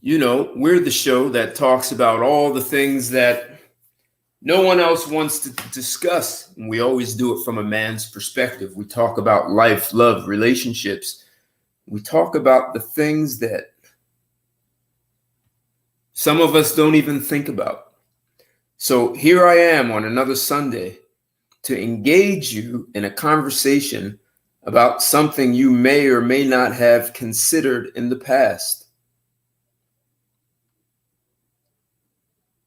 we're the show that talks about all the things that no one else wants to discuss. And we always do it from a man's perspective. We talk about life, love, relationships. We talk about the things that some of us don't even think about. So here I am on another Sunday to engage you in a conversation about something you may or may not have considered in the past.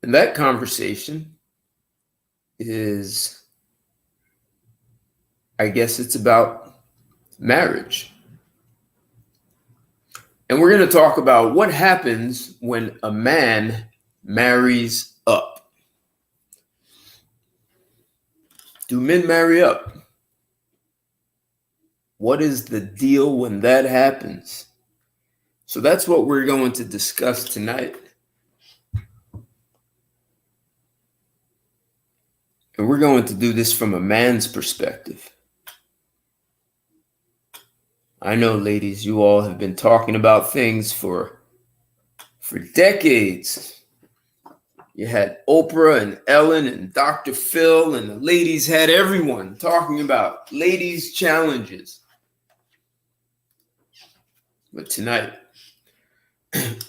And that conversation is, I guess it's about marriage. And we're going to talk about what happens when a man marries up. Do men marry up? What is the deal when that happens? So that's what we're going to discuss tonight. And we're going to do this from a man's perspective. I know, ladies, you all have been talking about things for decades. You had Oprah and Ellen and Dr. Phil, and the ladies had everyone talking about ladies' challenges. But tonight,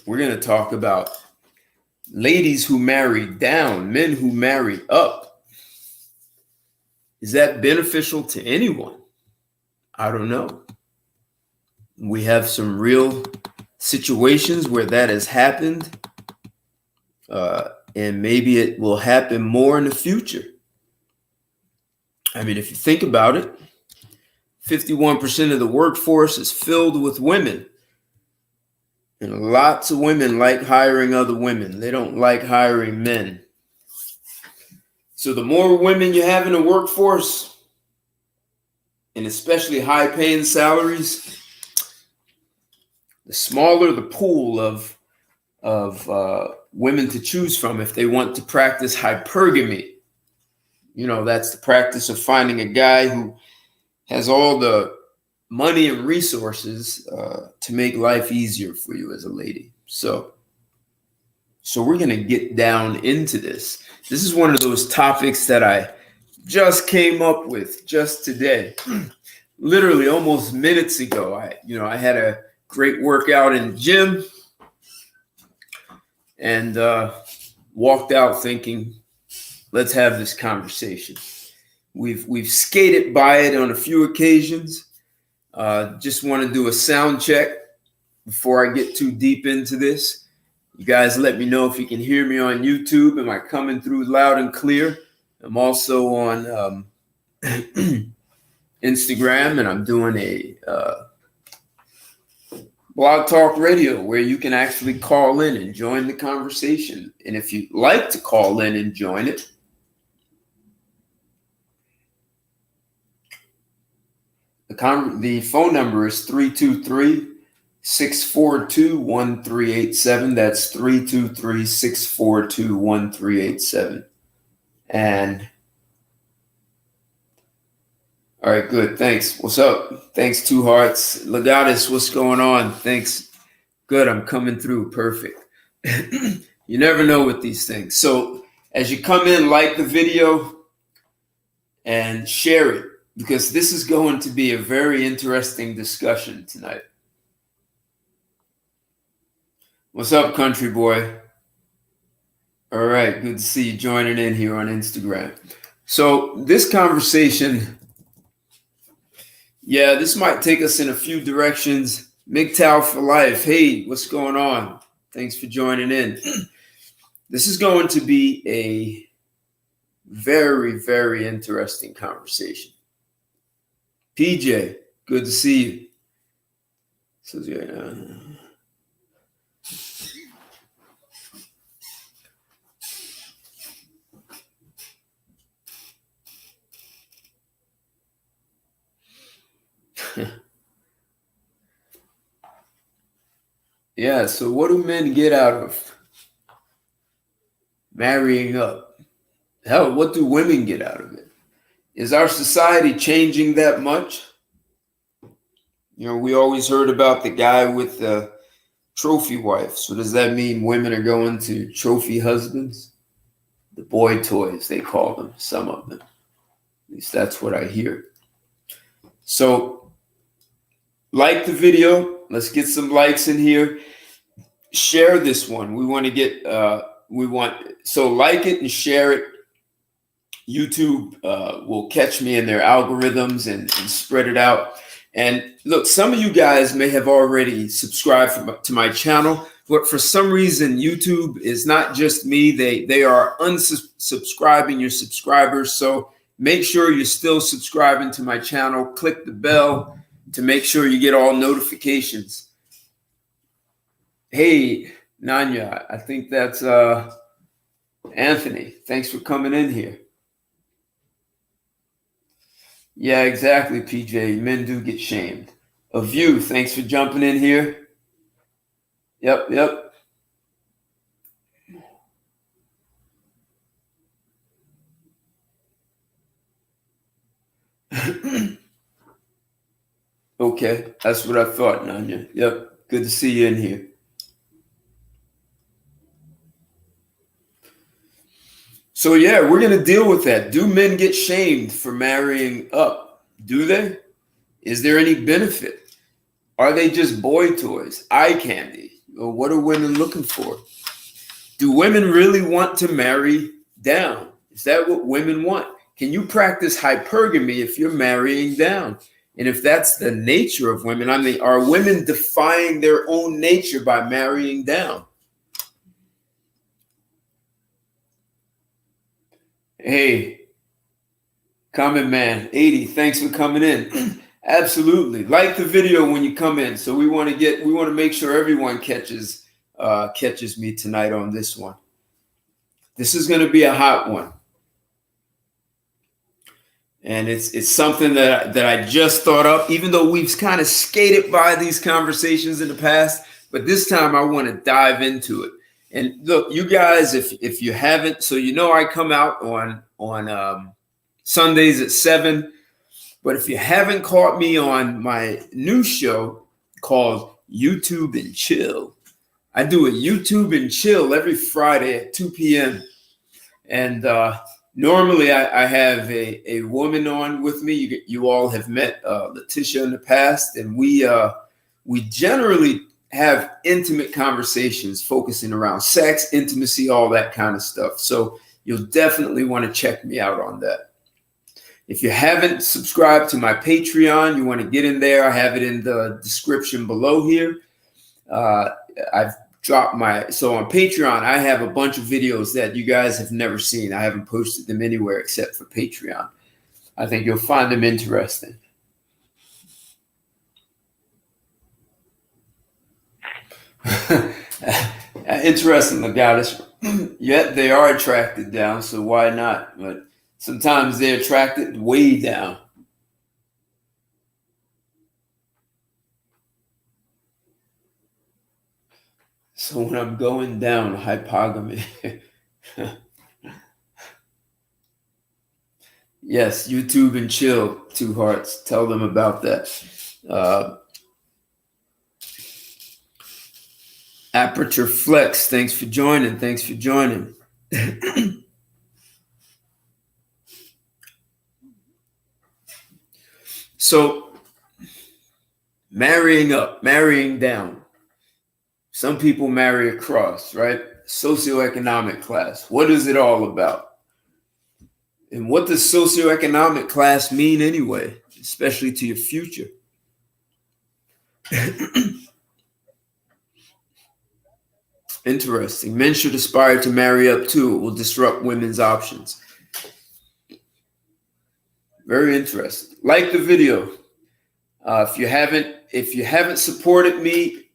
we're going to talk about ladies who marry down, men who marry up. Is that beneficial to anyone? I don't know. We have some real situations where that has happened, and maybe it will happen more in the future. I mean, if you think about it, 51% of the workforce is filled with women. And lots of women like hiring other women. They don't like hiring men. So the more women you have in the workforce, and especially high-paying salaries, the smaller the pool of women to choose from if they want to practice hypergamy. That's the practice of finding a guy who has all the money and resources to make life easier for you as a lady. So we're going to get down into this. This is one of those topics that I just came up with just today. Literally almost minutes ago. I had a great workout in the gym and walked out thinking, let's have this conversation. We've skated by it on a few occasions. Just want to do a sound check before I get too deep into this. You guys let me know if you can hear me on YouTube. Am I coming through loud and clear? I'm also on Instagram, and I'm doing a Blog Talk Radio where you can actually call in and join the conversation. And if you'd like to call in and join it, the phone number is 323-642-1387. That's 323-642-1387. And all right, good. Thanks. What's up? Thanks, Two Hearts. Legatus, what's going on? Thanks. Good. I'm coming through. Perfect. You never know with these things. So as you come in, like the video and share it, because this is going to be a very interesting discussion tonight. What's up, country boy? All right. Good to see you joining in here on Instagram. So this conversation, this might take us in a few directions. MGTOW for life. Hey, what's going on? Thanks for joining in. This is going to be a very, very interesting conversation. PJ, good to see you. So, so what do men get out of marrying up? Hell, what do women get out of it? Is our society changing that much? We always heard about the guy with the Trophy wife. So does that mean women are going to trophy husbands? The boy toys, they call them, some of them. At least that's what I hear. So like the video. Let's get some likes in here. Share this one. We want to get, so like it and share it. YouTube will catch me in their algorithms and spread it out. And look, some of you guys may have already subscribed to my channel, but for some reason, YouTube is not just me. They are unsubscribing your subscribers. So make sure you're still subscribing to my channel. Click the bell to make sure you get all notifications. Hey, Nanya, I think that's Anthony. Thanks for coming in here. Yeah, exactly, PJ. Men do get shamed. A View, thanks for jumping in here. Yep. Okay, that's what I thought, Nanya. Yep, good to see you in here. So yeah, we're going to deal with that. Do men get shamed for marrying up? Do they? Is there any benefit? Are they just boy toys, eye candy? Or what are women looking for? Do women really want to marry down? Is that what women want? Can you practice hypergamy if you're marrying down? And if that's the nature of women, I mean, are women defying their own nature by marrying down? Hey, Common Man 80, thanks for coming in. Absolutely. Like the video when you come in. So we want to make sure everyone catches me tonight on this one. This is going to be a hot one. And it's something that I just thought up, even though we've kind of skated by these conversations in the past, but this time I want to dive into it. And look, you guys, if you haven't, so you know I come out on Sundays at 7. But if you haven't caught me on my new show called YouTube and Chill, I do a YouTube and Chill every Friday at 2 p.m. And normally I have a woman on with me. You all have met Letitia in the past, and we generally have intimate conversations focusing around sex, intimacy, all that kind of stuff. So you'll definitely want to check me out on that. If you haven't subscribed to my Patreon, you want to get in there. I have it in the description below here. I've dropped so on Patreon, I have a bunch of videos that you guys have never seen. I haven't posted them anywhere except for Patreon. I think you'll find them interesting. Interesting, the goddess. Yet they are attracted down, so why not? But sometimes they're attracted way down. So when I'm going down, hypogamy. Yes, YouTube and Chill, 2 hearts. Tell them about that. Aperture Flex, thanks for joining. So marrying up, marrying down. Some people marry across, right? Socioeconomic class. What is it all about? And what does socioeconomic class mean anyway, especially to your future? Interesting. Men should aspire to marry up too. It will disrupt women's options. Very interesting. Like the video. If you haven't supported me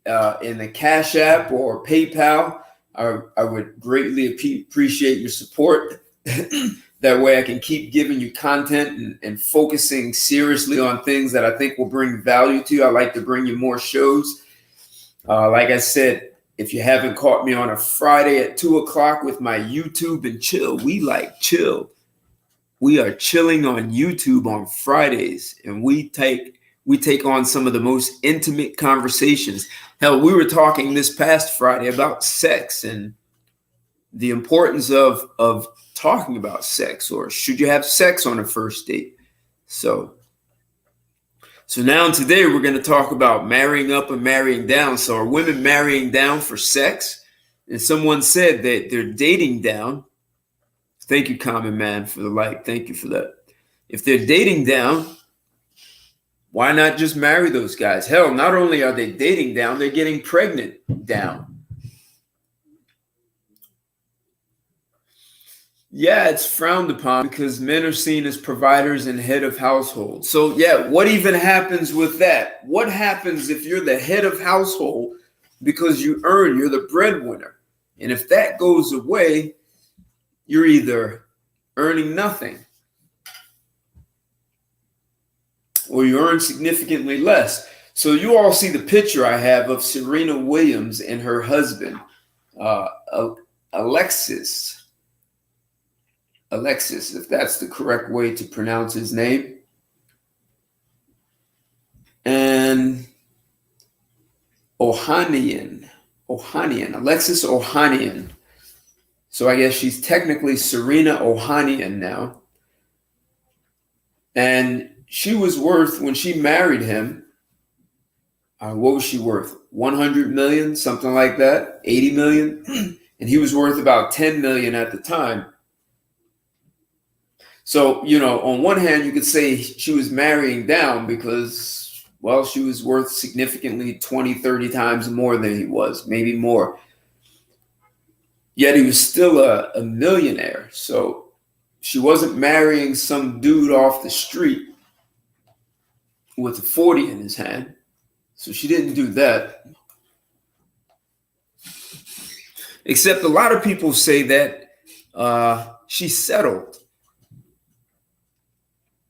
in the Cash App or PayPal, I would greatly appreciate your support. That way I can keep giving you content and focusing seriously on things that I think will bring value to you. I like to bring you more shows. Like I said, if you haven't caught me on a Friday at 2 o'clock with my YouTube and Chill, we like chill. We are chilling on YouTube on Fridays, and we take We take on some of the most intimate conversations. Hell, we were talking this past Friday about sex and the importance of talking about sex, or should you have sex on a first date? So now today we're going to talk about marrying up and marrying down. So are women marrying down for sex? And someone said that they're dating down. Thank you, Common Man, for the like. Thank you for that. If they're dating down, why not just marry those guys? Hell, not only are they dating down, they're getting pregnant down. Yeah, it's frowned upon because men are seen as providers and head of household. So yeah, what even happens with that? What happens if you're the head of household because you're the breadwinner? And if that goes away, you're either earning nothing or you earn significantly less. So you all see the picture I have of Serena Williams and her husband, Alexis, if that's the correct way to pronounce his name. And Ohanian, Alexis Ohanian. So I guess she's technically Serena Ohanian now. And she was worth, when she married him, what was she worth? 100 million, something like that, 80 million. And he was worth about 10 million at the time. So, on one hand, you could say she was marrying down because, well, she was worth significantly 20, 30 times more than he was, maybe more. Yet he was still a millionaire. So she wasn't marrying some dude off the street with a 40 in his hand. So she didn't do that. Except a lot of people say that she settled.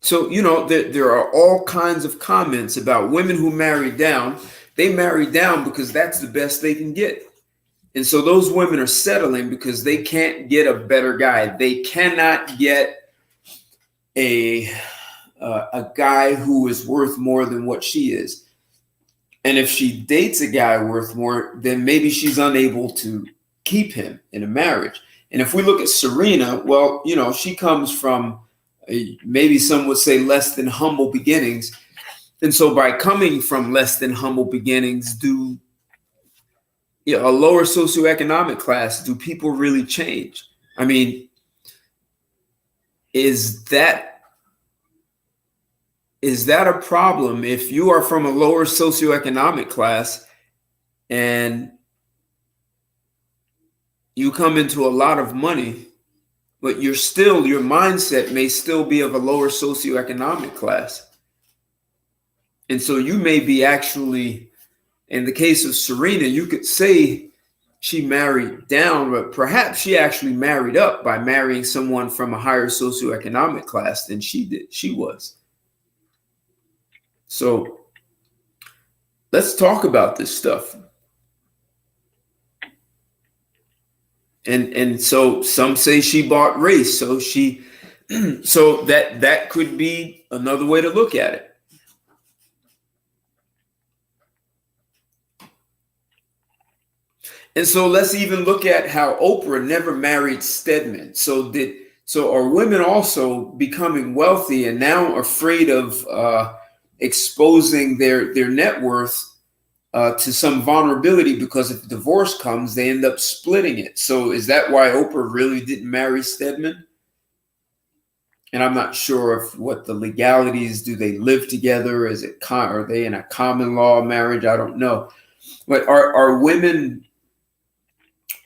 So, there are all kinds of comments about women who marry down. They marry down because that's the best they can get. And so those women are settling because they can't get a better guy. They cannot get a guy who is worth more than what she is. And if she dates a guy worth more, then maybe she's unable to keep him in a marriage. And if we look at Serena, well, she comes from maybe some would say less than humble beginnings. And so by coming from less than humble beginnings, a lower socioeconomic class, do people really change? I mean, is that a problem if you are from a lower socioeconomic class and you come into a lot of money, but your mindset may still be of a lower socioeconomic class? And so you may be actually, in the case of Serena, you could say she married down, but perhaps she actually married up by marrying someone from a higher socioeconomic class than she was. So let's talk about this stuff. And so some say she bought race. So so that could be another way to look at it. And so let's even look at how Oprah never married Stedman. So are women also becoming wealthy and now afraid of exposing their net worth to some vulnerability, because if divorce comes, they end up splitting it? So is that why Oprah really didn't marry Stedman? And I'm not sure if what the legalities, do they live together? Are they in a common law marriage? I don't know. But are women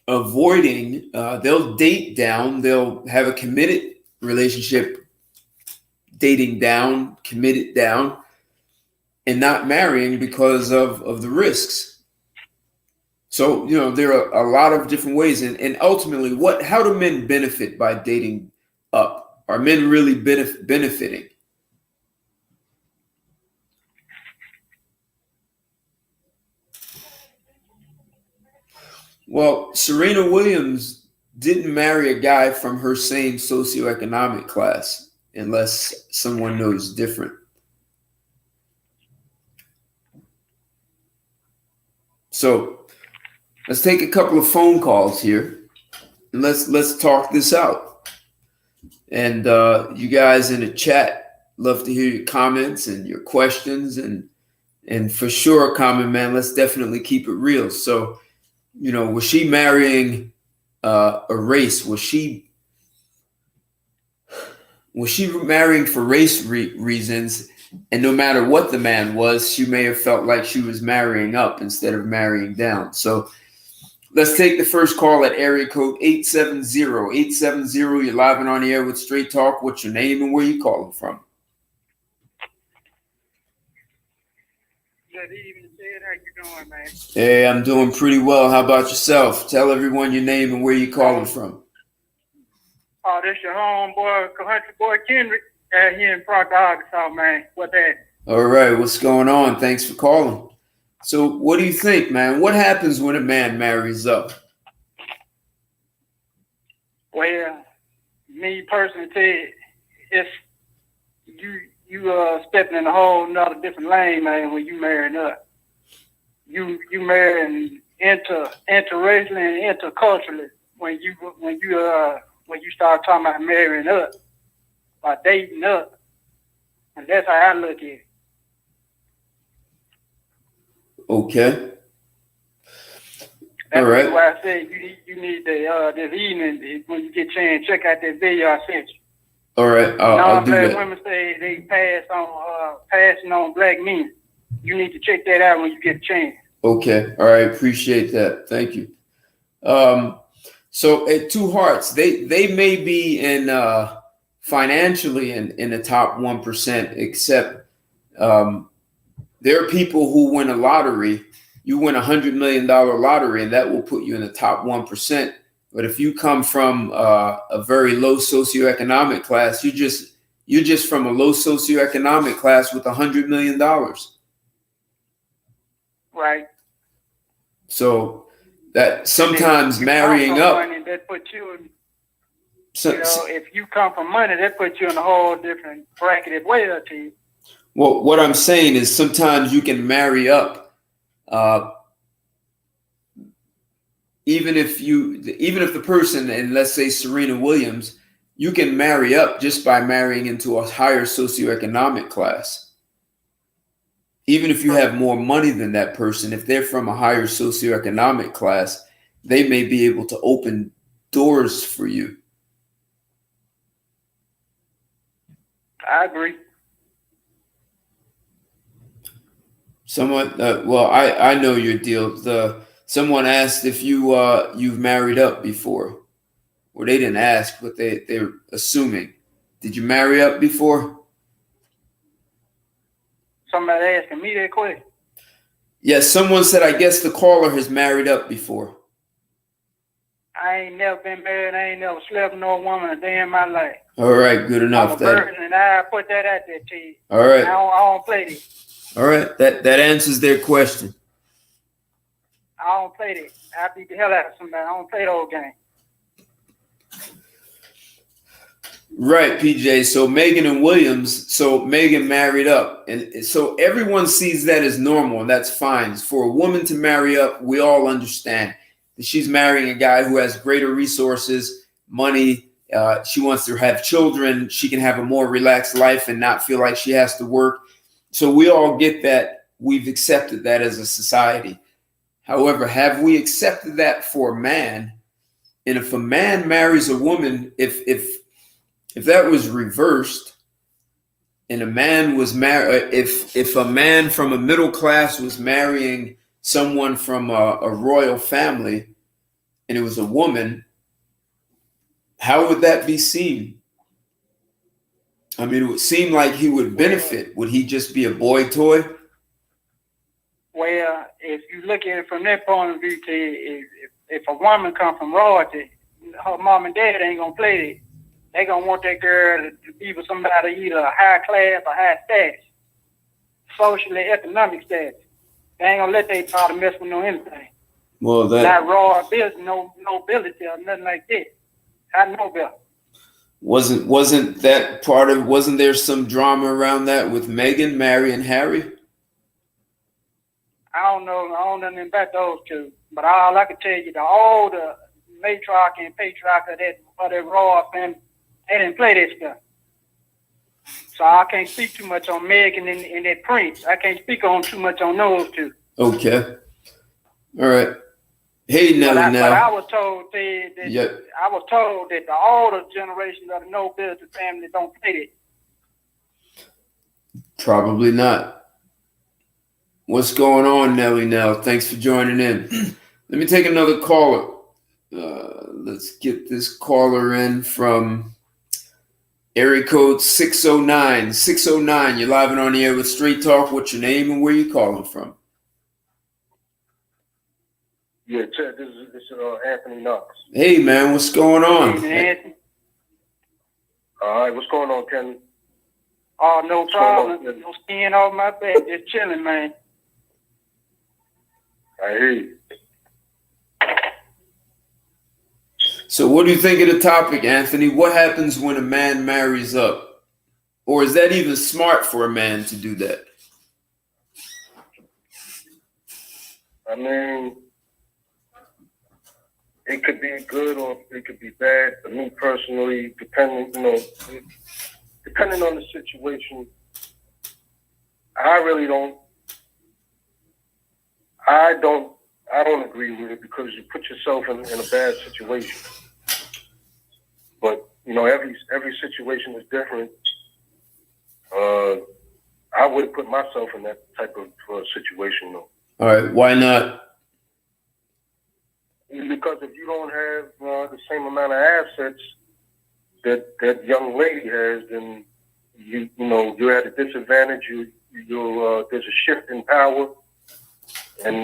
avoiding, they'll date down, they'll have a committed relationship, dating down, committed down, and not marrying because of the risks? So, there are a lot of different ways. And ultimately, how do men benefit by dating up? Are men really benefiting? Well, Serena Williams didn't marry a guy from her same socioeconomic class, unless someone knows different. So let's take a couple of phone calls here and let's talk this out. And you guys in the chat, love to hear your comments and your questions, and for sure, Common Man, let's definitely keep it real. So, was she marrying a race? Was she marrying for race reasons? And no matter what the man was, she may have felt like she was marrying up instead of marrying down. So let's take the first call at area code 870. 870, you're live and on the air with Straight Talk. What's your name and where you calling from? Good evening, Ted. How you doing, man? Hey, I'm doing pretty well. How about yourself? Tell everyone your name and where you calling from. Oh, this your homeboy, country boy Kendrick, here in Proctor, Arkansas, man. What that? All right, what's going on? Thanks for calling. So what do you think, man? What happens when a man marries up? Well, me personally, Ted, it's you stepping in a whole nother different lane, man, when you marrying up. You marrying interracially and interculturally when you start talking about marrying up or dating up. And that's how I look at it. Okay. That's all right. why I say you need this evening when you get a chance, check out that video I sent you. All right, I'll do that. Women say they passing on black men. You need to check that out when you get a chance. Okay. All right. Appreciate that. Thank you. So at Two Hearts, they may be in financially in the top 1%, except there are people who win a lottery. You win $100 million lottery, and that will put you in the top 1%. But if you come from a very low socioeconomic class, you're just from a low socioeconomic class with $100 million. Right. So that sometimes marrying up. Money, that put you in, if you come from money, that puts you in a whole different bracket as well, to you. Well, what I'm saying is sometimes you can marry up. Even if the person, and let's say Serena Williams, you can marry up just by marrying into a higher socioeconomic class. Even if you have more money than that person, if they're from a higher socioeconomic class, they may be able to open doors for you. I agree. Someone, I know your deal. Someone asked if you've married up before. Well, they didn't ask, but they're assuming. Did you marry up before? Somebody asking me that question. Yes, someone said, I guess the caller has married up before. I ain't never been married. I ain't never slept with no woman a day in my life. All right, good enough. I'm a virgin, and I put that out there to you. All right. I don't play this. All right, that answers their question. I don't play that. I beat the hell out of somebody. I don't play those games. Right, PJ. So Megan and Williams, so Megan married up. And so everyone sees that as normal, and that's fine. For a woman to marry up, we all understand that she's marrying a guy who has greater resources, money. She wants to have children. She can have a more relaxed life and not feel like she has to work. So we all get that. We've accepted that as a society. However, have we accepted that for a man? And if a man marries a woman, if that was reversed, and a man was married, if a man from a middle class was marrying someone from a royal family, and it was a woman, how would that be seen? I mean, it would seem like he would benefit. Would he just be a boy toy? Well, if you look at it from that point of view, if a woman comes from royalty, her mom and dad ain't gonna play it. They gonna want that girl to be with somebody either high class or high status, socially, economic status. They ain't gonna let their daughter mess with no anything. Well, that not raw business, no nobility or nothing like that. I know better. Wasn't that part of? Wasn't there some drama around that with Meghan marrying Harry? I don't know nothing about those two. But all I can tell you, the older matriarch and patriarch of that royal family, they didn't play that stuff. So I can't speak too much on Megan and that Prince. I can't speak on too much on those two. Okay. All right. Hey, Nelly, but I was told that yep. I was told that the older generation of the nobility family don't play that. Probably not. What's going on, Nelly? Now, thanks for joining in. Let me take another caller. Let's get this caller in from area code 609. 609, you're live and on the air with Straight Talk. What's your name and where you calling from? Yeah, Chad, this is Anthony Knox. Hey, man, what's going on? Hey, all right, what's going on, Kenny? Oh, no problem. No skin off my back. Just chilling, man. I hear you. So what do you think of the topic, Anthony? What happens when a man marries up? Or is that even smart for a man to do that? I mean, it could be good or it could be bad. For me personally, depending on the situation, I don't agree with it because you put yourself in a bad situation. But every situation is different. I wouldn't put myself in that type of situation, though. All right, why not? Because if you don't have the same amount of assets that young lady has, then you're at a disadvantage. There's a shift in power, and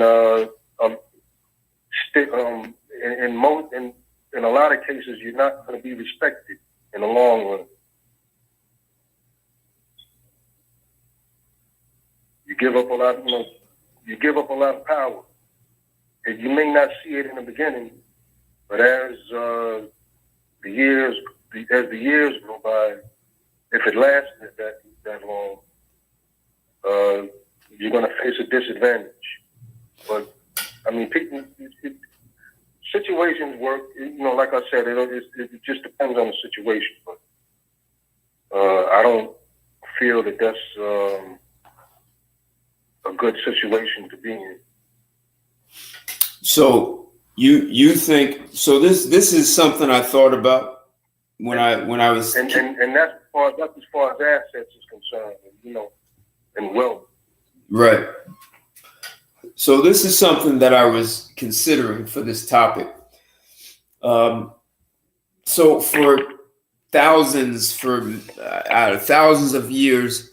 in a lot of cases, you're not going to be respected in the long run. You give up a lot. You give up a lot of power. And you may not see it in the beginning, but as the years go by, if it lasts that long, you're going to face a disadvantage. But I mean, situations work. Like I said, it just depends on the situation. But I don't feel that that's a good situation to be in. So you think so? This is something I thought about when I was and that's as far as assets is concerned, and wealth. Right. So this is something that I was considering for this topic. So for thousands of years,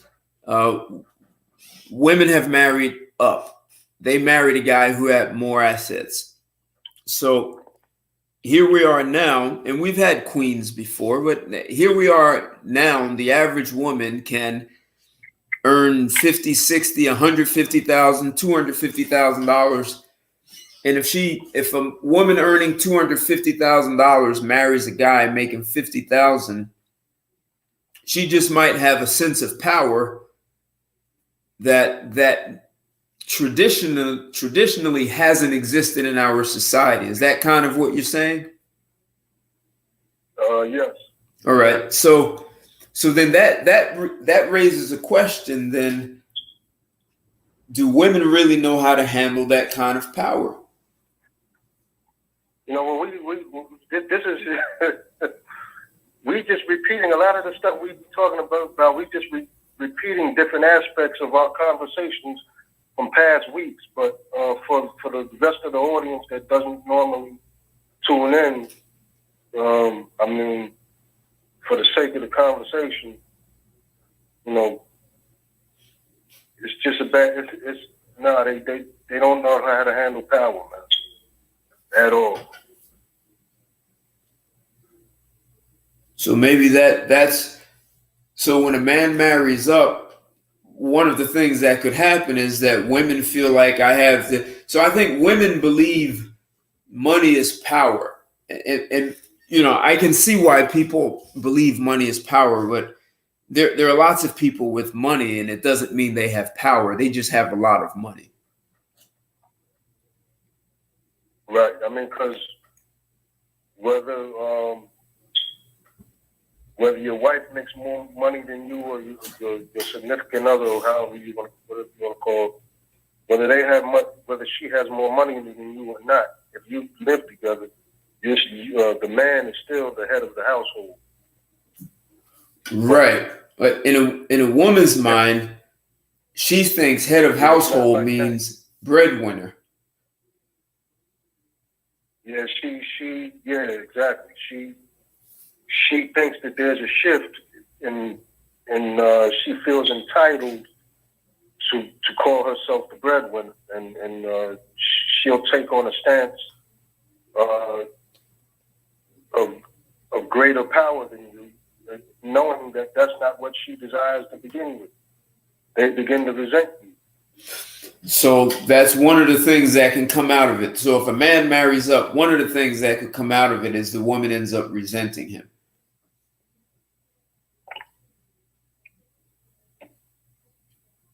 women have married up. They married a guy who had more assets. So here we are now, and we've had queens before, but here we are now. The average woman can earn $50,000, $60,000, $150,000, $250,000. And if a woman earning $250,000 marries a guy making $50,000, she just might have a sense of power that traditionally hasn't existed in our society. Is that kind of what you're saying? Yes. All right. So then that raises a question. Then, do women really know how to handle that kind of power? This is we just repeating a lot of the stuff we've been talking about. We just repeating different aspects of our conversations from past weeks, but for the rest of the audience that doesn't normally tune in, I mean, for the sake of the conversation, it's just they don't know how to handle power, man, at all. So maybe that's so when a man marries up, one of the things that could happen is that women feel like so I think women believe money is power. And I can see why people believe money is power, but there are lots of people with money and it doesn't mean they have power. They just have a lot of money. mean, because whether your wife makes more money than you, or your significant other, or however you want to call it, whether she has more money than you or not, if you live together, the man is still the head of the household. Right. But in a woman's mind, she thinks head of household like means breadwinner. Yeah, yeah, exactly. She thinks that there's a shift, and she feels entitled to call herself the breadwinner, and she'll take on a stance of greater power than you, knowing that that's not what she desires to begin with. They begin to resent you. So that's one of the things that can come out of it. So if a man marries up, one of the things that could come out of it is the woman ends up resenting him.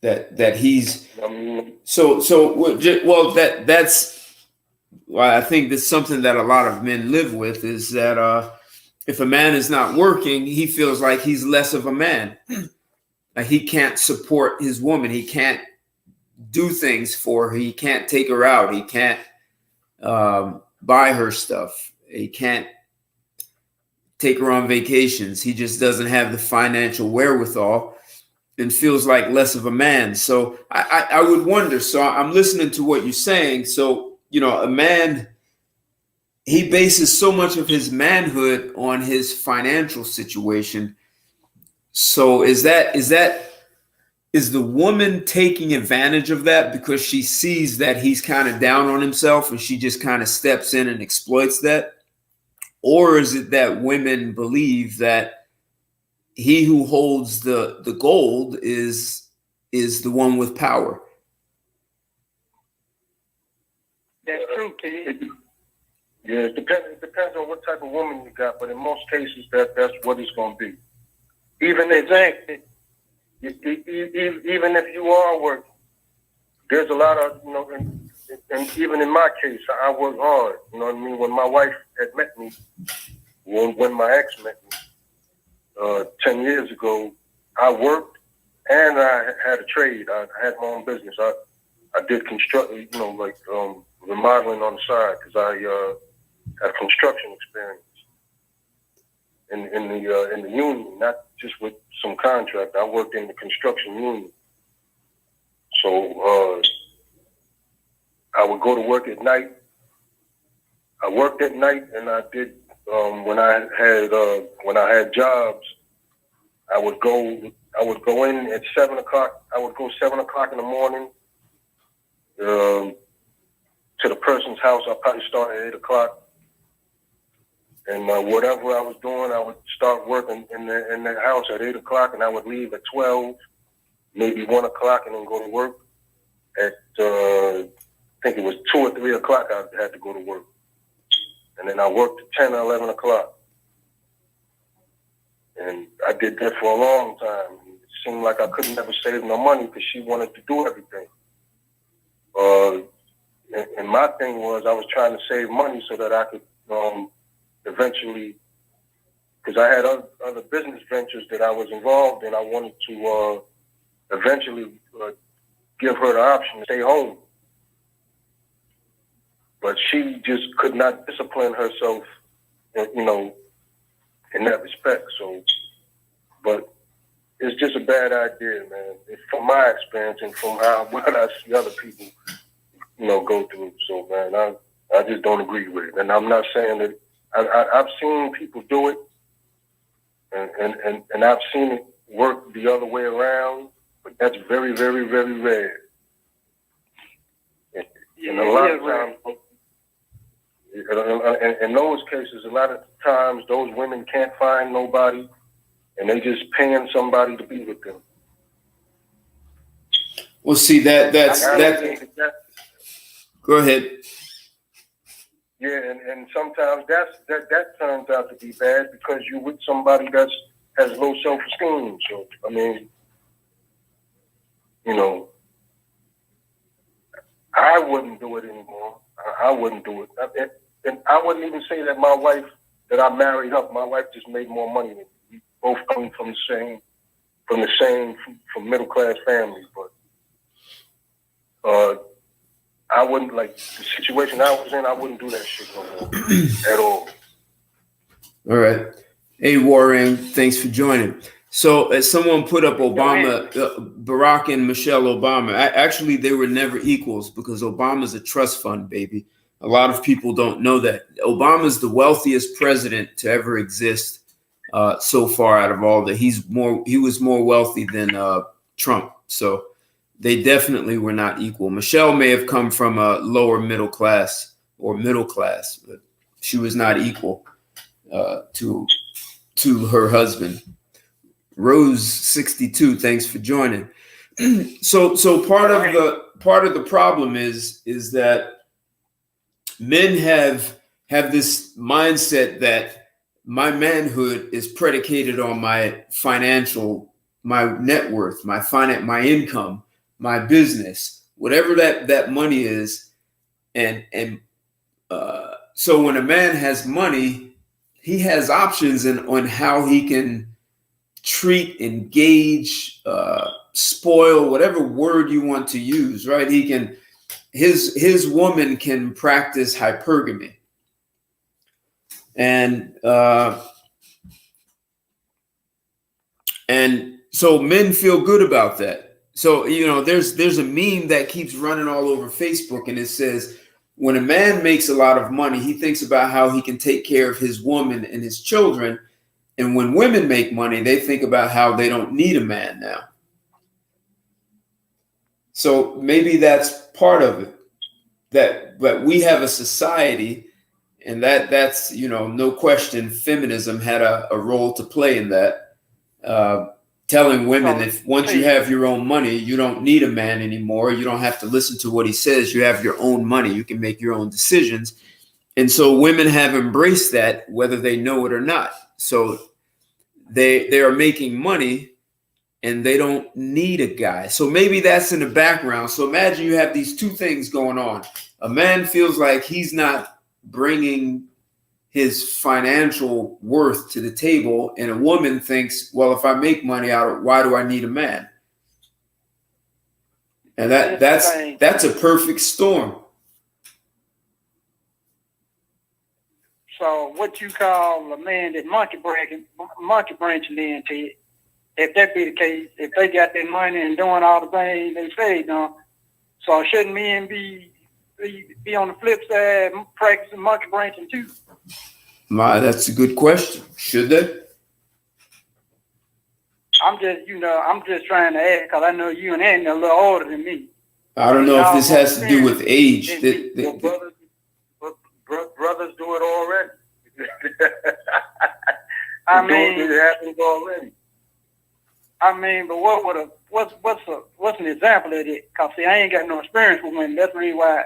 That he's that's why I think that's something that a lot of men live with, is that if a man is not working, he feels like he's less of a man. Like he can't support his woman. He can't do things for her. He can't take her out. He can't buy her stuff. He can't take her on vacations. He just doesn't have the financial wherewithal and feels like less of a man. So I would wonder. So I'm listening to what you're saying. So, a man, he bases so much of his manhood on his financial situation. So is the woman taking advantage of that because she sees that he's kind of down on himself and she just kind of steps in and exploits that? Or is it that women believe that he who holds the gold is the one with power? That's true, kid. Yeah, it depends on what type of woman you got, but in most cases, that's what it's going to be. Even if you are working, there's a lot of, and even in my case, I work hard. You know what I mean? When my wife had met me, when my ex met me 10 years ago, I worked and I had a trade. I had my own business. I did remodeling on the side because I had construction experience in the union, not just with some contract. I worked in the construction union. So I would go to work at night. I worked at night, and I did when I had jobs. I would go in at 7 o'clock. I would go 7 o'clock in the morning to the person's house. I probably start at 8 o'clock, and whatever I was doing, I would start working in their house at 8 o'clock, and I would leave at 12, maybe 1 o'clock, and then go to work at I think it was 2 or 3 o'clock. I had to go to work, and then I worked at 10 or 11 o'clock. And I did that for a long time. It seemed like I couldn't never save no money because she wanted to do everything. And my thing was I was trying to save money so that I could eventually, because I had other business ventures that I was involved in, I wanted to eventually give her the option to stay home. But she just could not discipline herself, in that respect. So, but it's just a bad idea, man. It's from my experience and from what I see other people, go through. So, man, I just don't agree with it. And I'm not saying that I've seen people do it, and I've seen it work the other way around, but that's very, very, very rare. And a lot of times, in those cases, a lot of times those women can't find nobody, and they just paying somebody to be with them. Well, see that's. Go ahead. Yeah, and sometimes that turns out to be bad because you're with somebody that has low self-esteem. So I mean, I wouldn't do it anymore. I wouldn't do it. and I wouldn't even say that my wife, that I married up. My wife just made more money than me. We both come from the same middle class family. But I wouldn't, like, the situation I was in, I wouldn't do that shit no more at all. All right. Hey, Warren, thanks for joining. So, as someone put up Obama, Barack and Michelle Obama, actually, they were never equals because Obama's a trust fund, baby. A lot of people don't know that. Obama's the wealthiest president to ever exist so far out of all that. He was more wealthy than Trump. So they definitely were not equal. Michelle may have come from a lower middle class, but she was not equal to her husband. Rose 62, thanks for joining. So part of the problem is that men have this mindset that my manhood is predicated on my net worth, my income, my business, whatever that money is, and so when a man has money, he has options on how he can treat, engage, spoil, whatever word you want to use, right? He can, his woman can practice hypergamy. And so men feel good about that. So, there's a meme that keeps running all over Facebook, and it says, when a man makes a lot of money, he thinks about how he can take care of his woman and his children. And when women make money, they think about how they don't need a man now. So maybe that's part of it. But we have a society, and that's no question, feminism had a role to play in that. Telling women, if once you have your own money, you don't need a man anymore. You don't have to listen to what he says. You have your own money. You can make your own decisions. And so women have embraced that, whether they know it or not. So they are making money and they don't need a guy. So maybe that's in the background. So imagine you have these two things going on. A man feels like he's not bringing his financial worth to the table, and a woman thinks, well, if I make money why do I need a man? And that's a perfect storm. So what you call a man that monkey branching into it, if that be the case, if they got their money and doing all the things they say, so shouldn't men be on the flip side practicing monkey branching too? That's a good question. Should they? I'm just trying to ask because I know you and Andy are a little older than me. I don't know if this has to do with age. Brothers do it already. It happens already. But what's an example of it? Cause see, I ain't got no experience with women. That's really why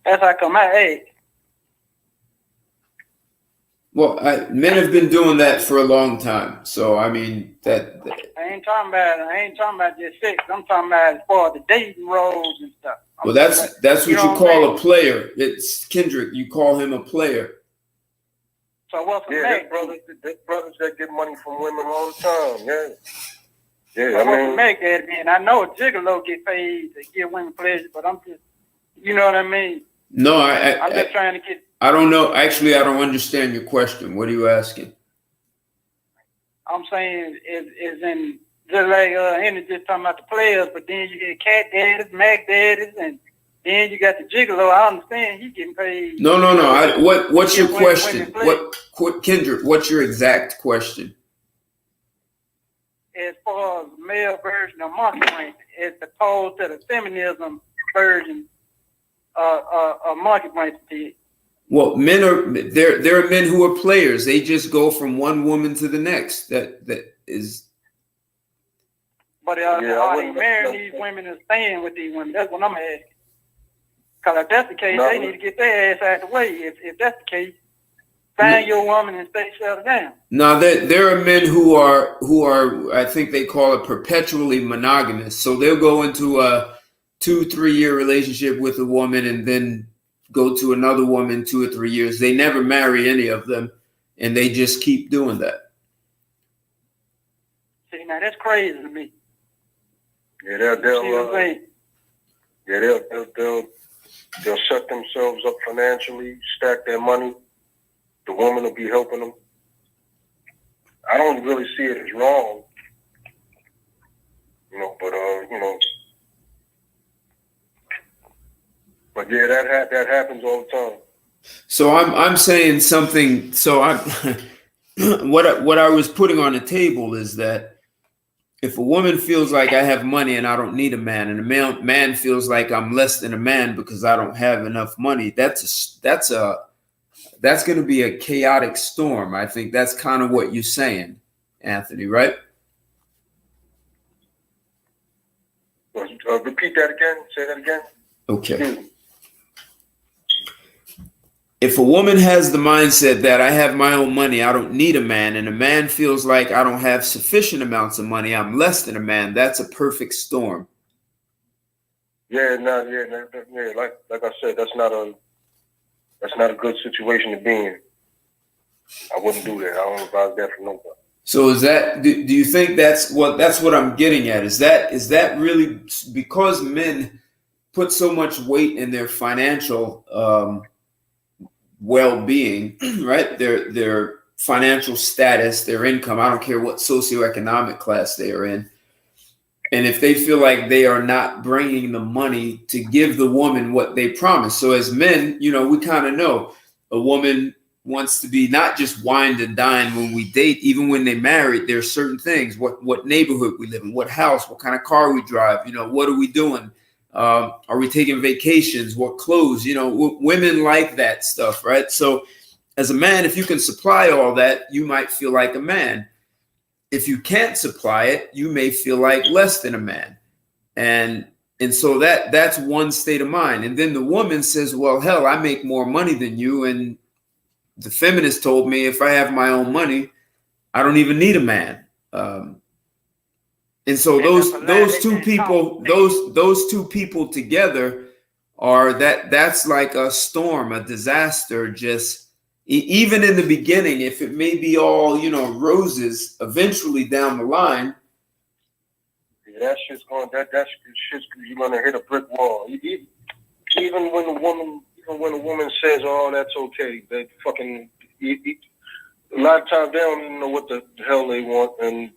that's how come I ask. Well, men have been doing that for a long time. So I mean that. I ain't talking about just sex. I'm talking about as far as the dating roles and stuff. Well, that's what you call a player. It's Kendrick. You call him a player. So what's there's brothers that get money from women all the time. Yeah. Yeah, so what's the make that mean? I know a gigolo get paid to give women pleasure, but I'm just, you know what I mean? No, I'm just trying to get. I don't know. Actually, I don't understand your question. What are you asking? I'm saying is in just like Henry just talking about the players, but then you get cat daddies, Mac daddies, and then you got the gigolo. I understand he getting paid. No. What's your question? Kendrick? What's your exact question? As far as the male version of monkey branching, as opposed to the feminism version of monkey branching. Well, there are men who are players. They just go from one woman to the next. That is. But are they marrying these women and staying with these women? That's what I'm asking. Because if that's the case, they need to get their ass out of the way. If that's the case, find your woman and stay settled down. No, there are men who are I think they call it perpetually monogamous. So they'll go into a 2-3 year relationship with a woman and then go to another woman 2 or 3 years. They never marry any of them, and they just keep doing that. See, now that's crazy to me. Yeah, they'll set themselves up financially, stack their money. The woman will be helping them. I don't really see it as wrong, but yeah, that happens all the time. So I'm saying something. So I what I was putting on the table is that if a woman feels like I have money and I don't need a man, and a man feels like I'm less than a man because I don't have enough money, that's going to be a chaotic storm. I think that's kind of what you're saying, Anthony, right? Repeat that again. Say that again. Okay. If a woman has the mindset that I have my own money, I don't need a man, and a man feels like I don't have sufficient amounts of money, I'm less than a man, that's a perfect storm. Yeah, like I said, that's not a good situation to be in. I wouldn't do that. I don't advise that for nobody. So is that, do you think that's what I'm getting at? Is that really because men put so much weight in their financial well-being, right? Their financial status, their income, I don't care what socioeconomic class they are in. And if they feel like they are not bringing the money to give the woman what they promise. So as men, we kind of know a woman wants to be not just wined and dined when we date, even when they married, there are certain things, what neighborhood we live in, what house, what kind of car we drive, what are we doing? Are we taking vacations? What clothes? Women like that stuff, right? So as a man, if you can supply all that, you might feel like a man. If you can't supply it, you may feel like less than a man. And so that's one state of mind. And then the woman says, well, hell, I make more money than you. And the feminist told me if I have my own money, I don't even need a man. And so those two people together that's like a storm, a disaster. Just even in the beginning, if it may be all roses, eventually down the line, that shit's you're gonna hit a brick wall. Even when a woman says, "Oh, that's okay," they fucking a lot of times they don't even know what the hell they want, and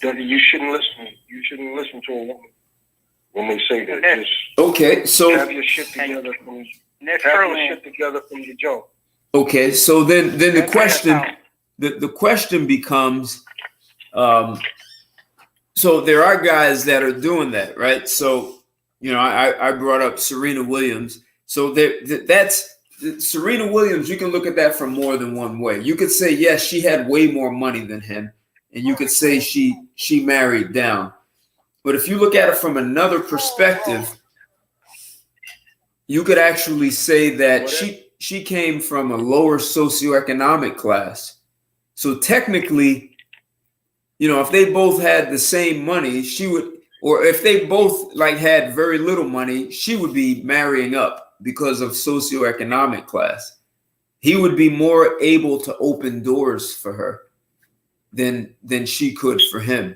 you shouldn't listen. You shouldn't listen to a woman when they say that. Just okay, so have your shit together from the jump. Okay, so then the question becomes, so there are guys that are doing that, right? So I brought up Serena Williams. So that's Serena Williams. You can look at that from more than one way. You could say yes, she had way more money than him. And you could say she married down. But if you look at it from another perspective, you could actually say that she came from a lower socioeconomic class. So technically, if they both had the same money, she would, or if they both had very little money, she would be marrying up because of socioeconomic class. He would be more able to open doors for her than she could for him.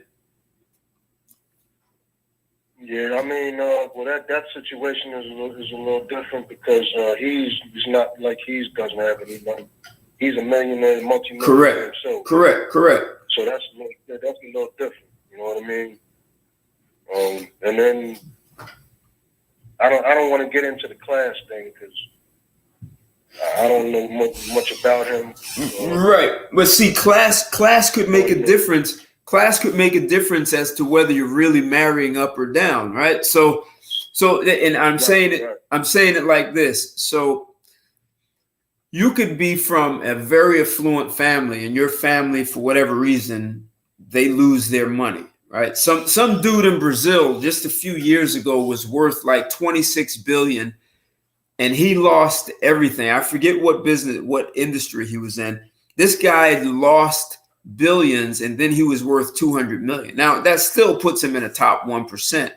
Yeah, I mean, that situation is a little different because he's not like he doesn't have any money. He's a millionaire, multi-millionaire. Correct. So that's a little different. You know what I mean? And then I don't want to get into the class thing because I don't know much about him. Right. But see, class could make a difference. Class could make a difference as to whether you're really marrying up or down, right? So and I'm saying it like this. So you could be from a very affluent family, and your family, for whatever reason, they lose their money, right? Some dude in Brazil just a few years ago was worth like 26 billion. And he lost everything. I forget what industry he was in. This guy lost billions, and then he was worth 200 million. Now that still puts him in a top 1%.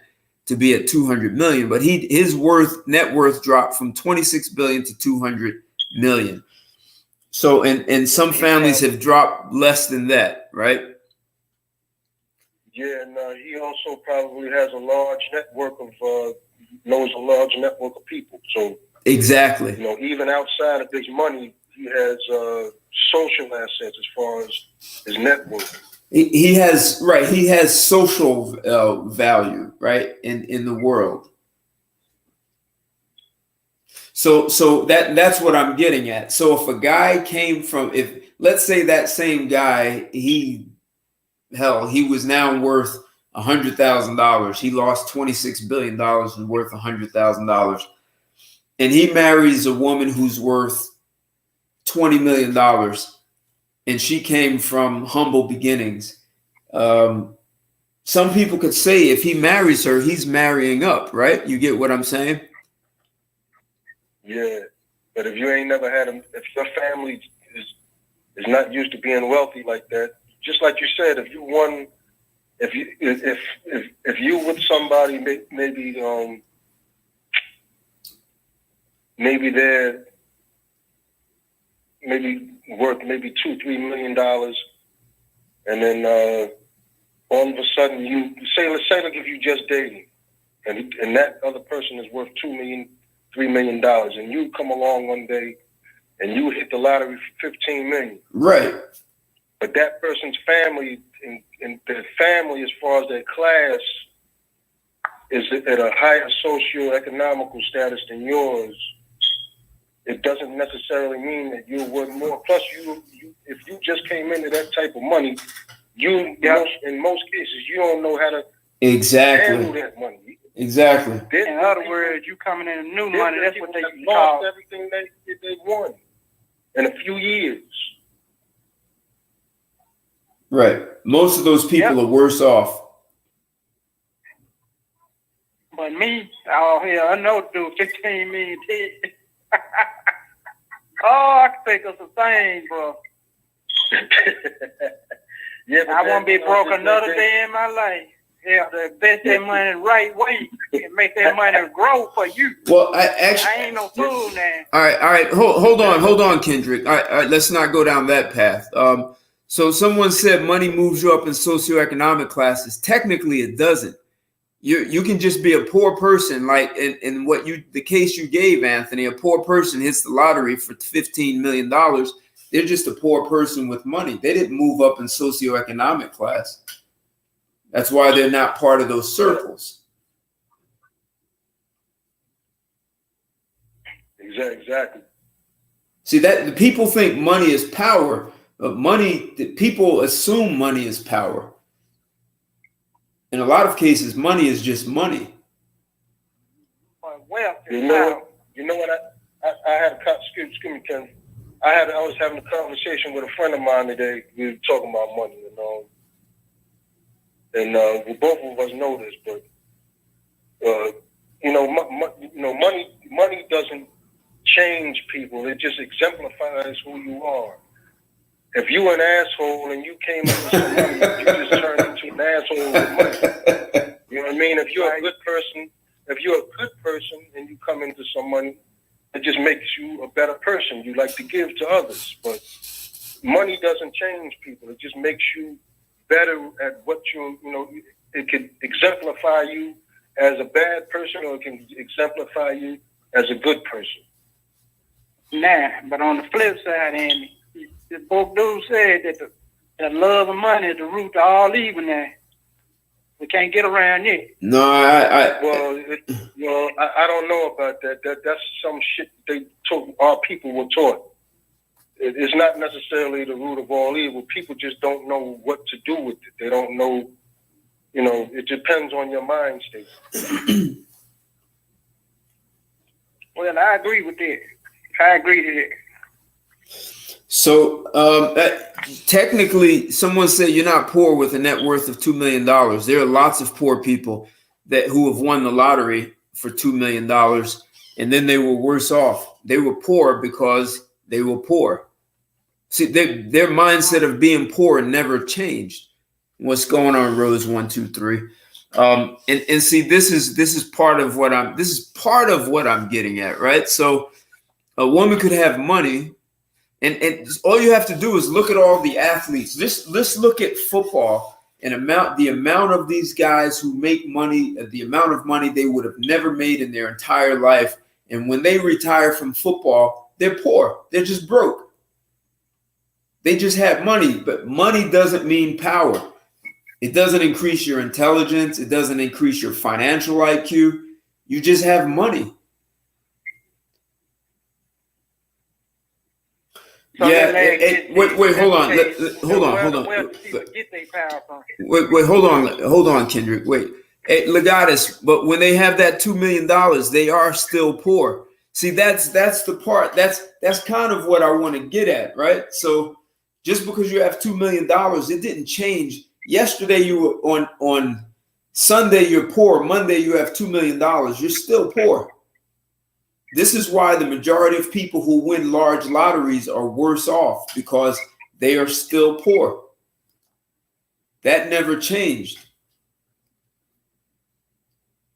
to be at 200 million, but his net worth dropped from 26 billion to 200 million. So, and some families have dropped less than that, right? Yeah, and he also probably has a large network of knows a large network of people. So exactly, even outside of his money, he has social assets as far as his network. He has social value, right, in the world. So that's what I'm getting at. So if a guy came from, if let's say that same guy, he was now worth $100,000. He lost $26 billion and worth $100,000. And he marries a woman who's worth $20 million. And she came from humble beginnings. Some people could say if he marries her, he's marrying up, right? You get what I'm saying? Yeah. But if you ain't never had if your family is not used to being wealthy like that, just like you said, if you with somebody, maybe they're worth maybe $2-3 million, and then all of a sudden let's say if you just dating, and that other person is worth $2 million, $3 million, and you come along one day and you hit the lottery for $15 million, right? But that person's family and their family, as far as their class, is at a higher socio-economical status than yours. It doesn't necessarily mean that you're worth more. Plus, if you just came into that type of money, in most cases, you don't know how to handle that money. Exactly. In other words, you coming in new money. That's what they lost everything they won in a few years. Right. Most of those people are worse off. But me, out here, I know do 15 million. Oh, I can think of some things, bro. Yeah, I won't be broke another day in my life. Yeah, to invest that money the right way and make that money grow for you. Well, I ain't no fool now. All right. Hold on, Kendrick. All right, let's not go down that path. So someone said money moves you up in socioeconomic classes. Technically, it doesn't. You can just be a poor person, like in the case you gave, Anthony. A poor person hits the lottery for $15 million. They're just a poor person with money. They didn't move up in socioeconomic class. That's why they're not part of those circles. Exactly. See, that the people think money is power, but people assume money is power. In a lot of cases, money is just money. Well, you know what? I had excuse me, Ken. I was having a conversation with a friend of mine today. We were talking about money, and we both of us know this, but money doesn't change people. It just exemplifies who you are. If you an asshole and you came up with some money, you just turned into an asshole with money. You know what I mean? If you're a good person and you come into some money, it just makes you a better person. You like to give to others. But money doesn't change people. It just makes you better at what it can exemplify you as a bad person, or it can exemplify you as a good person. Nah, but on the flip side, Andy, the book dude said that the love of money is the root to all evil now. We can't get around it. No, I don't know about that. That's some shit our people were taught. It's not necessarily the root of all evil. People just don't know what to do with it. They don't know, it depends on your mind state. Well, I agree with that. I agree to that. So technically, someone said you're not poor with a net worth of $2 million. There are lots of poor people who have won the lottery for $2 million, and then they were worse off. They were poor because they were poor. See, their mindset of being poor never changed. What's going on, Rose 123? And see, this is part of what I'm getting at, right? So a woman could have money, and all you have to do is look at all the athletes. Let's look at football and the amount of these guys who make money, the amount of money they would have never made in their entire life. And when they retire from football, they're poor. They're just broke. They just have money, but money doesn't mean power. It doesn't increase your intelligence. It doesn't increase your financial IQ. You just have money. So Yeah. Wait. Hold on. Hold on. Wait. Hold on, Kendrick. Wait. Hey, Legatus, but when they have that $2 million, they are still poor. See, that's the part. That's kind of what I want to get at, right? So just because you have $2 million, it didn't change. Yesterday you were on Sunday you're poor. Monday you have $2 million. You're still poor. This is why the majority of people who win large lotteries are worse off, because they are still poor. That never changed.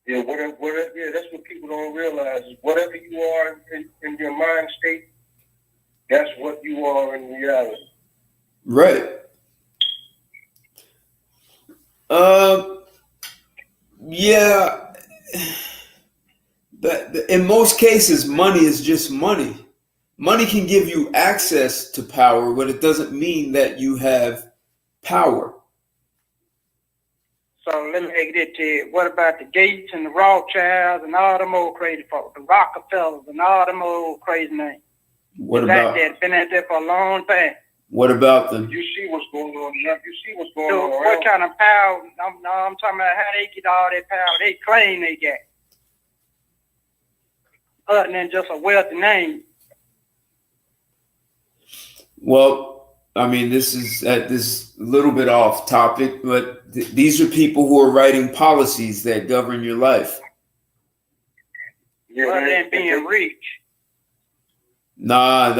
Yeah, that's what people don't realize. Is whatever you are in your mind state, that's what you are in reality. Right. Yeah. But in most cases, money is just money. Money can give you access to power, but it doesn't mean that you have power. So let me get it to you. What about the Gates and the Rothschilds and all them old crazy folks, the Rockefellers and all them old crazy names? What about that? Been out there for a long time. What about them? You see what's going on. You see what's going on. What kind of power? I'm talking about how they get all that power they claim they get, other than just a wealthy name. Well, I mean, this is this little bit off topic, but these are people who are writing policies that govern your life. Other than being rich. Nah,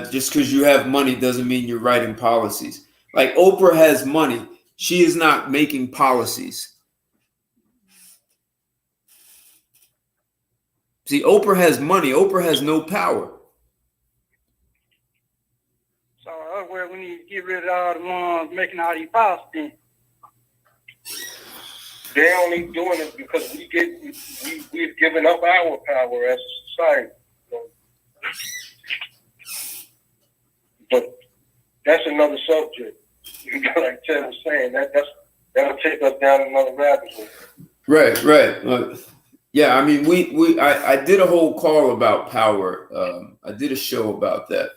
just because you have money doesn't mean you're writing policies. Like Oprah has money. She is not making policies. See, Oprah has money. Oprah has no power. So we need to get rid of all the ones making all these policies. They're only doing it because we've given up our power as a society. But that's another subject. Like Ted was saying, that'll take us down another rabbit hole. Right. Yeah, I mean, I did a whole call about power. I did a show about that.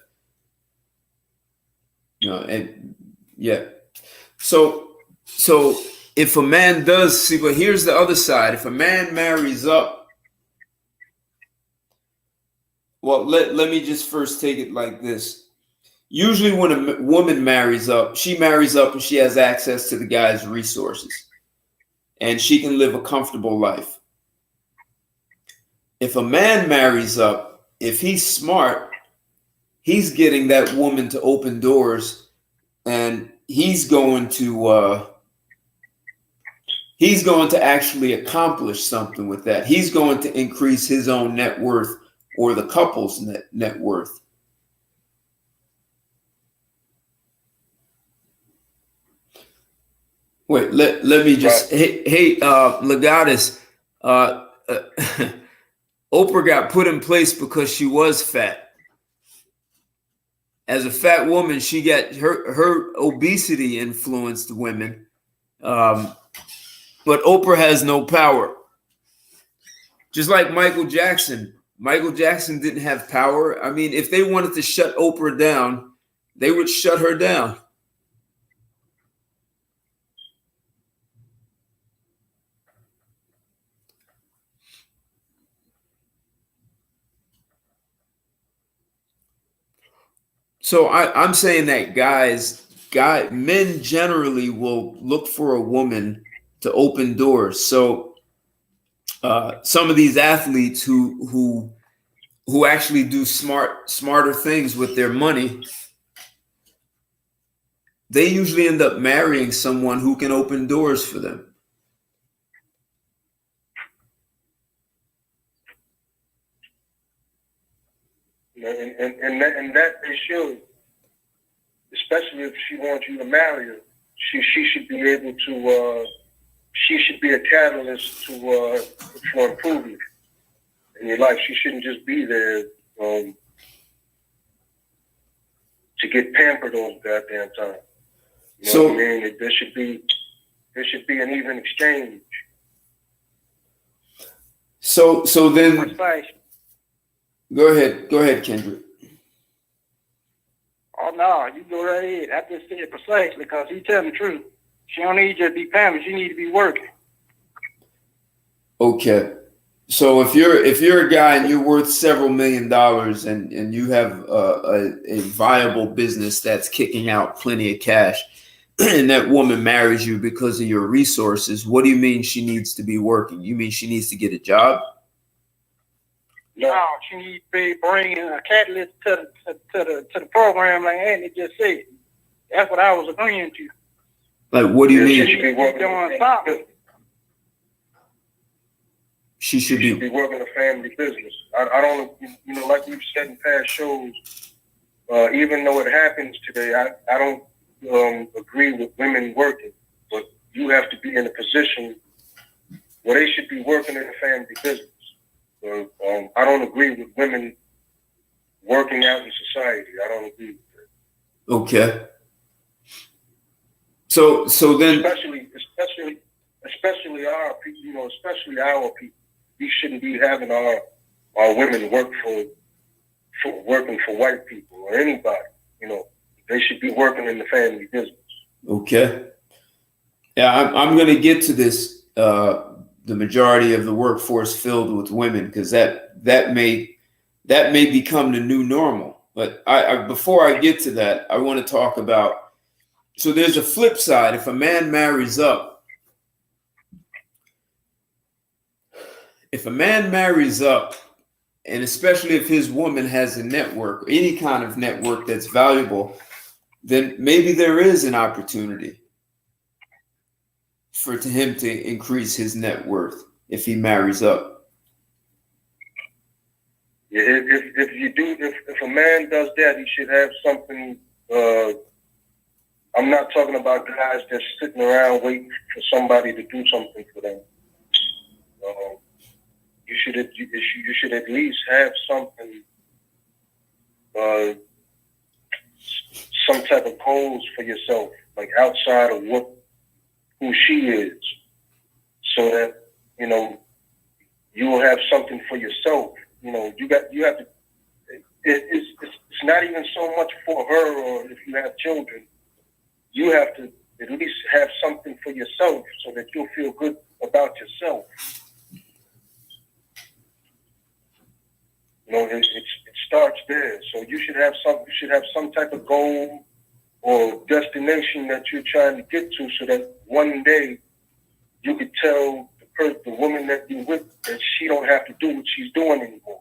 And yeah. So if a man does see, but here's the other side. If a man marries up, well, let me just first take it like this. Usually when a woman marries up, she marries up and she has access to the guy's resources, and she can live a comfortable life. If a man marries up, if he's smart, he's getting that woman to open doors, and he's going to actually accomplish something with that. He's going to increase his own net worth or the couple's net worth. Wait, let me just hey Legatus, Oprah got put in place because she was fat. As a fat woman, she got her obesity influenced women, but Oprah has no power. Just like Michael Jackson. Michael Jackson didn't have power. I mean, if they wanted to shut Oprah down, they would shut her down. So I'm saying that men generally will look for a woman to open doors. So some of these athletes who actually do smarter things with their money, they usually end up marrying someone who can open doors for them. And that they should, especially if she wants you to marry her. She should be able to. She should be a catalyst to for improvement in your life. She shouldn't just be there to get pampered all the goddamn time. You know what I mean? There should be an even exchange. So then, go ahead, Kendrick. Oh no, you go right ahead. I just said precisely because he's telling the truth. She don't need you to be pampered. She need to be working. Okay. So if you're a guy and you're worth several $1 million and you have a viable business that's kicking out plenty of cash, and that woman marries you because of your resources, what do you mean she needs to be working? You mean she needs to get a job? No, she needs to be bringing a catalyst to the program, like Andy just said. That's what I was agreeing to. Like, what do you mean? She should be doing something. She should be working a family business. I don't, you know, like we've said in past shows, even though it happens today, I don't agree with women working, but you have to be in a position where they should be working in a family business. So, I don't agree with women working out in society. I don't agree with that. Okay. So then, especially our people, you know, especially our people, we shouldn't be having our women work for working for white people or anybody. You know, they should be working in the family business. Okay. Yeah, I'm going to get to this. The majority of the workforce filled with women, because that may become the new normal. But I before I get to that, I want to talk about. So there's a flip side. If a man marries up, and especially if his woman has a network, any kind of network that's valuable, then maybe there is an opportunity for him to increase his net worth if he marries up. Yeah, if a man does that, he should have something. I'm not talking about guys that's sitting around waiting for somebody to do something for them. You should at least have something, some type of goals for yourself, like outside of who she is, so that, you know, you will have something for yourself. You know, you have to. It's not even so much for her, or if you have children, you have to at least have something for yourself so that you'll feel good about yourself. You know, it starts there. So you should have some type of goal or destination that you're trying to get to, so that one day you could tell the woman that you're with that she don't have to do what she's doing anymore.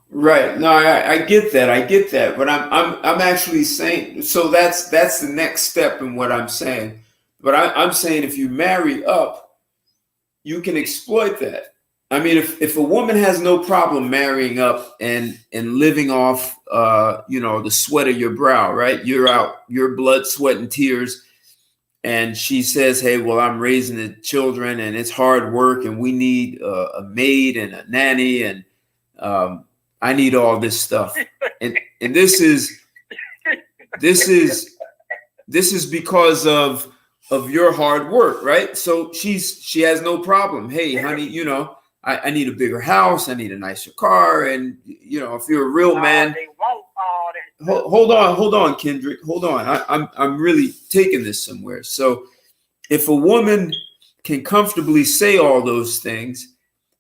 Right. No, I get that. But I'm actually saying, so that's the next step in what I'm saying. But I'm saying if you marry up, you can exploit that. I mean, if a woman has no problem marrying up and living off, the sweat of your brow, right? You're out, your blood, sweat, and tears. And she says, hey, well, I'm raising the children and it's hard work and we need a maid and a nanny and I need all this stuff. And this is because of your hard work, right? So she has no problem. Hey, honey, I need a bigger house. I need a nicer car. And, if you're a real man, hold on, Kendrick, hold on. I'm really taking this somewhere. So if a woman can comfortably say all those things,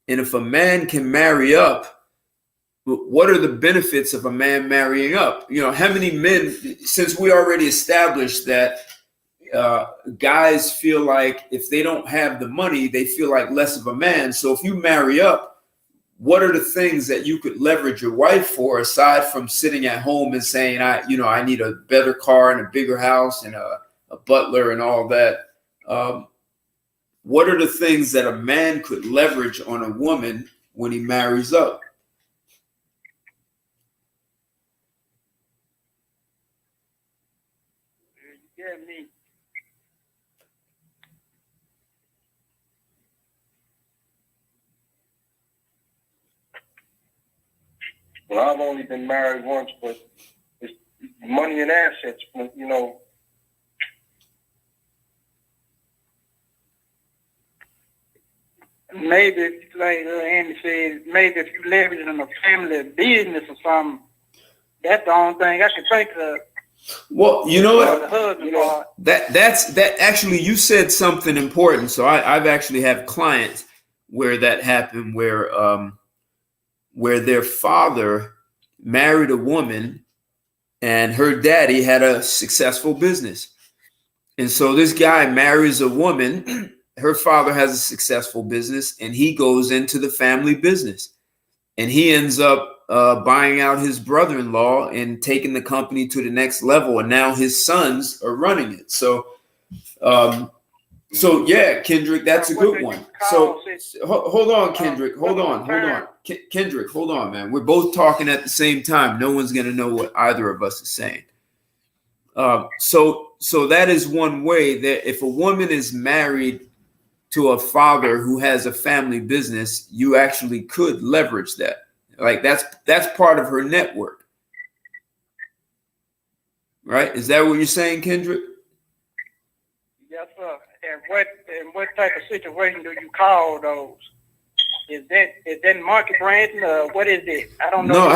and if a man can marry up, what are the benefits of a man marrying up? How many men, since we already established that guys feel like if they don't have the money, they feel like less of a man. So if you marry up, what are the things that you could leverage your wife for, aside from sitting at home and saying, I need a better car and a bigger house and a butler and all that? What are the things that a man could leverage on a woman when he marries up? Yeah, me. Well, I've only been married once, but it's money and assets. You know, Maybe, like Andy said, maybe if you leverage it in a family business or something, that's the only thing I can think of. Well, you know what? The husband part. That actually, you said something important. So I've actually have clients where that happened, where their father married a woman and her daddy had a successful business. And so this guy marries a woman, her father has a successful business, and he goes into the family business. And he ends up buying out his brother-in-law and taking the company to the next level. And now his sons are running it. So yeah, Kendrick, that's a good one. So hold on, Kendrick. Hold on. Kendrick, hold on, man. We're both talking at the same time. No one's going to know what either of us is saying. So that is one way that if a woman is married to a father who has a family business, you actually could leverage that. Like that's part of her network. Right? Is that what you're saying, Kendrick? Yes, sir. And what type of situation do you call those? Is that monkey branching? What is it? I don't know.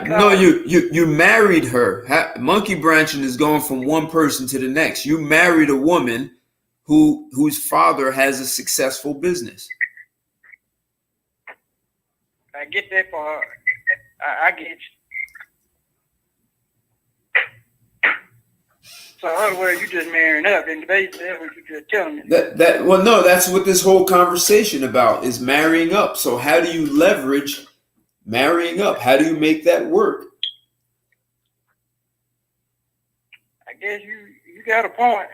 No, you married her. Monkey branching is going from one person to the next. You married a woman whose father has a successful business. I get that part. I get you. So in other words, you just marrying up, and basically that's what you just telling me. Well, no, that's what this whole conversation about is marrying up. So how do you leverage marrying up? How do you make that work? I guess you got a point.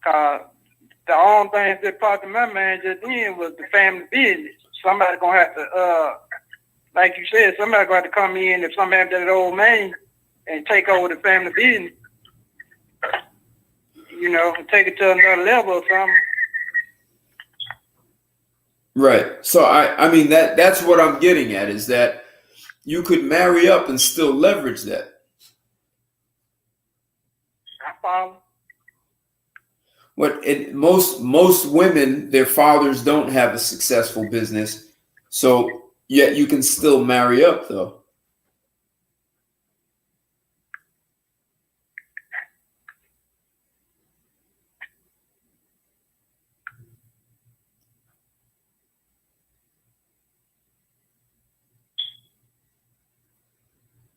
The only thing that popped in my mind just then was the family business. Somebody gonna have to, like you said, somebody gonna have to come in if somebody have that old man and take over the family business. And take it to another level or something. Right. So I mean that's what I'm getting at is that you could marry up and still leverage that. I follow. Most women, their fathers don't have a successful business, so yet you can still marry up though.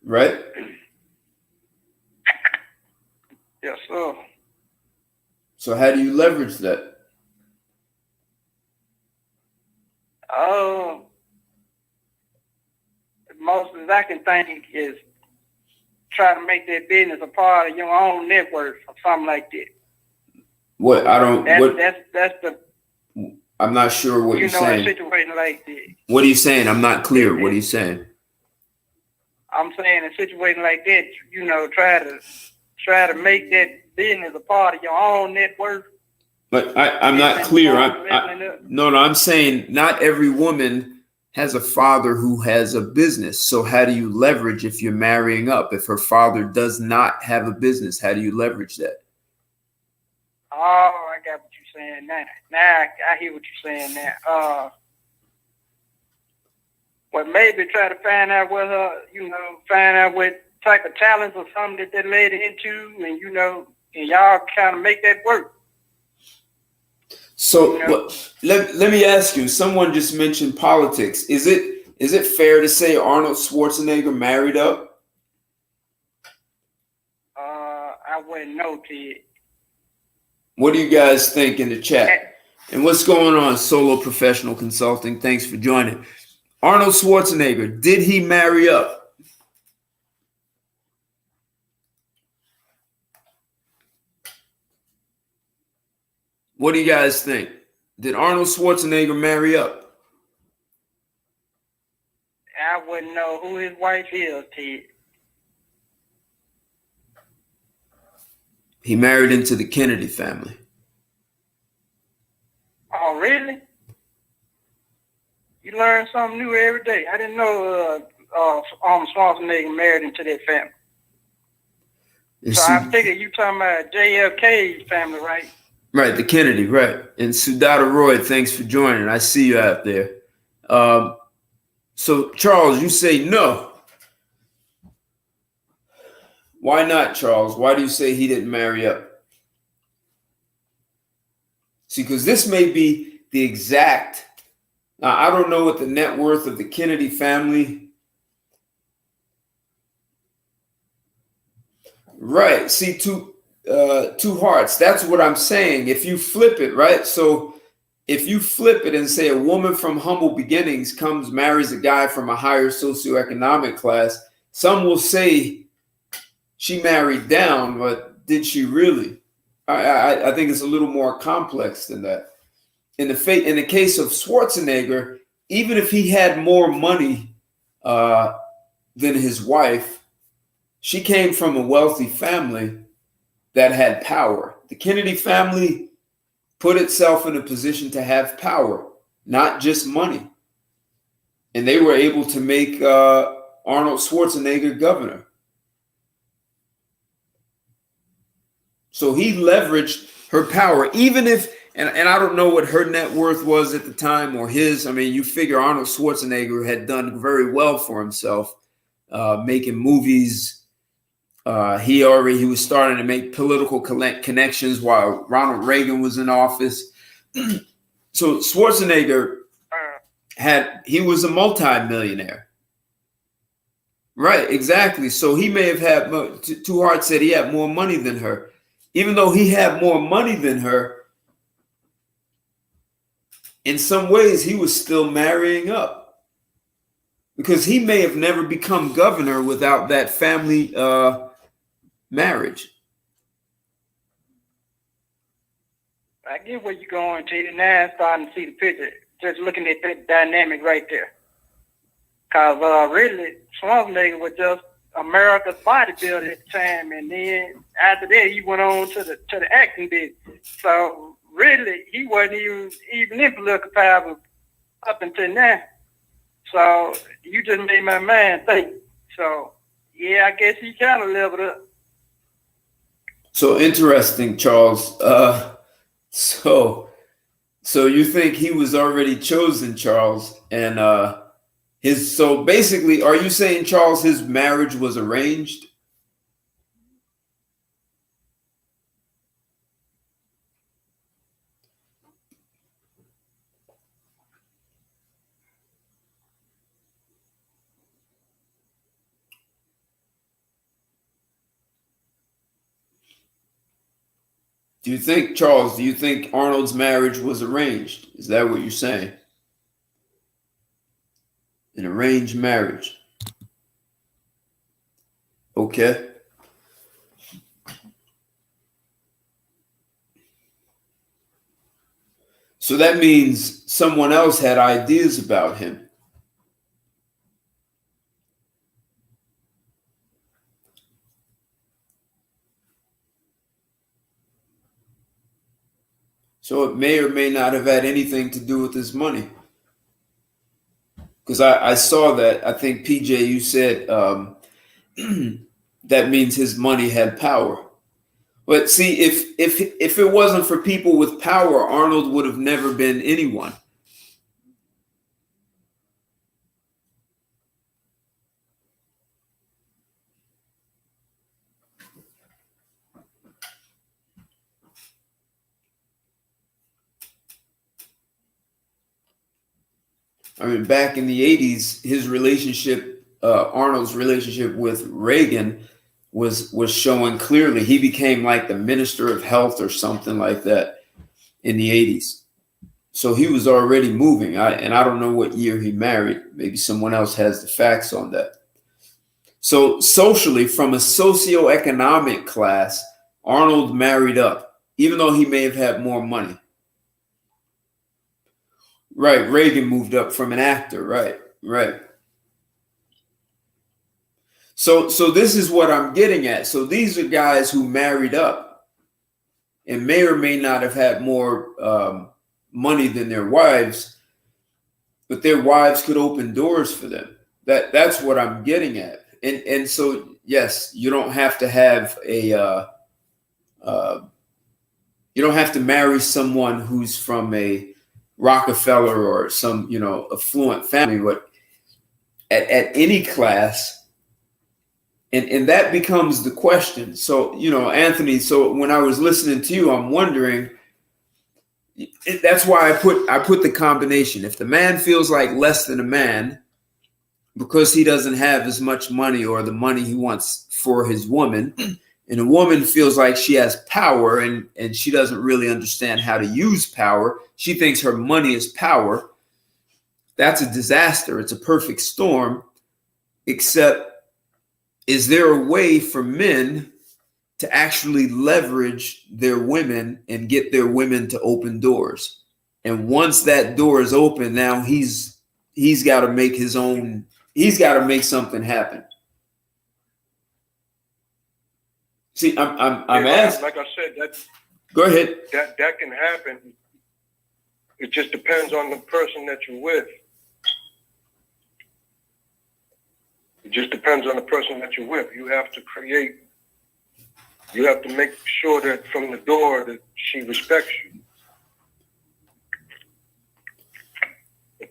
Right? Yes, sir. So how do you leverage that? Most as I can think is try to make that business a part of your own network or something like that. What I don't. That's the. I'm not sure what you're saying. A situation like that. What are you saying? I'm not clear. What are you saying? I'm saying a situation like that. Try to make that business a part of your own network. But I'm not clear. No. I'm saying not every woman has a father who has a business. So how do you leverage if you're marrying up? If her father does not have a business, how do you leverage that? Oh, I got what you're saying now. Now I hear what you're saying now. Well, maybe try to find out what type of talents or something that lady into, and y'all kind of make that work. So let me ask you. Someone just mentioned politics. Is it fair to say Arnold Schwarzenegger married up? I wouldn't know, kid. What do you guys think in the chat? And what's going on, Solo Professional Consulting? Thanks for joining. Arnold Schwarzenegger, did he marry up? What do you guys think? Did Arnold Schwarzenegger marry up? I wouldn't know who his wife is, kid. He married into the Kennedy family. Oh, really? You learn something new every day. I didn't know Schwarzenegger married into that family. So I figured you talking about JFK's family, right? Right, the Kennedy, right. And Sudata Roy, thanks for joining. I see you out there. So, Charles, you say no. Why not, Charles? Why do you say he didn't marry up? See, because this may be the exact. Now, I don't know what the net worth of the Kennedy family. Right. See, two hearts. That's what I'm saying. If you flip it, right? So if you flip it and say a woman from humble beginnings marries a guy from a higher socioeconomic class, some will say she married down, but did she really? I think it's a little more complex than that. In the case of Schwarzenegger, even if he had more money than his wife, she came from a wealthy family that had power. The Kennedy family put itself in a position to have power, not just money. And they were able to make Arnold Schwarzenegger governor. So he leveraged her power, even if, and I don't know what her net worth was at the time or his. I mean, you figure Arnold Schwarzenegger had done very well for himself, making movies. He was starting to make political connections while Ronald Reagan was in office. So Schwarzenegger he was a multi-millionaire. Right, exactly. So he may have had, Two Hearts said he had more money than her. Even though he had more money than her, in some ways he was still marrying up. Because he may have never become governor without that family marriage. I get where you're going to. Now I'm starting to see the picture. Just looking at that dynamic right there. Because really, Schwarzenegger was just America's bodybuilder at the time, and then after that, he went on to the acting business. So really, he wasn't even in political power up until now. So you just made my mind think. So yeah, I guess he kind of leveled up. So interesting, Charles. So you think he was already chosen, Charles, and so basically, are you saying, Charles, his marriage was arranged? Do you think Arnold's marriage was arranged? Is that what you're saying? An arranged marriage. Okay. So that means someone else had ideas about him. So it may or may not have had anything to do with his money. Because I saw that. I think, PJ, you said that means his money had power. But see, if it wasn't for people with power, Arnold would have never been anyone. I mean, back in the 80s, his relationship, Arnold's relationship with Reagan was showing clearly. He became like the Minister of Health or something like that in the 80s. So he was already moving. And I don't know what year he married. Maybe someone else has the facts on that. So socially, from a socioeconomic class, Arnold married up, even though he may have had more money. Right, Reagan moved up from an actor. Right. So this is what I'm getting at. So these are guys who married up. and may or may not have had more money than their wives, but their wives could open doors for them. That's what I'm getting at. And so yes, you don't have to have you don't have to marry someone who's from a Rockefeller or some, affluent family, but at any class, and that becomes the question. So, Anthony, so when I was listening to you, I'm wondering, that's why I put the combination. If the man feels like less than a man because he doesn't have as much money or the money he wants for his woman, and a woman feels like she has power and she doesn't really understand how to use power, she thinks her money is power, that's a disaster. It's a perfect storm. Except, is there a way for men to actually leverage their women and get their women to open doors? And once that door is open, now he's got to make he's got to make something happen. See, I'm asking. Like I said, Go ahead. That can happen. It just depends on the person that you're with. It just depends on the person that you're with. You have to make sure that from the door that she respects you.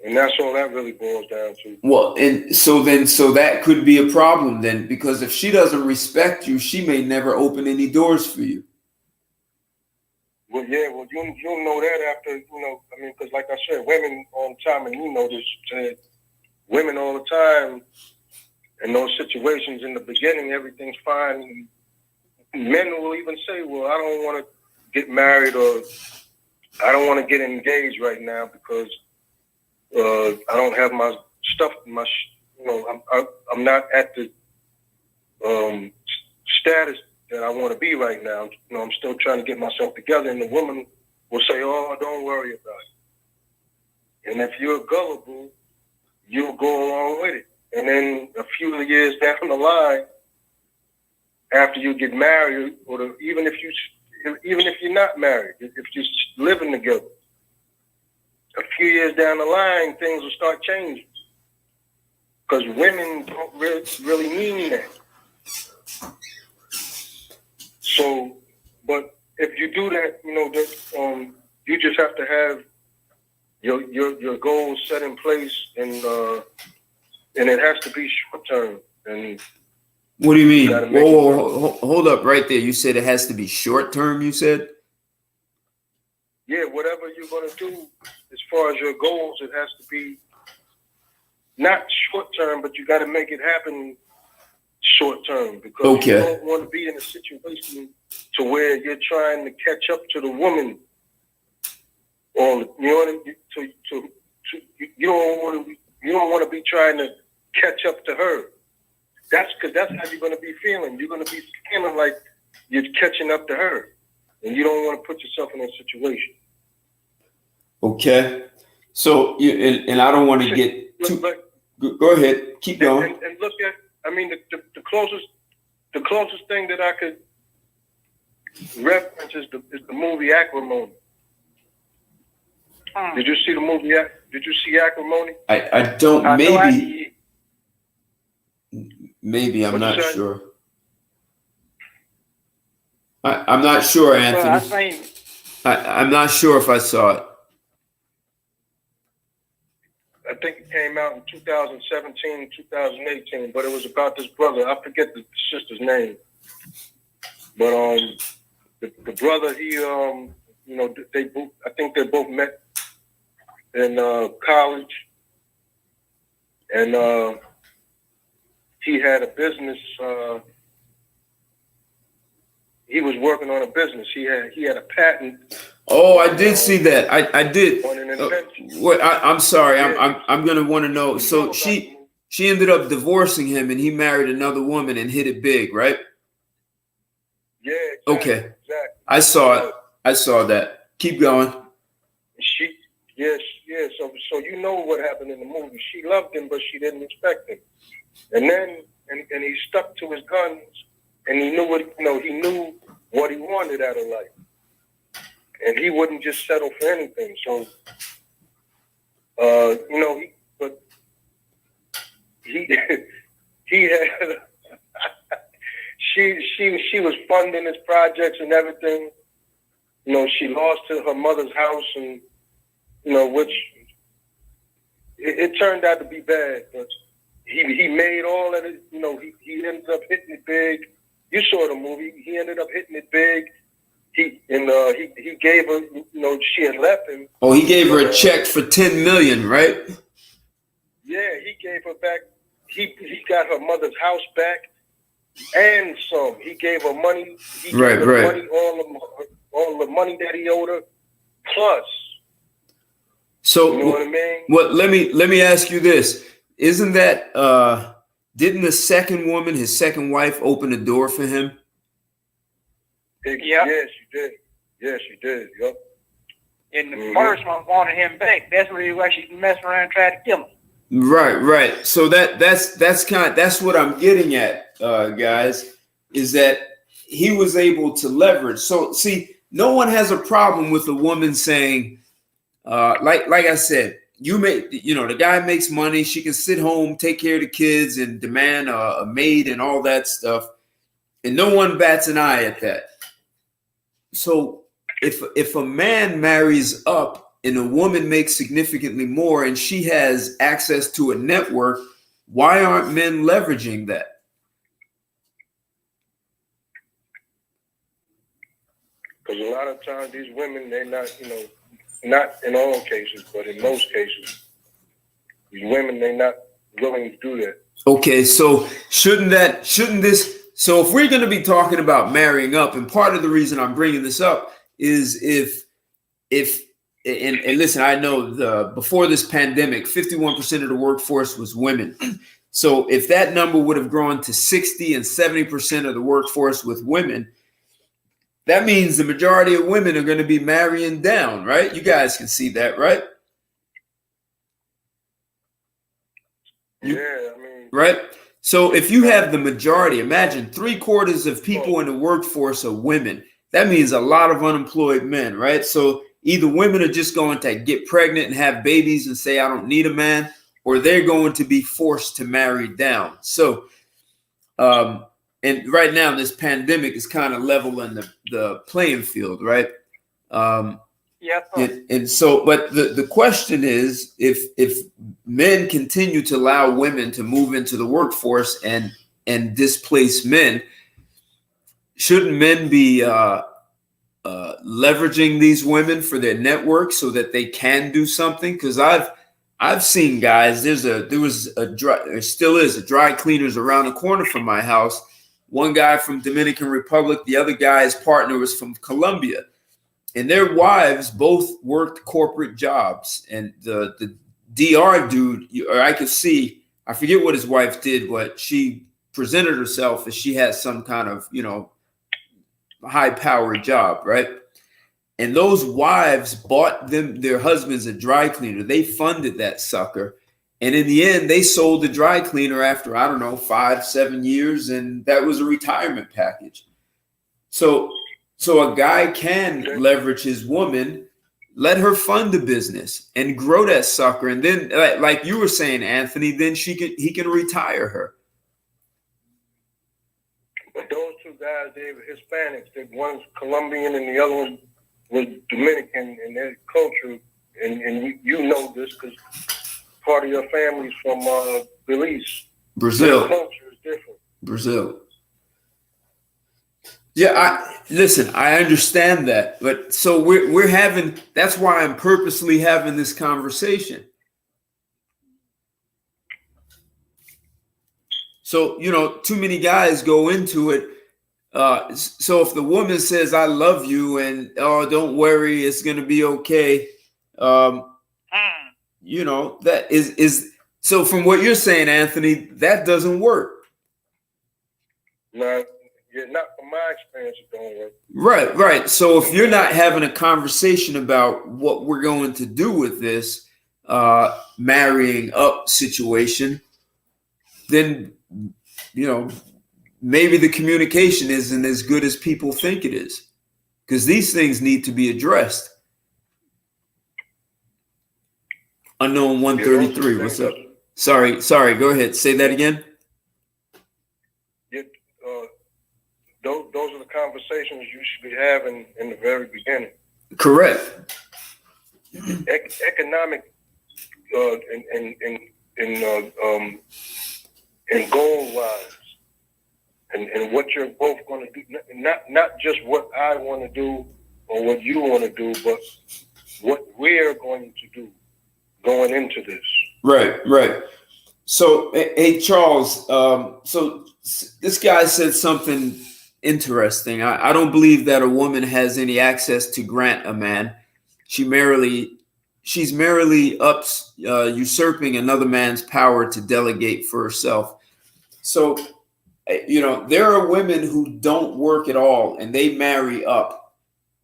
And that's all that really boils down to. Well, and so that could be a problem then, because if she doesn't respect you, she may never open any doors for you. Well, yeah, you'll know that after, because like I said, women all the time, and you know this, women all the time, in those situations in the beginning, everything's fine. Men will even say, well, I don't want to get married, or I don't want to get engaged right now because I don't have my stuff, I'm not at the status that I want to be right now. I'm still trying to get myself together, and the woman will say, oh, don't worry about it. And if you're gullible, you'll go along with it. And then a few years down the line, after you get married, or even if you're not married, if you're living together, a few years down the line, things will start changing. Because women don't really mean that. So, but if you do that, you just have to have your goals set in place, and it has to be short term. And what do you mean? Whoa, hold up right there. You said it has to be short term, you said? Yeah, whatever you're going to do as far as your goals, it has to be not short term, but you got to make it happen short term, because you don't want to be in a situation to where you're trying to catch up to the woman, or you don't want to be trying to catch up to her. That's because that's how you're going to be feeling. You're going to be feeling like you're catching up to her, and you don't want to put yourself in that situation. Okay. So, and I don't want to get too. Go ahead. Keep going. And look at, the closest thing that I could reference is the movie Acrimony. Did you see the movie? Did you see Acrimony? I don't. Maybe I'm not sure. I'm not sure, Anthony. I'm not sure if I saw it. I think it came out in 2017, 2018, but it was about this brother. I forget the sister's name, but the brother, he I think they both met in college, and he had a business. He was working on a business. He had a patent. Oh, I did see that. I did. On an invention. I'm sorry. I'm gonna want to know. So she ended up divorcing him, and he married another woman and hit it big, right? Yeah. Exactly, okay. Exactly. I saw it. I saw that. Keep going. Yes. So you know what happened in the movie. She loved him, but she didn't respect him. And then and he stuck to his guns, and he knew what he wanted out of life. and he wouldn't just settle for anything. So, but he he had she was funding his projects and everything. She lost to her mother's house, and which it turned out to be bad. But he made all of it. He ended up hitting it big. You saw the movie. He ended up hitting it big. He gave her. She had left him. Oh, he gave her a check for $10 million, right? Yeah, he gave her back. He got her mother's house back and some. He gave her money. He gave her money, all the money that he owed her, plus. So, you know what I mean? What? Let me ask you this: Isn't that didn't the second woman, his second wife, open the door for him? Yeah. Yes, she did. Yes, she did. Yep. And the first one wanted him back. That's where he actually messed around and tried to kill him. Right. So that's what I'm getting at, guys, is that he was able to leverage. So see, no one has a problem with a woman saying, like I said, the guy makes money, she can sit home, take care of the kids, and demand a maid and all that stuff, and no one bats an eye at that. So if a man marries up and a woman makes significantly more and she has access to a network, why aren't men leveraging that? Because a lot of times these women, they're not, not in all cases, but in most cases, these women, they're not willing to do that. Okay, so shouldn't this, so if we're going to be talking about marrying up, and part of the reason I'm bringing this up is and listen, I know before this pandemic, 51% of the workforce was women. So if that number would have grown to 60 and 70% of the workforce with women, that means the majority of women are going to be marrying down, right? You guys can see that, right? Yeah, I mean, right. So if you have the majority, imagine 3/4 of people in the workforce are women. That means a lot of unemployed men, right? So either women are just going to get pregnant and have babies and say, I don't need a man, or they're going to be forced to marry down. So, and right now this pandemic is kind of leveling the playing field, right? And so, but the question is, if men continue to allow women to move into the workforce and displace men, shouldn't men be leveraging these women for their network so that they can do something? Because I've seen guys. There still is a dry cleaners around the corner from my house. One guy from Dominican Republic, the other guy's partner was from Colombia, and their wives both worked corporate jobs. And the DR dude, or I could see, I forget what his wife did, but she presented herself as she had some kind of high-powered job, right? And those wives bought their husbands a dry cleaner. They funded that sucker. And in the end, they sold the dry cleaner after, I don't know, 5-7 years. And that was a retirement package. So a guy can leverage his woman, let her fund the business and grow that sucker. And then, like you were saying, Anthony, then he can retire her. But those two guys, they were Hispanics. One's Colombian and the other one was Dominican in their culture. And you know this because part of your family's from Belize. Brazil. Their culture is different. Brazil. Yeah, I understand that. But so we're having, that's why I'm purposely having this conversation. So, too many guys go into it. So if the woman says, I love you and, oh, don't worry, it's going to be okay. That is, so from what you're saying, Anthony, that doesn't work. No, not from my experience, it don't work. Right. So if you're not having a conversation about what we're going to do with this marrying up situation, then, maybe the communication isn't as good as people think it is. because these things need to be addressed. Unknown 133, what's up? Sorry, go ahead. Say that again. Those are the conversations you should be having in the very beginning. Correct. Economic and goal wise, and what you're both going to do. Not just what I want to do or what you want to do, but what we're going to do going into this. Right. So, hey, Charles, so this guy said something interesting. I don't believe that a woman has any access to grant a man. She's merely usurping another man's power to delegate for herself. So, there are women who don't work at all and they marry up.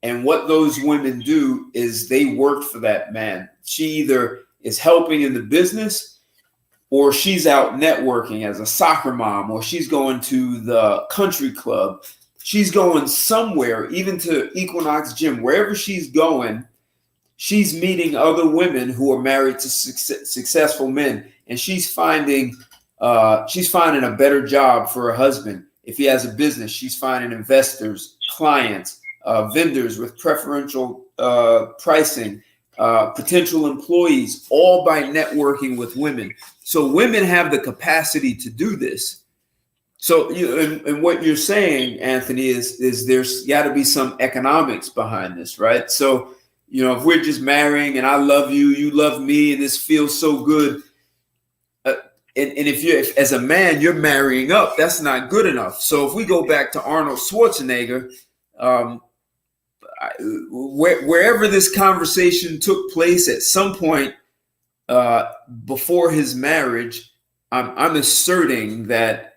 And what those women do is they work for that man. She either is helping in the business, or she's out networking as a soccer mom, or she's going to the country club. She's going somewhere, even to Equinox Gym, wherever she's going, she's meeting other women who are married to successful men. And she's finding a better job for her husband. If he has a business, she's finding investors, clients, vendors with preferential pricing, potential employees, all by networking with women. So women have the capacity to do this. So and what you're saying, Anthony, is there's got to be some economics behind this, right? So, if we're just marrying and I love you, you love me, and this feels so good. And if as a man, you're marrying up, that's not good enough. So if we go back to Arnold Schwarzenegger, wherever this conversation took place at some point before his marriage, I'm asserting that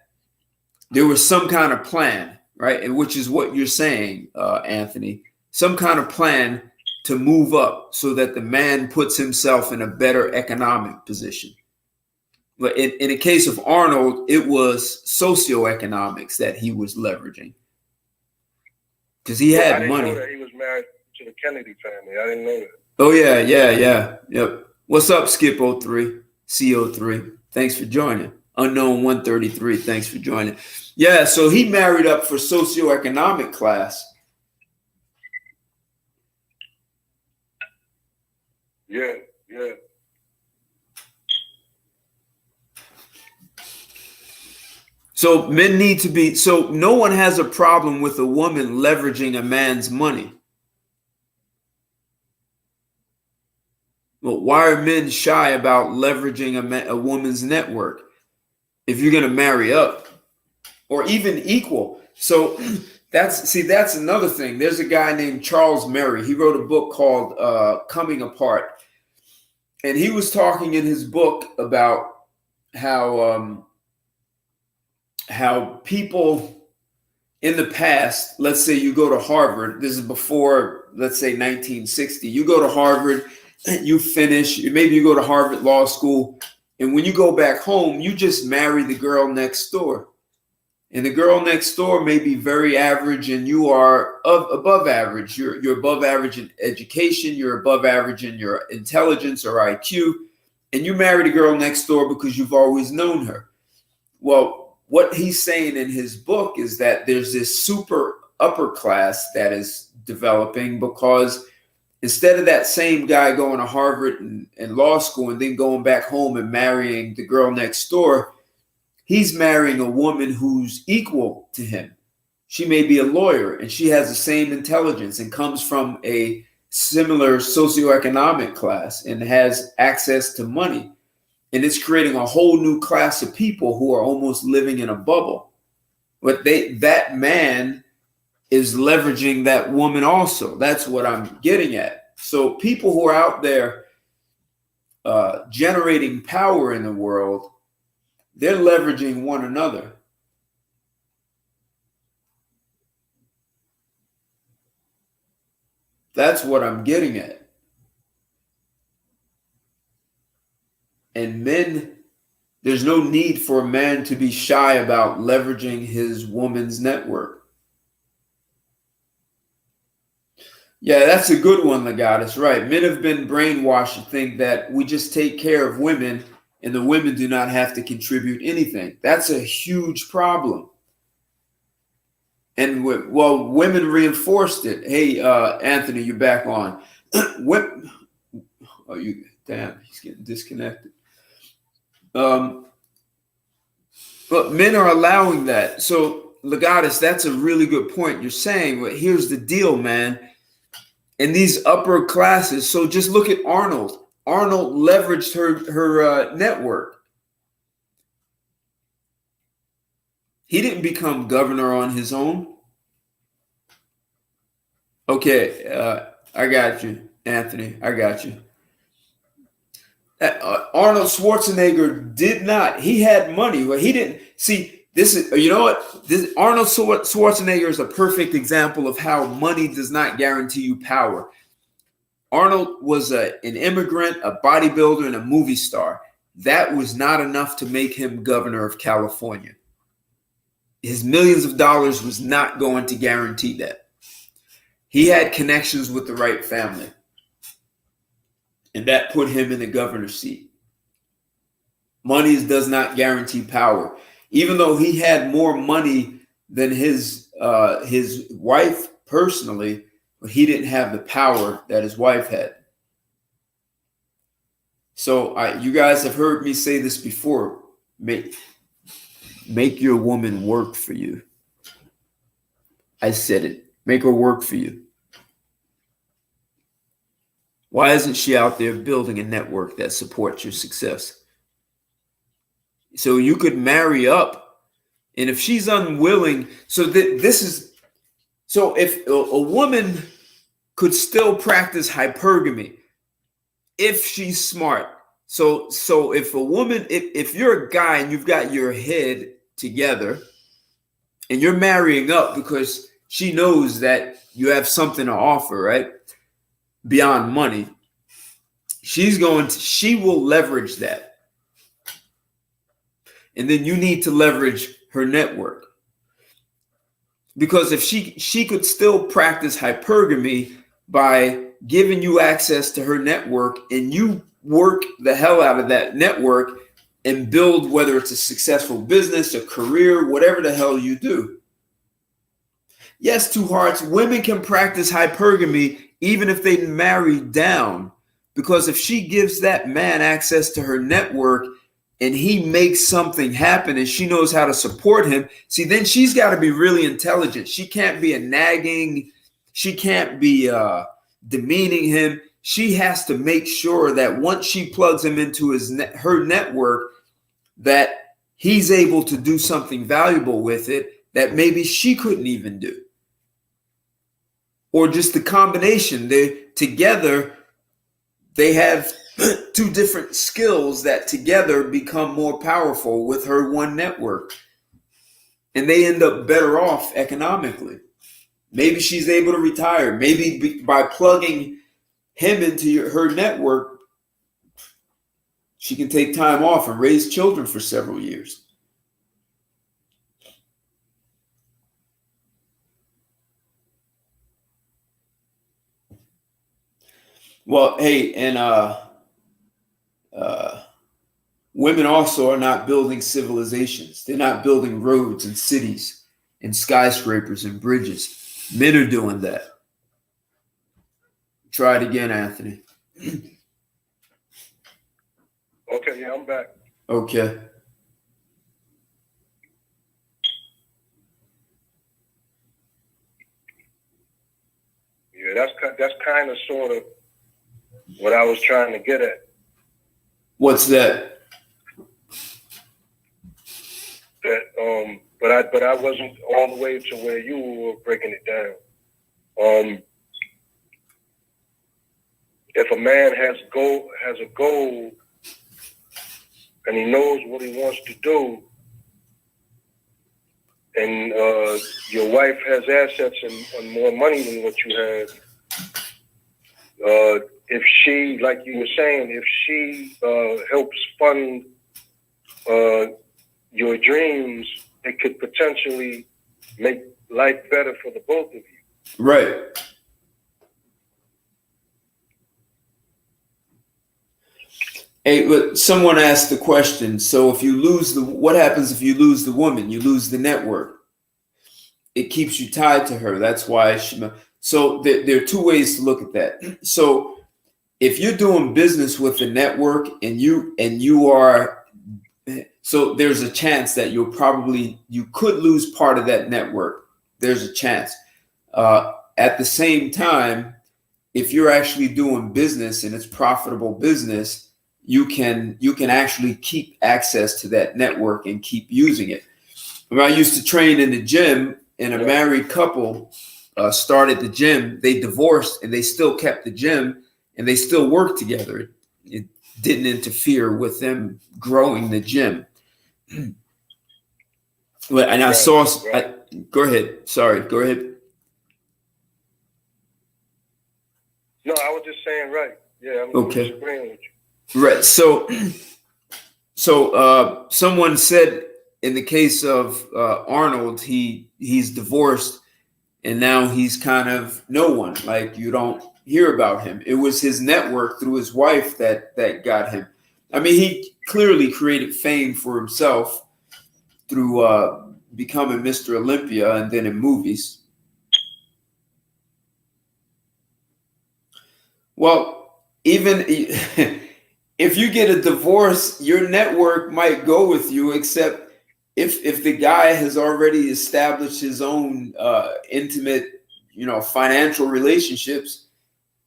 there was some kind of plan, right? And which is what you're saying, Anthony, some kind of plan to move up so that the man puts himself in a better economic position. But in the case of Arnold, it was socioeconomics that he was leveraging. Because he had money. I didn't know that he was married to the Kennedy family. I didn't know that. Oh, yeah. Yep. What's up, Skip 03, CO3? Thanks for joining. Unknown 133, thanks for joining. Yeah, so he married up for socioeconomic class. Yeah. So men need to be, so no one has a problem with a woman leveraging a man's money. Well, why are men shy about leveraging a woman's network? If you're going to marry up or even equal. So that's another thing. There's a guy named Charles Murray. He wrote a book called Coming Apart. And he was talking in his book about how people in the past, let's say you go to Harvard, this is before, let's say 1960, you go to Harvard, you finish, maybe you go to Harvard Law School, and when you go back home, you just marry the girl next door. And the girl next door may be very average and you are above average. You're above average in education, you're above average in your intelligence or IQ, and you marry the girl next door because you've always known her. Well, what he's saying in his book is that there's this super upper class that is developing because instead of that same guy going to Harvard and law school and then going back home and marrying the girl next door, he's marrying a woman who's equal to him. She may be a lawyer and she has the same intelligence and comes from a similar socioeconomic class and has access to money. And it's creating a whole new class of people who are almost living in a bubble. But that man is leveraging that woman also. That's what I'm getting at. So people who are out there generating power in the world, they're leveraging one another. That's what I'm getting at. And men, there's no need for a man to be shy about leveraging his woman's network. Yeah, that's a good one, Legatus. Right. Men have been brainwashed to think that we just take care of women and the women do not have to contribute anything. That's a huge problem. And well, women reinforced it. Hey, Anthony, you're back on. Oh, you damn, he's getting disconnected. But men are allowing that. So, Legatus, that's a really good point you're saying. But here's the deal, man. In these upper classes, so just look at Arnold. Arnold leveraged her network. He didn't become governor on his own. Okay, I got you, Anthony. I got you. Arnold Schwarzenegger did not. He had money, but he didn't. See, this is, you know what? Arnold Schwarzenegger is a perfect example of how money does not guarantee you power. Arnold was an immigrant, a bodybuilder, and a movie star. That was not enough to make him governor of California. His millions of dollars was not going to guarantee that. He had connections with the right family. And that put him in the governor's seat. Money does not guarantee power. Even though he had more money than his wife personally, but he didn't have the power that his wife had. So you guys have heard me say this before. Make your woman work for you. I said it. Make her work for you. Why isn't she out there building a network that supports your success? So you could marry up. And if she's unwilling, so if a woman could still practice hypergamy if she's smart. So if a woman, if you're a guy and you've got your head together and you're marrying up because she knows that you have something to offer, right? Beyond money, she will leverage that. And then you need to leverage her network. Because if she could still practice hypergamy by giving you access to her network and you work the hell out of that network and build, whether it's a successful business, a career, whatever the hell you do. Yes, Two Hearts, women can practice hypergamy even if they marry down, because if she gives that man access to her network and he makes something happen and she knows how to support him, see, then she's got to be really intelligent. She can't be she can't be demeaning him. She has to make sure that once she plugs him into her network, that he's able to do something valuable with it that maybe she couldn't even do. Or just the combination. Together, they have two different skills that together become more powerful with her one network. And they end up better off economically. Maybe she's able to retire. Maybe by plugging him into her network, she can take time off and raise children for several years. Well, hey, and women also are not building civilizations. They're not building roads and cities and skyscrapers and bridges. Men are doing that. Try it again, Anthony. Okay, yeah, I'm back. Okay. Yeah, that's kind of sort of what I was trying to get at. What's that? That but I wasn't all the way to where you were breaking it down. If a man has a goal and he knows what he wants to do, and your wife has assets and more money than what you have, if she, like you were saying, if she helps fund your dreams, it could potentially make life better for the both of you. Right. Hey, but someone asked the question. So if you lose what happens if you lose the woman? You lose the network. It keeps you tied to her. That's why so there are two ways to look at that. So if you're doing business with a network and you are, so there's a chance that you could lose part of that network. There's a chance. At the same time, if you're actually doing business and it's profitable business, you can actually keep access to that network and keep using it. When I used to train in the gym, and a married couple started the gym. They divorced and they still kept the gym and they still worked together. It didn't interfere with them growing the gym. And I saw. Go ahead. Sorry. Go ahead. No, I was just saying, right. Yeah, I'm okay. agreeing with you. Right. So someone said in the case of Arnold, he's divorced and now he's kind of no one. Like you don't hear about him. It was his network through his wife that got him. I mean, he clearly created fame for himself through becoming Mr. Olympia and then in movies. Well, even if you get a divorce, your network might go with you, except if the guy has already established his own intimate, financial relationships,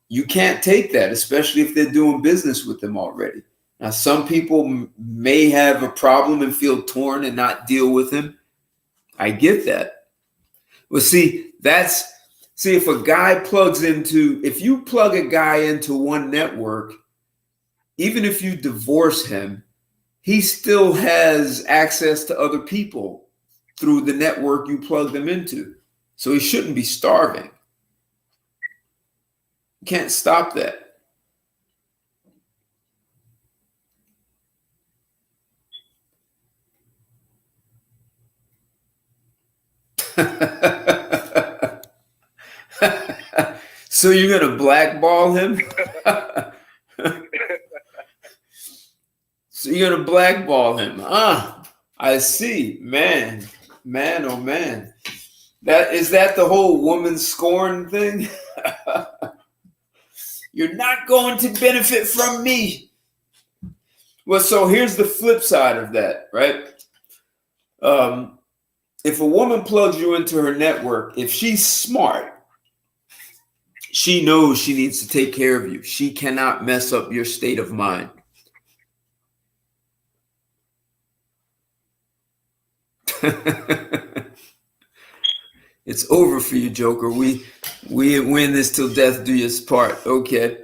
you can't take that, especially if they're doing business with them already. Now, some people may have a problem and feel torn and not deal with him. I get that. Well, see, if you plug a guy into one network, even if you divorce him, he still has access to other people through the network you plug them into. So he shouldn't be starving. You can't stop that. So you're going to blackball him? So you're going to blackball him. I see. Man, oh man. Is that the whole woman scorn thing? You're not going to benefit from me. Well, so here's the flip side of that, right? If a woman plugs you into her network, if she's smart, she knows she needs to take care of you. She cannot mess up your state of mind. It's over for you, Joker. We win this till death do us part. Okay.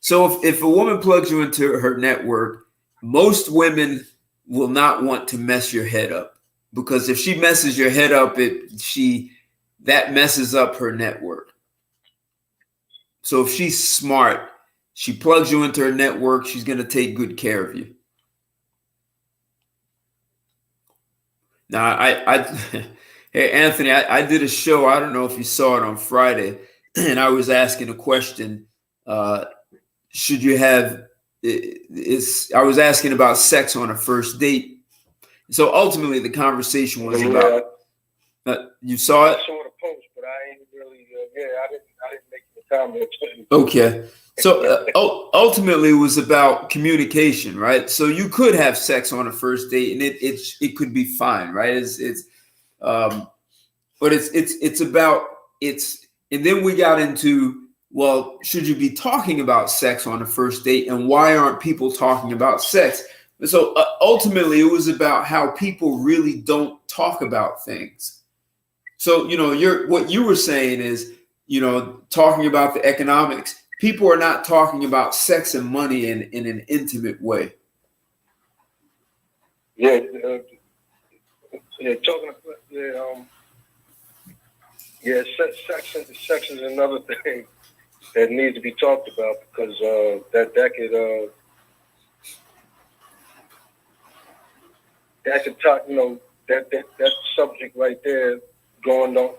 So if a woman plugs you into her network, most women will not want to mess your head up, because if she messes your head up, that messes up her network. So if she's smart, she plugs you into her network, she's going to take good care of you. Now, hey, Anthony, I did a show. I don't know if you saw it on Friday, and I was asking a question. Should you have? I was asking about sex on a first date. So ultimately, the conversation was about. You saw it? I saw the post, but I ain't really. I didn't make the comment. Okay. So ultimately, it was about communication, right? So you could have sex on a first date, and it could be fine, right? But it's about. And then we got into, well, should you be talking about sex on a first date, and why aren't people talking about sex? And so ultimately, it was about how people really don't talk about things. So what you were saying is, talking about the economics. People are not talking about sex and money in an intimate way. Sex is another thing that needs to be talked about, because that could talk, that subject right there going on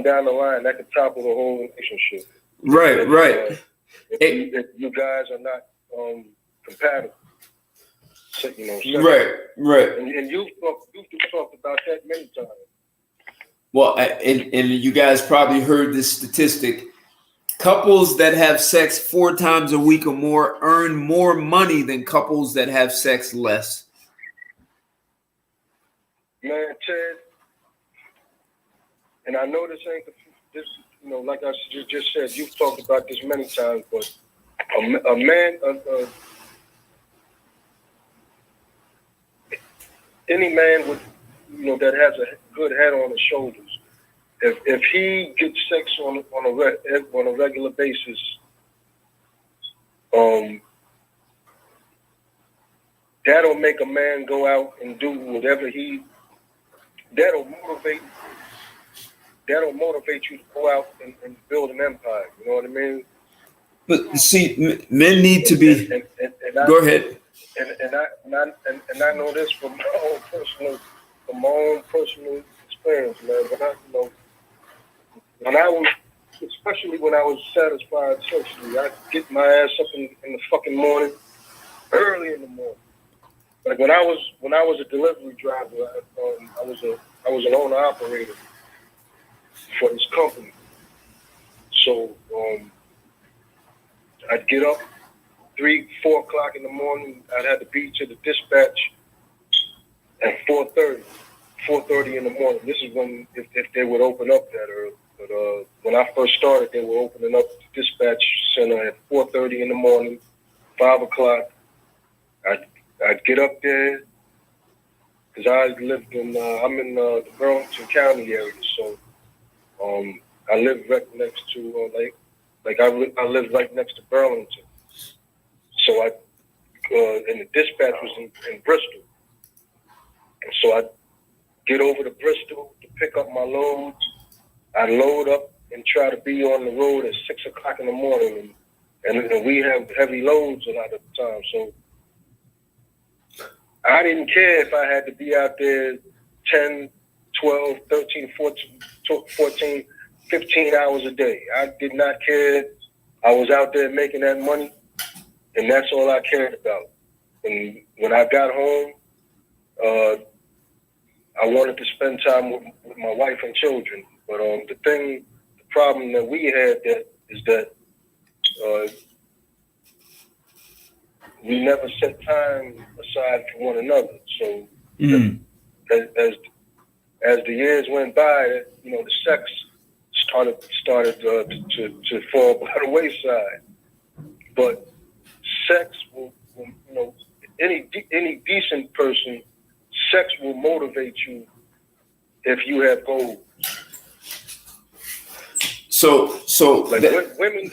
down the line, that could topple the whole relationship. Right. If you guys are not compatible. So, Right. And you've talked about that many times. Well, and you guys probably heard this statistic. Couples that have sex 4 times a week or more earn more money than couples that have sex less. Man, Ted, and I know this ain't this, like I just said, you've talked about this many times, but a man, any man with, that has a good head on his shoulders, if he gets sex on a regular basis, that'll make a man go out and do whatever that'll motivate you to go out and build an empire. You know what I mean? But see, men need to be. Go ahead. And I know this from my own personal experience, man. But especially when I was satisfied sexually, I'd get my ass up in the fucking morning, early in the morning. Like when I was a delivery driver, I was an owner operator for this company. So I'd get up 3, 4 o'clock in the morning. I'd have to be to the dispatch at 4:30 in the morning. This is when if they would open up that early. But when I first started, they were opening up the dispatch center at 4:30 in the morning, 5 o'clock. I'd get up there because I'm in the Burlington County area, so I live right next to I live right next to Burlington. So and the dispatch was in Bristol. And so I'd get over to Bristol to pick up my loads. I'd load up and try to be on the road at 6 o'clock in the morning. And we have heavy loads a lot of the time. So I didn't care if I had to be out there 10, 12, 13, 14, 15 hours a day. I did not care. I was out there making that money, and that's all I cared about. And when I got home, I wanted to spend time with my wife and children. But the problem that we had is that we never set time aside for one another. So as the years went by, the sex started to fall by the wayside. But sex will any decent person, sex will motivate you if you have goals. So women,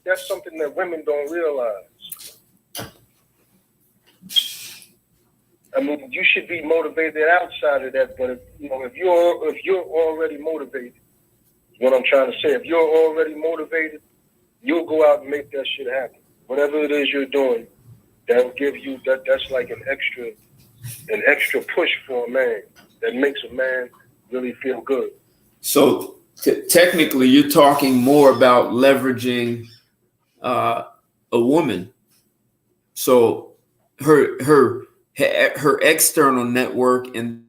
that's something that women don't realize. I mean, you should be motivated outside of that, but if you're already motivated, what I'm trying to say, if you're already motivated, you'll go out and make that shit happen. Whatever it is you're doing, that'll give you that's like an extra push for a man that makes a man really feel good. So technically, you're talking more about leveraging a woman. So her external network and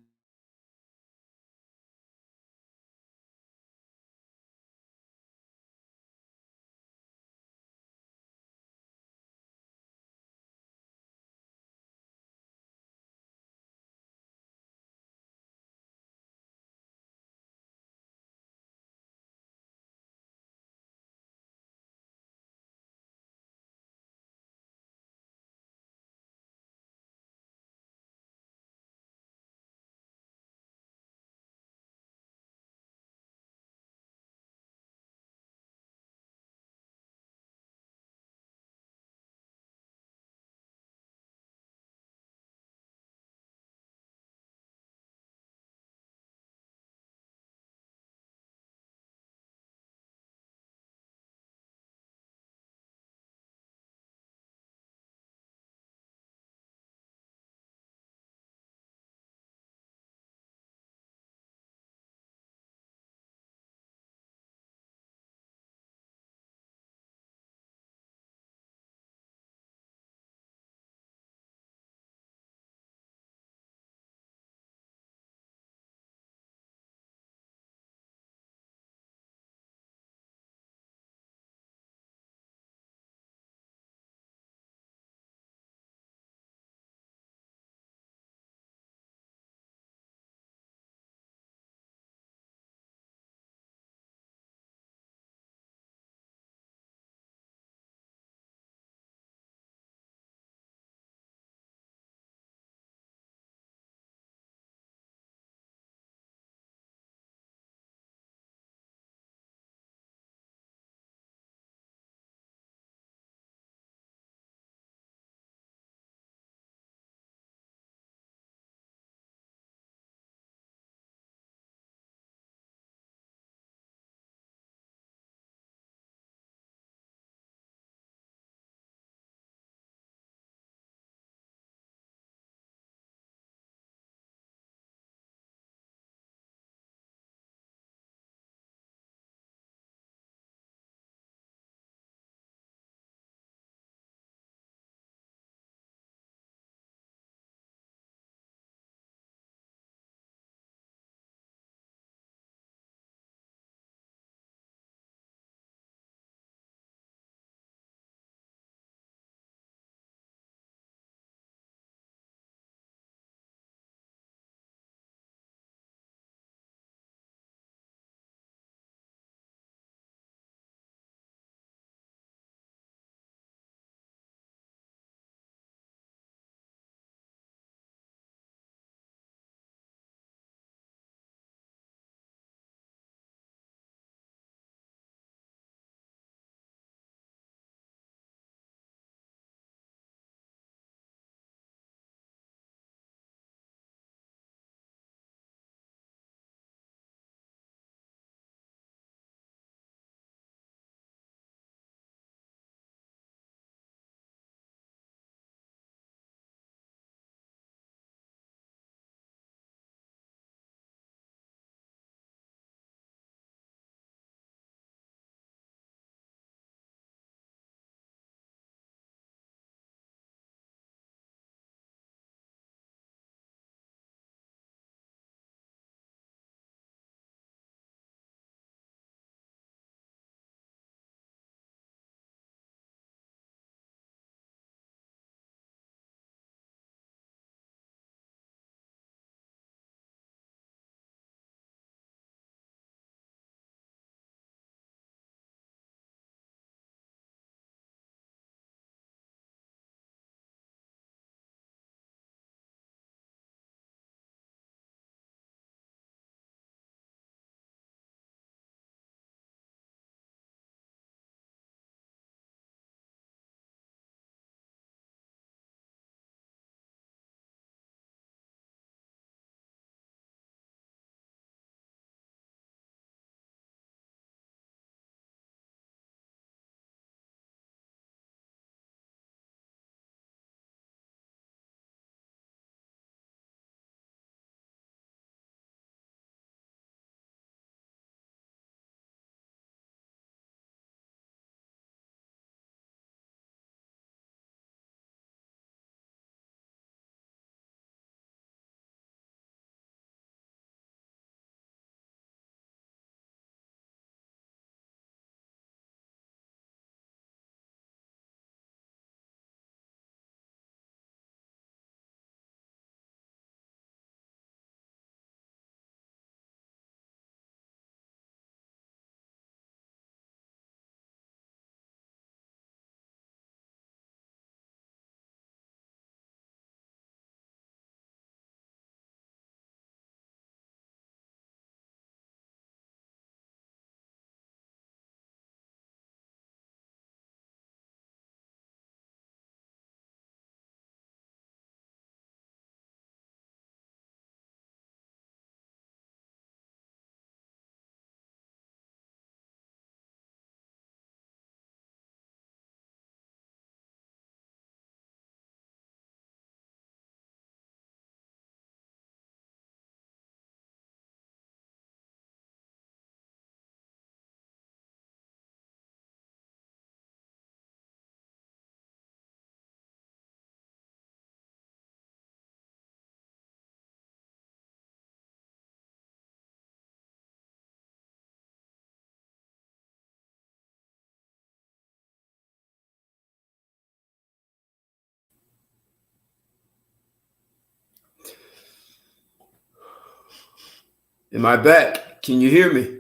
Am I back? Can you hear me?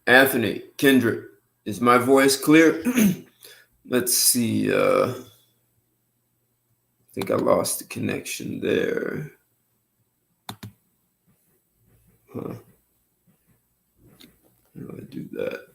Anthony, Kendrick, is my voice clear? Let's see. I think I lost the connection there. Huh. How do I do that?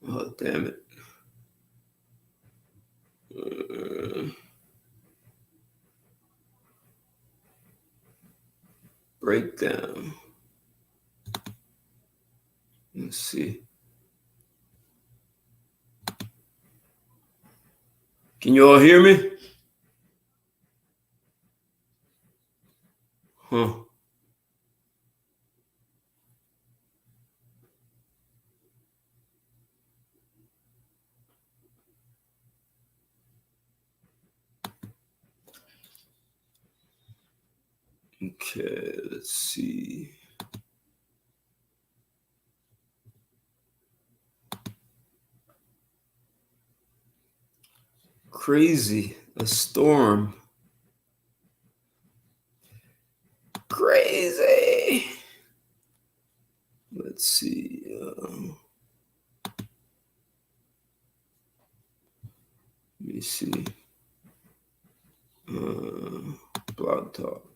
Oh, damn it. Breakdown. Let's see. Can you all hear me? Huh. Okay, let's see. Crazy. A storm. Crazy. Let's see. Let me see. Blog Talk.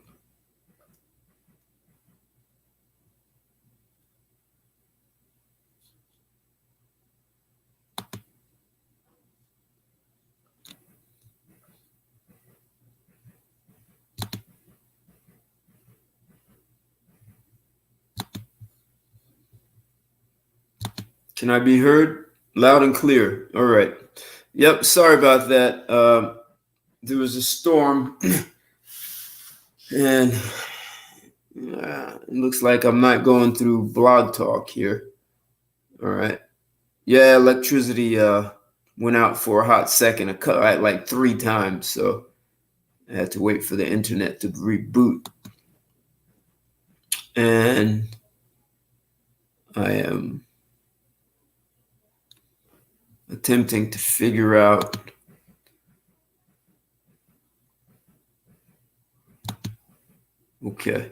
Can I be heard? Loud and clear. All right. Yep. Sorry about that. There was a storm, and it looks like I'm not going through Blog Talk here. All right. Yeah, electricity went out for a hot second, like 3 times. So I had to wait for the internet to reboot. And I am attempting to figure out okay. I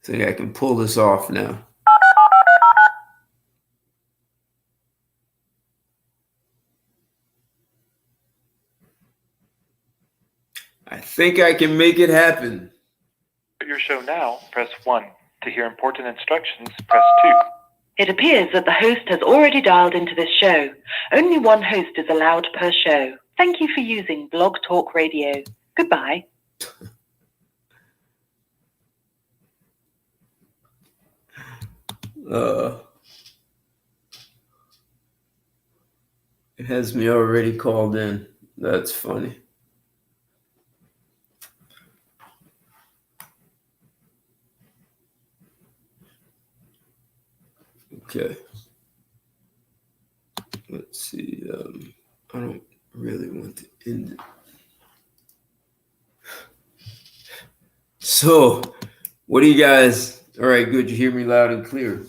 think I can pull this off now. I think I can make it happen. Your show now, press 1. To hear important instructions, press 2. It appears that the host has already dialed into this show. Only one host is allowed per show. Thank you for using Blog Talk Radio. Goodbye. It has me already called in. That's funny. Okay. Let's see. I don't really want to end it. So, what do you guys? All right, good. You hear me loud and clear.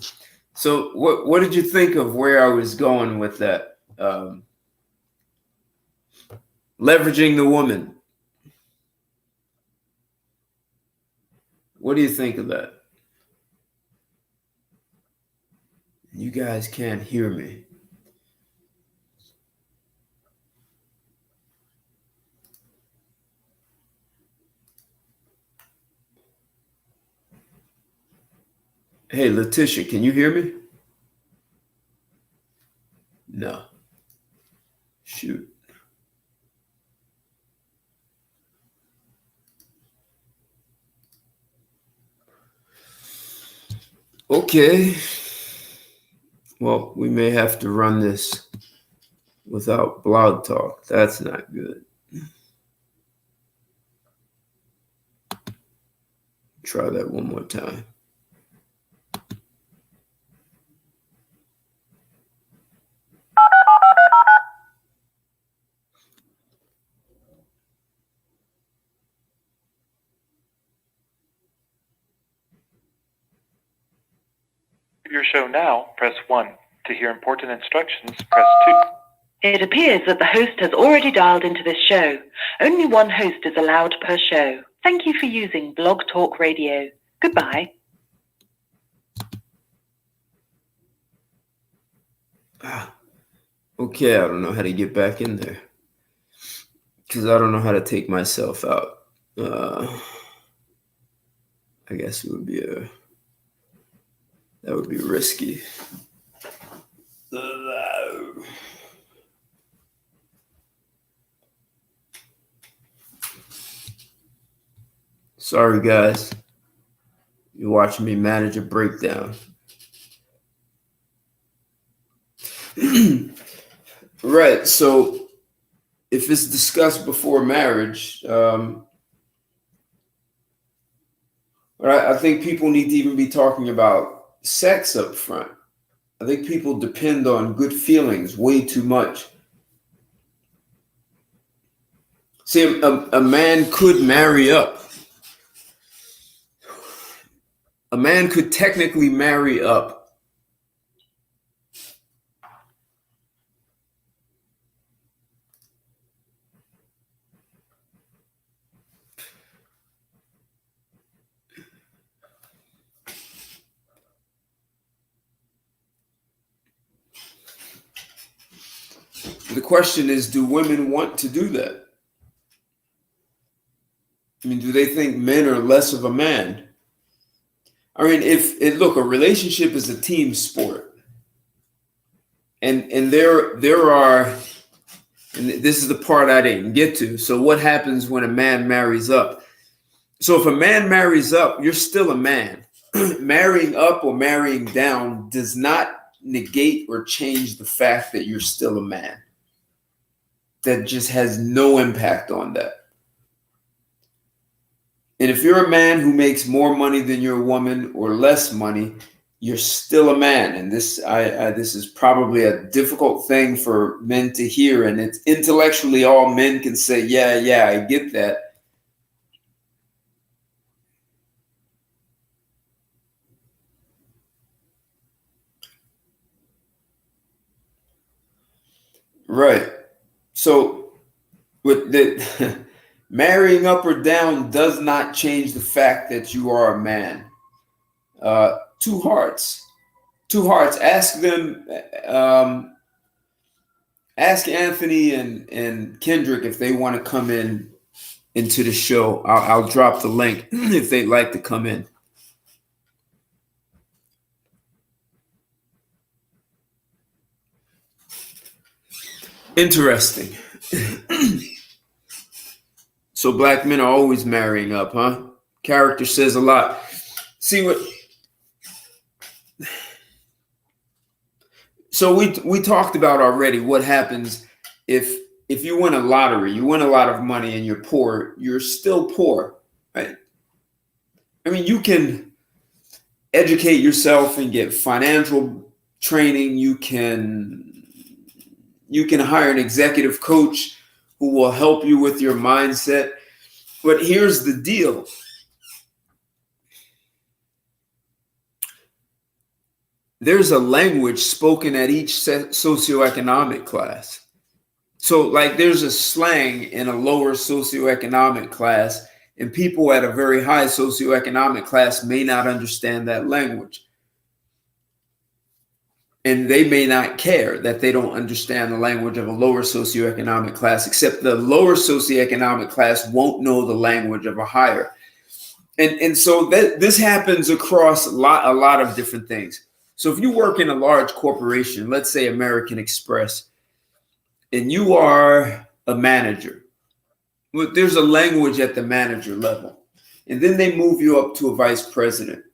So, what did you think of where I was going with that? Leveraging the woman. What do you think of that? You guys can't hear me. Hey, Letitia, can you hear me? No. Shoot. Okay. Well, we may have to run this without Blog Talk. That's not good. try that one more time. Your show now, press 1. To hear important instructions, press 2. It appears that the host has already dialed into this show. Only one host is allowed per show. Thank you for using Blog Talk Radio. Goodbye. Okay, I don't know how to get back in there because I don't know how to take myself out. I guess it would be that would be risky. Sorry, guys. You're watching me manage a breakdown. Right. So if it's discussed before marriage, I think people need to even be talking about sex up front. I think people depend on good feelings way too much. See, a man could marry up. A man could technically marry up. The question is, do women want to do that? I mean, do they think men are less of a man? I mean, look, a relationship is a team sport. And there are, and this is the part I didn't get to. So what happens when a man marries up? So if a man marries up, you're still a man. Marrying up or marrying down does not negate or change the fact that you're still a man. That just has no impact on that. And if you're a man who makes more money than you're a woman or less money, you're still a man. And this is probably a difficult thing for men to hear. And it's intellectually all men can say, yeah, I get that. Right. So with the marrying up or down does not change the fact that you are a man. Two hearts. Ask them. Ask Anthony and Kendrick if they want to come into the show. I'll drop the link if they'd like to come in. Interesting. So black men are always marrying up, huh? Character says a lot. See what? So we talked about already what happens if you win a lottery, you win a lot of money and you're poor, you're still poor, right? I mean, you can educate yourself and get financial training. You can hire an executive coach who will help you with your mindset. But here's the deal. There's a language spoken at each socioeconomic class. So like there's a slang in a lower socioeconomic class, and people at a very high socioeconomic class may not understand that language. And they may not care that they don't understand the language of a lower socioeconomic class, except the lower socioeconomic class won't know the language of a higher. And so this happens across a lot of different things. So if you work in a large corporation, let's say American Express, and you are a manager, there's a language at the manager level. And then they move you up to a vice president.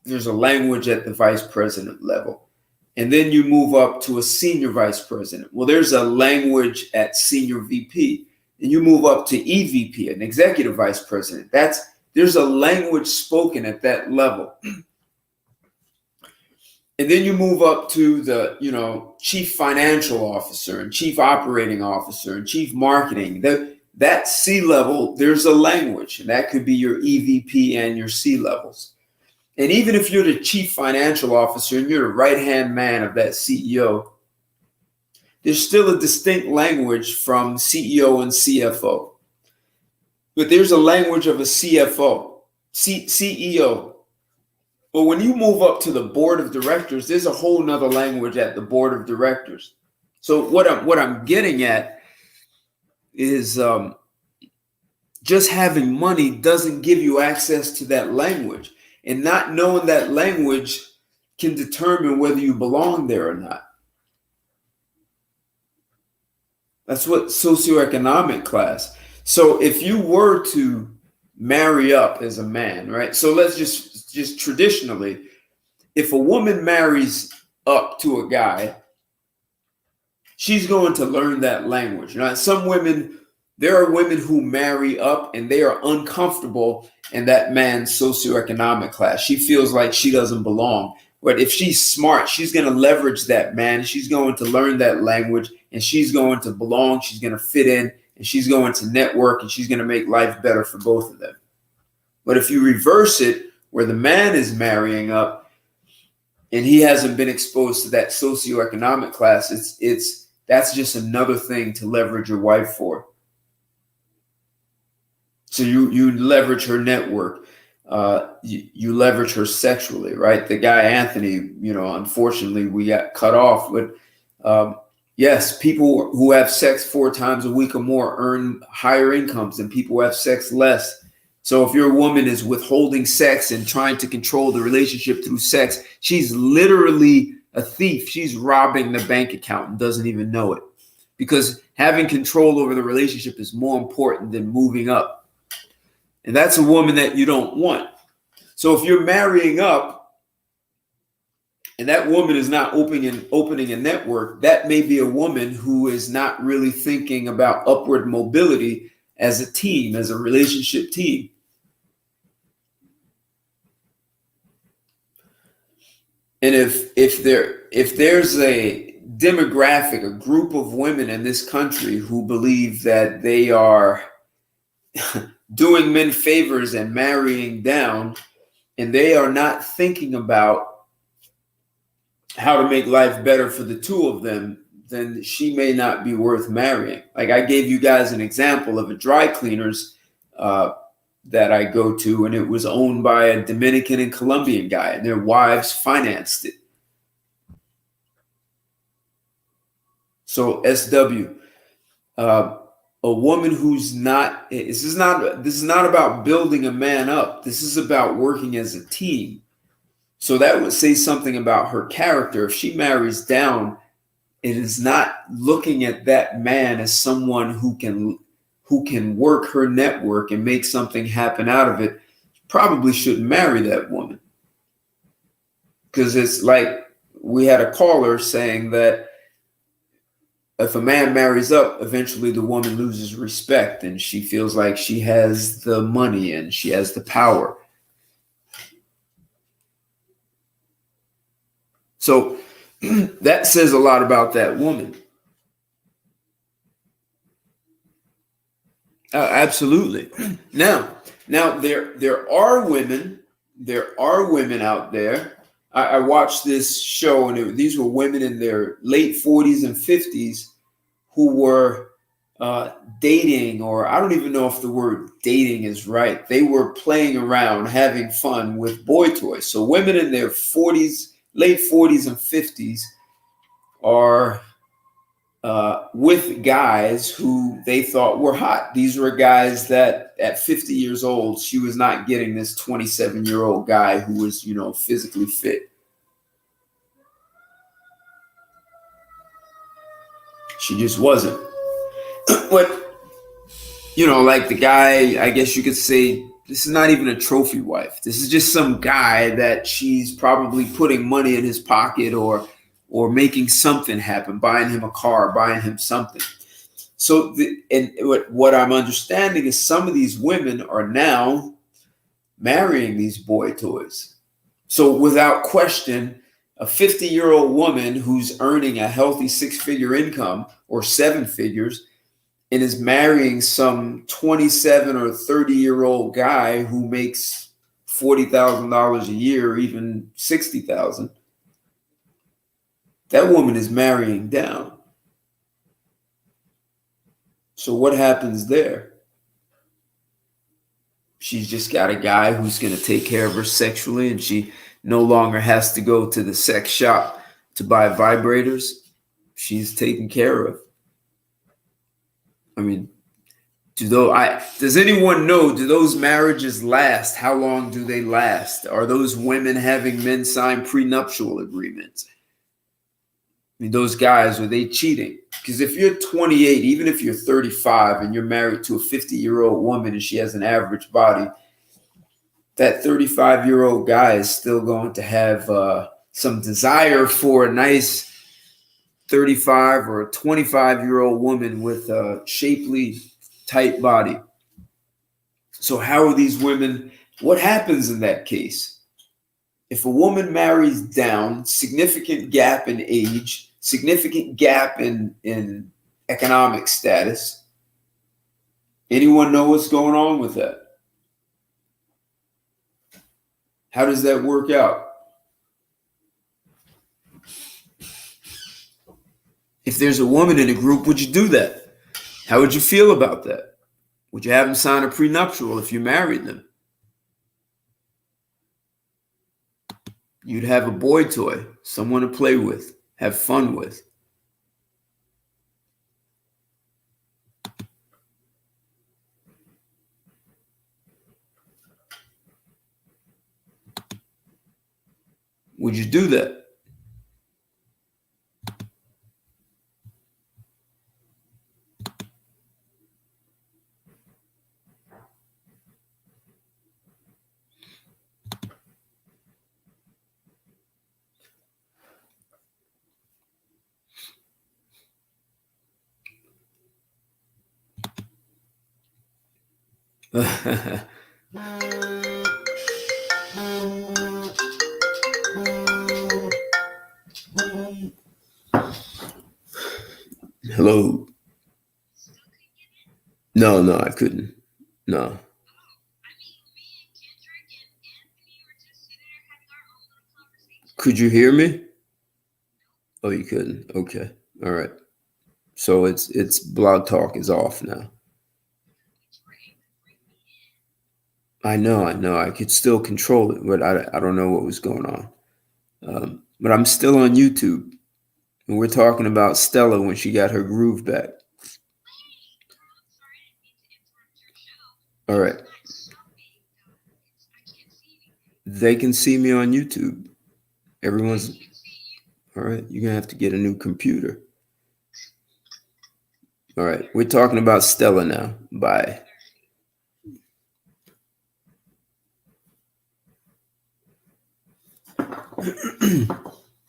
There's a language at the vice president level. And then you move up to a senior vice president. Well, there's a language at senior VP. And you move up to EVP, an executive vice president. That's There's a language spoken at that level. And then you move up to the, chief financial officer and chief operating officer and chief marketing. That C level, there's a language, and that could be your EVP and your C levels. And even if you're the chief financial officer and you're the right-hand man of that CEO, there's still a distinct language from CEO and CFO. But there's a language of a CFO, CEO. But when you move up to the board of directors, there's a whole nother language at the board of directors. So what I'm getting at is just having money doesn't give you access to that language. And not knowing that language can determine whether you belong there or not. That's what socioeconomic class. So if you were to marry up as a man, right? So let's just traditionally, if a woman marries up to a guy, she's going to learn that language. Some women, there are women who marry up and they are uncomfortable in that man's socioeconomic class. She feels like she doesn't belong. But if she's smart, she's going to leverage that man. She's going to learn that language and she's going to belong. She's going to fit in and she's going to network and she's going to make life better for both of them. But if you reverse it, where the man is marrying up and he hasn't been exposed to that socioeconomic class, that's just another thing to leverage your wife for. So you leverage her network. You leverage her sexually, right? The guy, Anthony, unfortunately we got cut off. But yes, people who have sex 4 times a week or more earn higher incomes than people who have sex less. So if your woman is withholding sex and trying to control the relationship through sex, she's literally a thief. She's robbing the bank account and doesn't even know it. Because having control over the relationship is more important than moving up. And that's a woman that you don't want. So if you're marrying up and that woman is not opening a network, that may be a woman who is not really thinking about upward mobility as a team, as a relationship team. And if there's a demographic, a group of women in this country who believe that they are doing men favors and marrying down, and they are not thinking about how to make life better for the two of them, then she may not be worth marrying. Like I gave you guys an example of a dry cleaners that I go to, and it was owned by a Dominican and Colombian guy, and their wives financed it. So SW, a woman who's not, this is not about building a man up. This is about working as a team. So that would say something about her character. If she marries down, it is not looking at that man as someone who can work her network and make something happen out of it. Probably shouldn't marry that woman. Because it's like we had a caller saying that if a man marries up, eventually the woman loses respect and she feels like she has the money and she has the power. So that says a lot about that woman. Absolutely. Now there are women out there. I watched this show, and these were women in their late 40s and 50s who were dating, or I don't even know if the word dating is right. They were playing around, having fun with boy toys. So women in their 40s, late 40s and 50s are with guys who they thought were hot. These were guys that at 50 years old, she was not getting this 27-year-old guy who was, physically fit. She just wasn't. But, like the guy, I guess you could say, this is not even a trophy wife. This is just some guy that she's probably putting money in his pocket or making something happen, buying him a car, buying him something. So what I'm understanding is some of these women are now marrying these boy toys. So without question, a 50-year-old woman who's earning a healthy 6-figure income or 7 figures and is marrying some 27 or 30-year-old guy who makes $40,000 a year, or even $60,000, that woman is marrying down. So what happens there? She's just got a guy who's going to take care of her sexually, and she no longer has to go to the sex shop to buy vibrators. She's taken care of. I mean, does anyone know, do those marriages last? How long do they last? Are those women having men sign prenuptial agreements? I mean, those guys, are they cheating? Because if you're 28, even if you're 35 and you're married to a 50-year-old woman and she has an average body, that 35-year-old guy is still going to have some desire for a nice 35 or a 25-year-old woman with a shapely, tight body. So how are these women? What happens in that case? If a woman marries down, significant gap in age, significant gap in economic status, anyone know what's going on with that? How does that work out? If there's a woman in a group, would you do that? How would you feel about that? Would you have them sign a prenuptial if you married them? You'd have a boy toy, someone to play with, have fun with. Would you do that? Hello. No, I couldn't. No. Could you hear me? Oh, you couldn't. Okay. All right. So it's Blog Talk is off now. I know. I could still control it, but I don't know what was going on. But I'm still on YouTube, and we're talking about Stella when she got her groove back. All right. They can see me on YouTube. Everyone's all right. You're gonna have to get a new computer. All right. We're talking about Stella now. Bye.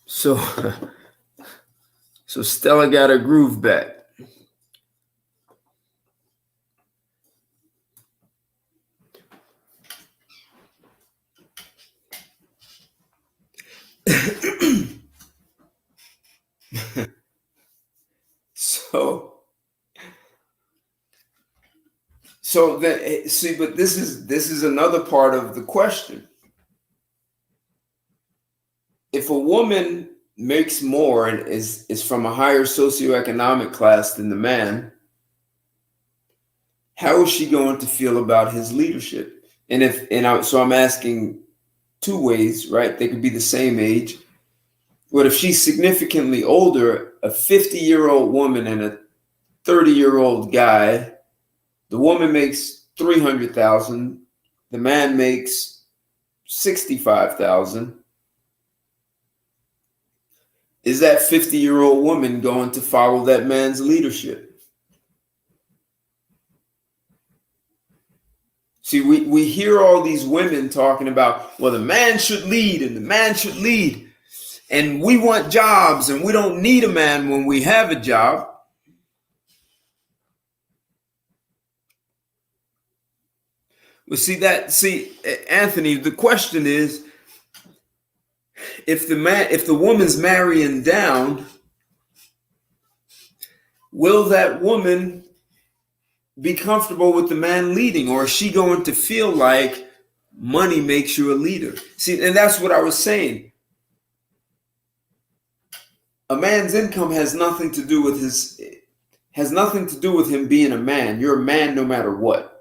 So Stella got her groove back. But this is another part of the question. If a woman makes more and is from a higher socioeconomic class than the man, how is she going to feel about his leadership? So I'm asking two ways, right? They could be the same age. But if she's significantly older, a 50-year-old woman and a 30-year-old guy, the woman makes $300,000, the man makes $65,000. Is that 50-year-old woman going to follow that man's leadership? See, we hear all these women talking about, well, the man should lead and the man should lead. And we want jobs and we don't need a man when we have a job. Well, see, Anthony, the question is, if the woman's marrying down, will that woman be comfortable with the man leading, or is she going to feel like money makes you a leader? See, and that's what I was saying. A man's income has nothing to do with him being a man. You're a man no matter what.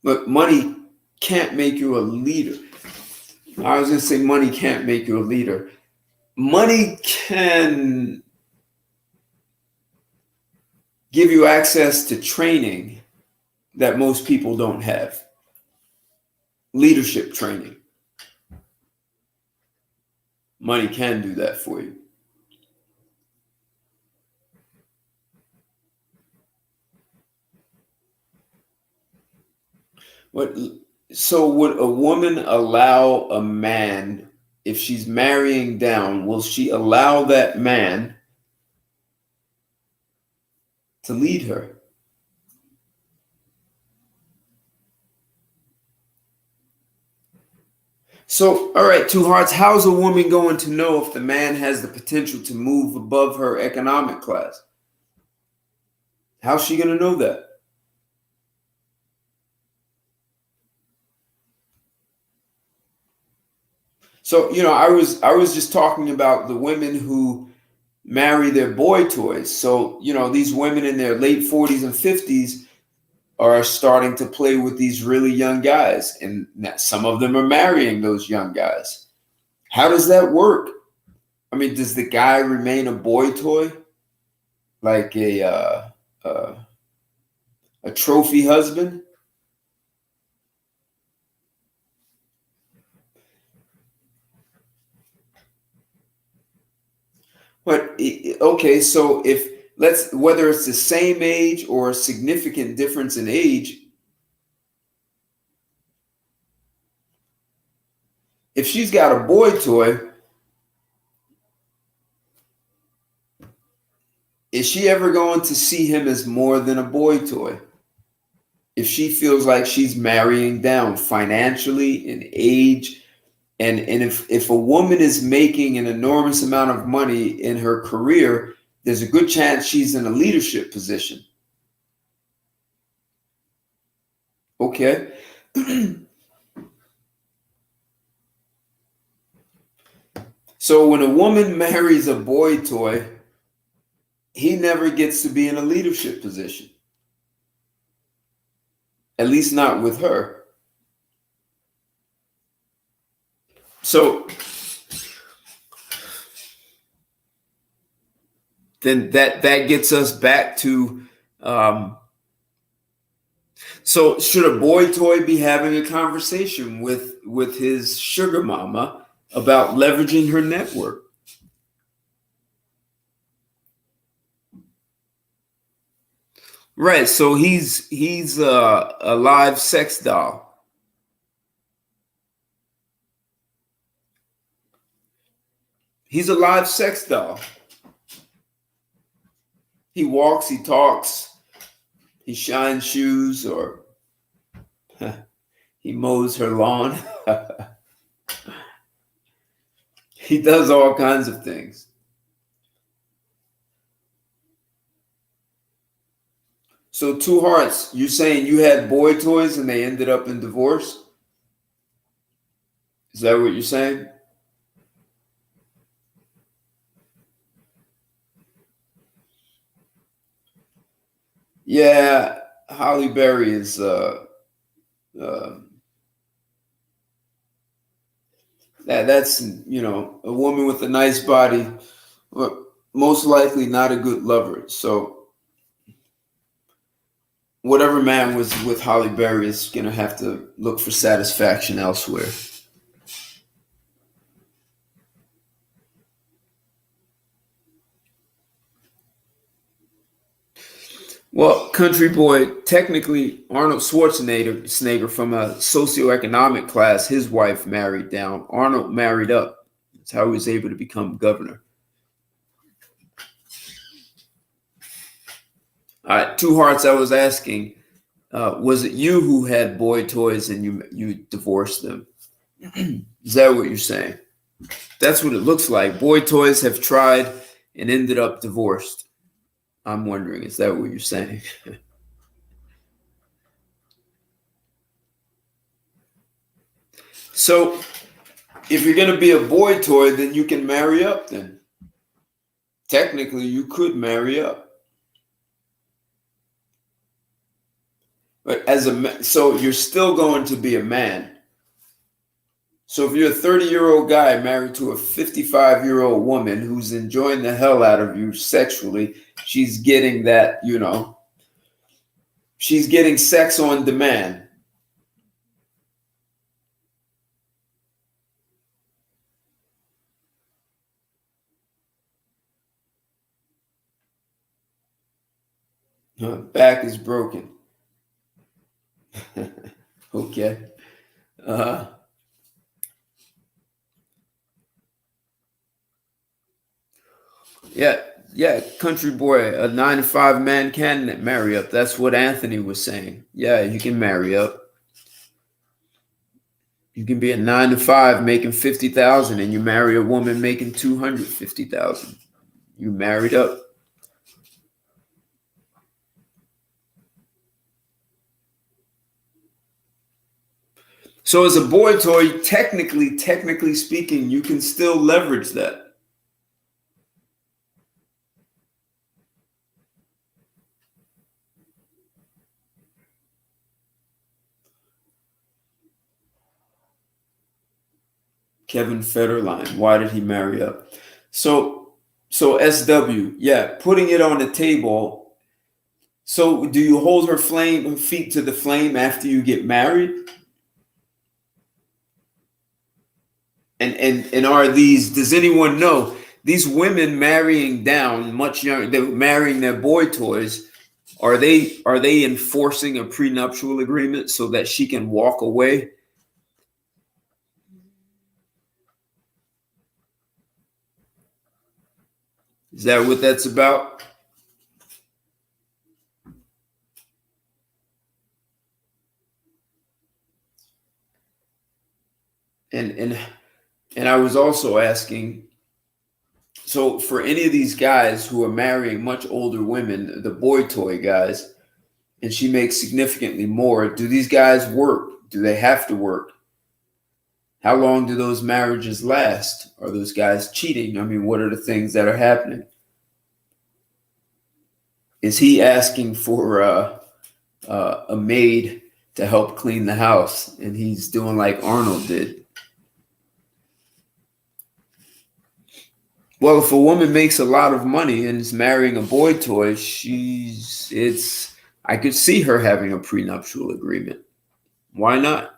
But money can't make you a leader. I was going to say money can't make you a leader. Money can give you access to training that most people don't have. Leadership training. Money can do that for you. So would a woman allow a man, if she's marrying down, will she allow that man to lead her? So, all right, Two Hearts, how's a woman going to know if the man has the potential to move above her economic class? How's she going to know that? So, I was just talking about the women who marry their boy toys. So, these women in their late 40s and 50s are starting to play with these really young guys. And some of them are marrying those young guys. How does that work? I mean, does the guy remain a boy toy? Like a trophy husband? But okay, so whether it's the same age or a significant difference in age, if she's got a boy toy, is she ever going to see him as more than a boy toy? If she feels like she's marrying down financially, in age, and if a woman is making an enormous amount of money in her career, there's a good chance she's in a leadership position. Okay. So when a woman marries a boy toy, he never gets to be in a leadership position. At least not with her. So then that gets us back to, so should a boy toy be having a conversation with his sugar mama about leveraging her network? Right. So he's a live sex doll. He's a live sex doll. He walks, he talks, he shines shoes, or he mows her lawn. He does all kinds of things. So Two Hearts, you saying you had boy toys and they ended up in divorce? Is that what you're saying? Yeah, Holly Berry is that's a woman with a nice body, but most likely not a good lover. So whatever man was with Holly Berry is gonna have to look for satisfaction elsewhere. Well, country boy, technically Arnold Schwarzenegger from a socioeconomic class, his wife married down. Arnold married up. That's how he was able to become governor. All right, Two Hearts, I was asking, was it you who had boy toys and you divorced them? Is that what you're saying? That's what it looks like. Boy toys have tried and ended up divorced. I'm wondering, is that what you're saying? So, if you're going to be a boy toy, then you can marry up then. Technically, you could marry up. But so you're still going to be a man. So if you're a 30-year-old guy married to a 55-year-old woman who's enjoying the hell out of you sexually, she's getting that, she's getting sex on demand. Her back is broken. Okay. Yeah, country boy, a 9-to-5 man can marry up. That's what Anthony was saying. Yeah, you can marry up. You can be a 9-to-5 making 50,000, and you marry a woman making 250,000. You married up. So as a boy toy, technically speaking, you can still leverage that. Kevin Federline, why did he marry up? So SW, yeah, putting it on the table. So do you hold her feet to the flame after you get married? And are these, does anyone know, these women marrying down much younger, they're marrying their boy toys, are they enforcing a prenuptial agreement so that she can walk away? Is that what that's about? And I was also asking, so for any of these guys who are marrying much older women, the boy toy guys, and she makes significantly more, do these guys work? Do they have to work? How long do those marriages last? Are those guys cheating? I mean, what are the things that are happening? Is he asking for a maid to help clean the house, and he's doing like Arnold did? Well, if a woman makes a lot of money and is marrying a boy toy, I could see her having a prenuptial agreement. Why not?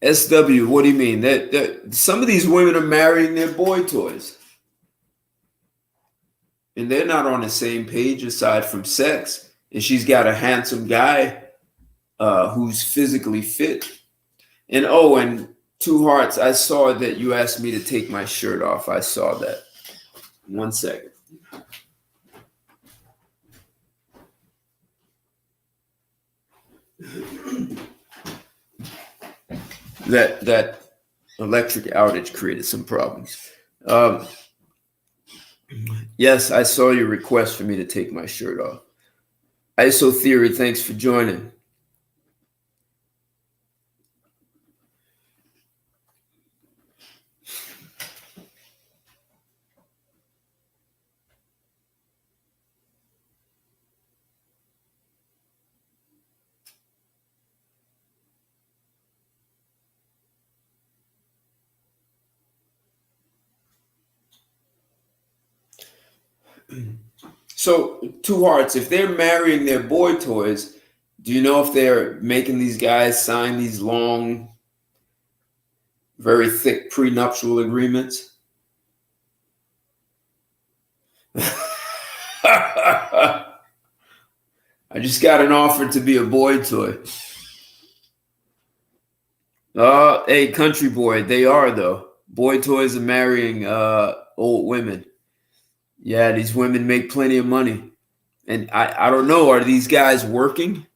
SW, what do you mean? That some of these women are marrying their boy toys, and they're not on the same page aside from sex. And she's got a handsome guy who's physically fit. And Two Hearts, I saw that you asked me to take my shirt off. I saw that. 1 second. That electric outage created some problems. Yes, I saw your request for me to take my shirt off. ISO Theory, thanks for joining. So, Two Hearts, if they're marrying their boy toys, Do you know if they're making these guys sign these long, very thick prenuptial agreements? I just got an offer to be a boy toy. Hey, country boy, they are though. Boy toys are marrying old women. Yeah, these women make plenty of money. And I don't know, are these guys working?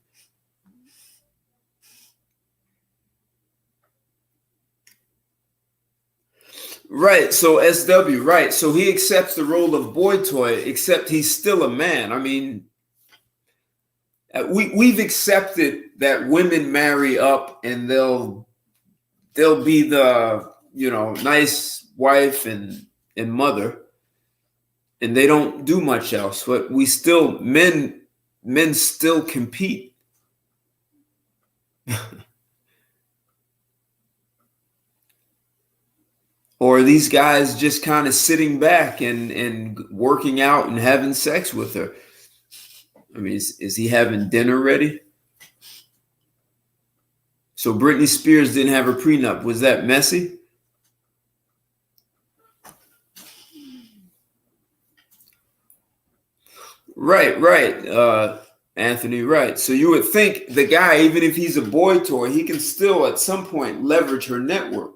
Right, so SW, right. So he accepts the role of boy toy, except he's still a man. I mean, we've accepted that women marry up and they'll be the, nice wife and mother, and they don't do much else. But we still men still compete. Or are these guys just kind of sitting back and working out and having sex with her? I mean, is he having dinner ready? So Britney Spears didn't have her prenup. Was that messy? Right. Anthony, right. So you would think the guy, even if he's a boy toy, he can still at some point leverage her network.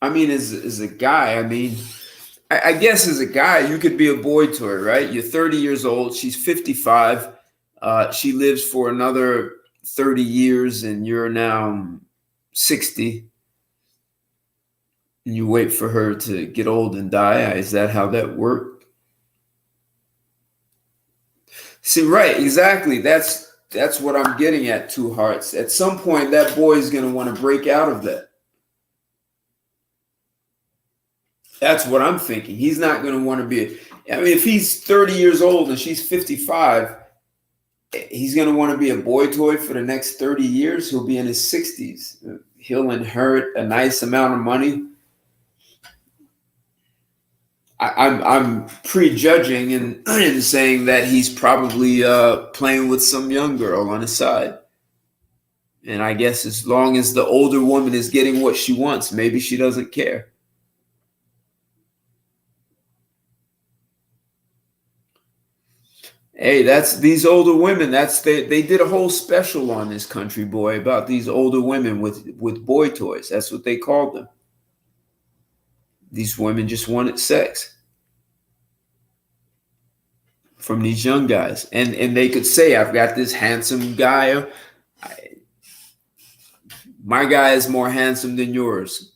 I mean, as a guy, I mean, I guess as a guy, you could be a boy toy, right? You're 30 years old. She's 55. She lives for another 30 years, and you're now 60. And you wait for her to get old and die. Is that how that worked? See, right, exactly. That's what I'm getting at, Two Hearts. At some point, that boy is going to want to break out of that. That's what I'm thinking. He's not going to want to be. I mean, if he's 30 years old and she's 55, he's going to want to be a boy toy for the next 30 years. He'll be in his 60s. He'll inherit a nice amount of money. I'm prejudging and saying that he's probably playing with some young girl on his side. And I guess as long as the older woman is getting what she wants, maybe she doesn't care. Hey, that's these older women. They did a whole special on this country boy about these older women with boy toys. That's what they called them. These women just wanted sex from these young guys, and they could say, "I've got this handsome guy. My guy is more handsome than yours."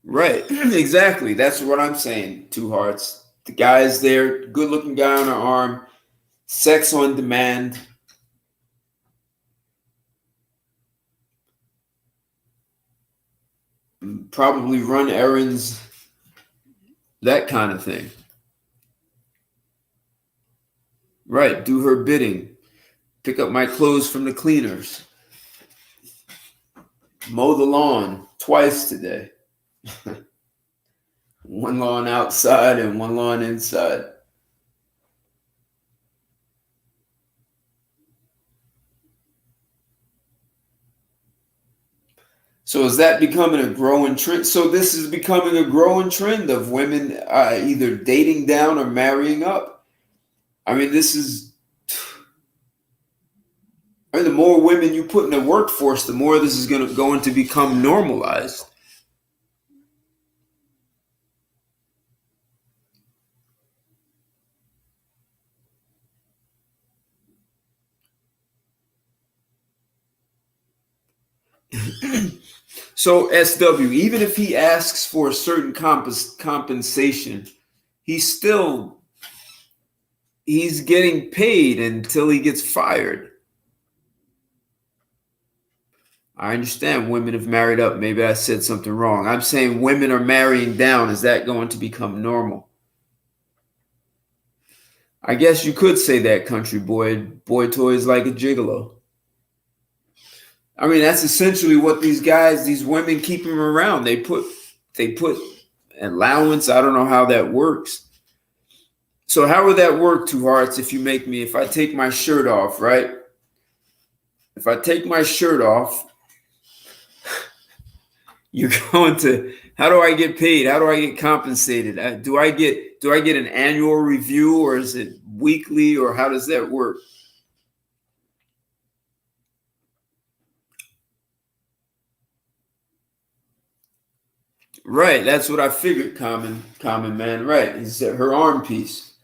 Right, exactly. That's what I'm saying. Two Hearts. The guy's there, good-looking guy on her arm, sex on demand. Probably run errands, that kind of thing. Right, do her bidding. Pick up my clothes from the cleaners. Mow the lawn twice today. One lawn outside and one lawn inside. So is that becoming a growing trend? So this is becoming a growing trend of women either dating down or marrying up. I mean, the more women you put in the workforce, the more this is going to become normalized. So SW, even if he asks for a certain compensation, he's getting paid until he gets fired. I understand women have married up. Maybe I said something wrong. I'm saying women are marrying down. Is that going to become normal? I guess you could say that, country boy. Boy toy is like a gigolo. I mean, that's essentially what these guys, these women keep them around. They put allowance. I don't know how that works. So how would that work, Two Hearts, if I take my shirt off, right? If I take my shirt off, you're going to, how do I get paid? How do I get compensated? Do I get an annual review, or is it weekly, or how does that work? Right, that's what I figured, common man. Right, is that her arm piece?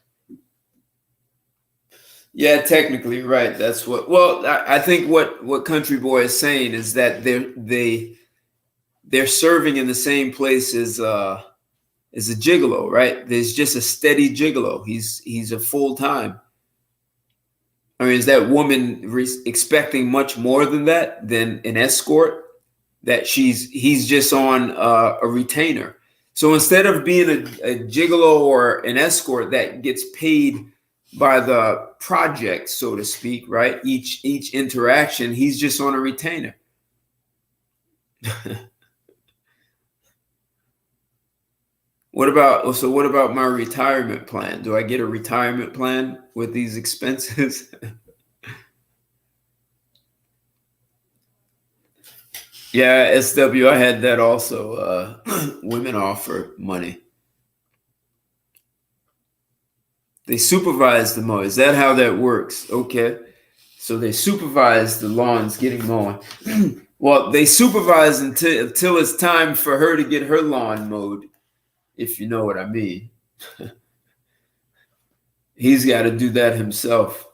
Yeah, technically, right. That's what. Well, I think what Country Boy is saying is that they're serving in the same place as a gigolo, right? There's just a steady gigolo. He's a full time. I mean, is that woman expecting much more than that, than an escort? That he's just on a retainer. So instead of being a gigolo or an escort that gets paid by the project, so to speak, right? Each interaction, he's just on a retainer. What about my retirement plan? Do I get a retirement plan with these expenses? Yeah, SW, I had that also. Women offer money. They supervise the mow. Is that how that works? Okay. So they supervise the lawns getting mown. Well, they supervise until it's time for her to get her lawn mowed, if you know what I mean. He's got to do that himself.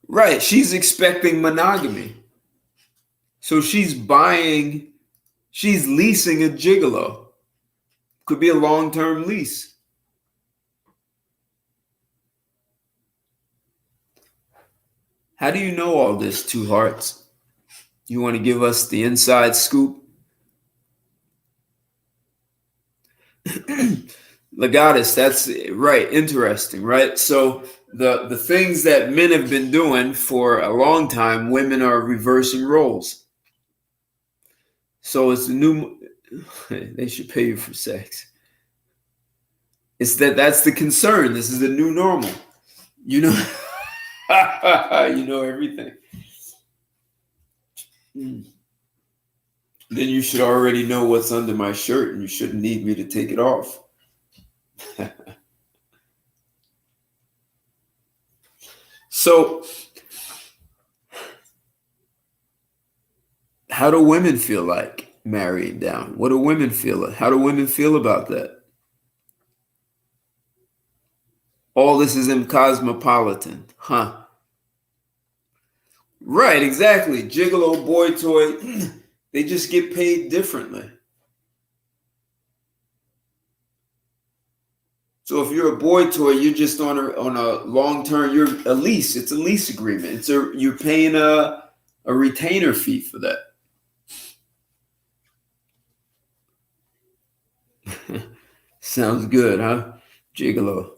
Right. She's expecting monogamy. So she's leasing a gigolo. Could be a long-term lease. How do you know all this, Two Hearts? You want to give us the inside scoop? Legatus, that's right. Interesting, right? So the things that men have been doing for a long time, women are reversing roles. So it's the new. They should pay you for sex. That's the concern. This is the new normal. You know, you know everything. Then you should already know what's under my shirt, and you shouldn't need me to take it off. So, how do women feel like marrying down? What do women feel like? How do women feel about that? All this is in Cosmopolitan, huh? Right, exactly. Gigolo, boy toy, they just get paid differently. So if you're a boy toy, you're just on a long term. You're a lease. It's a lease agreement. You're paying a retainer fee for that. Sounds good, huh? Gigolo.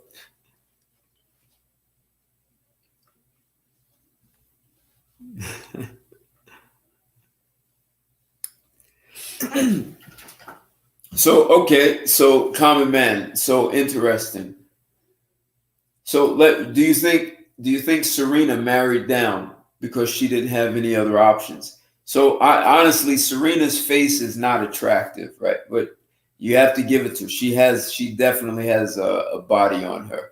So common man. So interesting. So do you think Serena married down because she didn't have any other options? So honestly, Serena's face is not attractive, right? But you have to give it to her. She definitely has a body on her.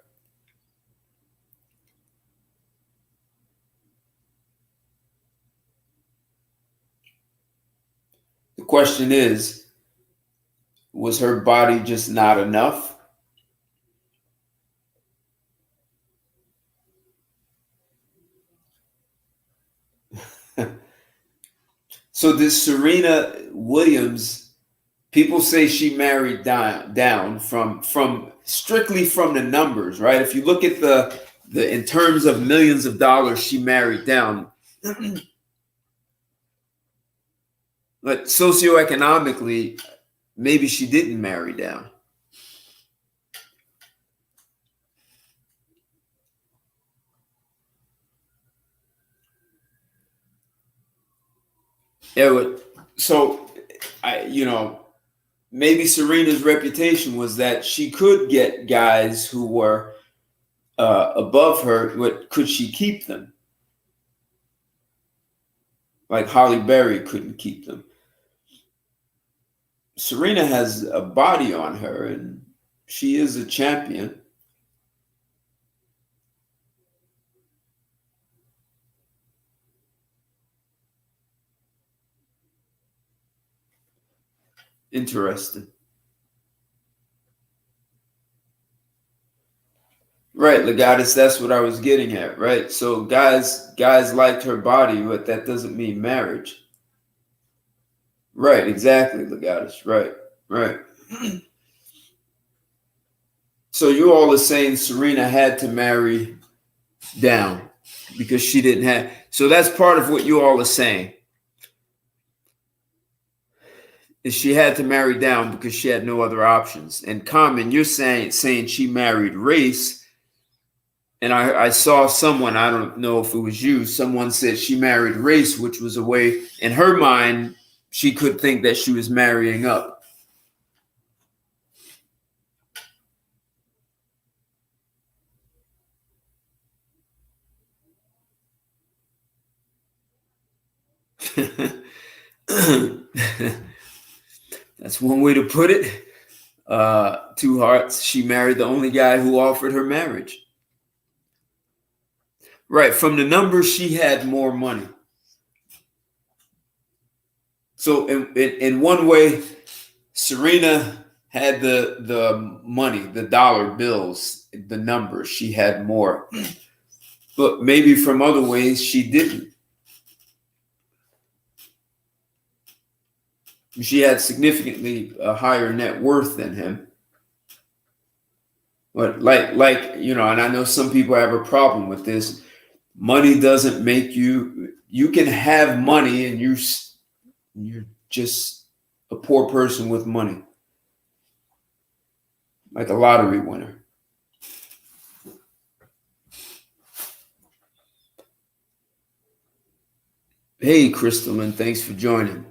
The question is, was her body just not enough? So this Serena Williams, people say she married down from strictly from the numbers, right? If you look at the in terms of millions of dollars, she married down. But socioeconomically, maybe she didn't marry down. So, maybe Serena's reputation was that she could get guys who were above her, but could she keep them? Like Holly Berry couldn't keep them. Serena has a body on her, and she is a champion. Interesting. Right, Legatus, that's what I was getting at, right? So guys liked her body, but that doesn't mean marriage. Right, exactly, Legatus. Right. So you all are saying Serena had to marry down because she didn't have. So that's part of what you all are saying. Is she had to marry down because she had no other options. And Common, you're saying she married race. And I saw someone, I don't know if it was you, someone said she married race, which was a way, in her mind, she could think that she was marrying up. That's one way to put it. Two Hearts, she married the only guy who offered her marriage. Right, from the numbers, she had more money. So in one way, Serena had the money, the dollar bills, the numbers. She had more. But maybe from other ways, she didn't. She had significantly a higher net worth than him. But and I know some people have a problem with this. Money doesn't make you can have money and you're just a poor person with money. Like a lottery winner. Hey, Crystalline, thanks for joining.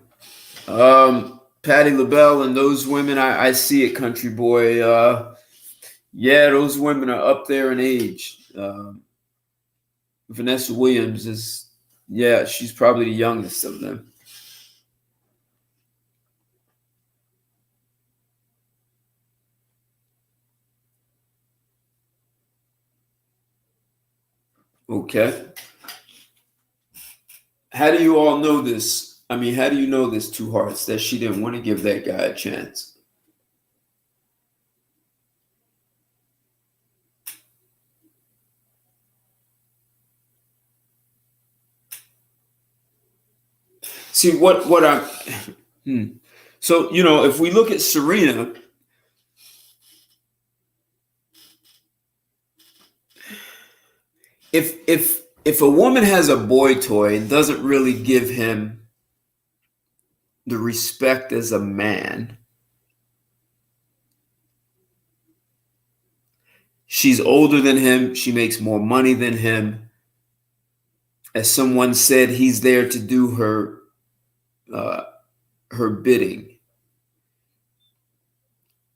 Patty LaBelle and those women, I see it, country boy. Yeah, those women are up there in age. Vanessa Williams she's probably the youngest of them. Okay. How do you all know this? I mean, how do you know this, Two Hearts, that she didn't want to give that guy a chance? See, So, if we look at Serena, if a woman has a boy toy and doesn't really give him the respect as a man, she's older than him, she makes more money than him. As someone said, he's there to do her bidding.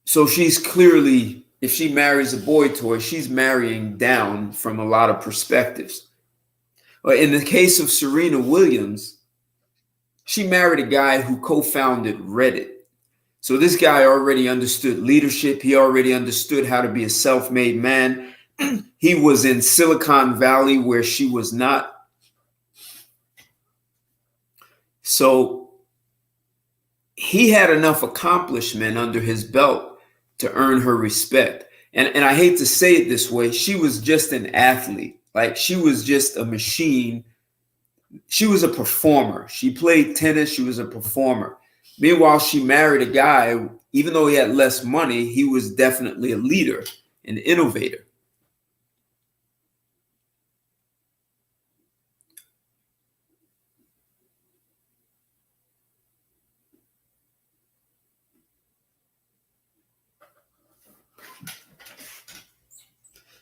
So she's clearly, if she marries a boy toy, she's marrying down from a lot of perspectives. But in the case of Serena Williams, she married a guy who co-founded Reddit. So this guy already understood leadership. He already understood how to be a self-made man. He was in Silicon Valley where she was not. So he had enough accomplishment under his belt to earn her respect. And I hate to say it this way, she was just an athlete. Like, she was just a machine. She was a performer. She played tennis. She was a performer. Meanwhile, she married a guy, even though he had less money, he was definitely a leader, an innovator.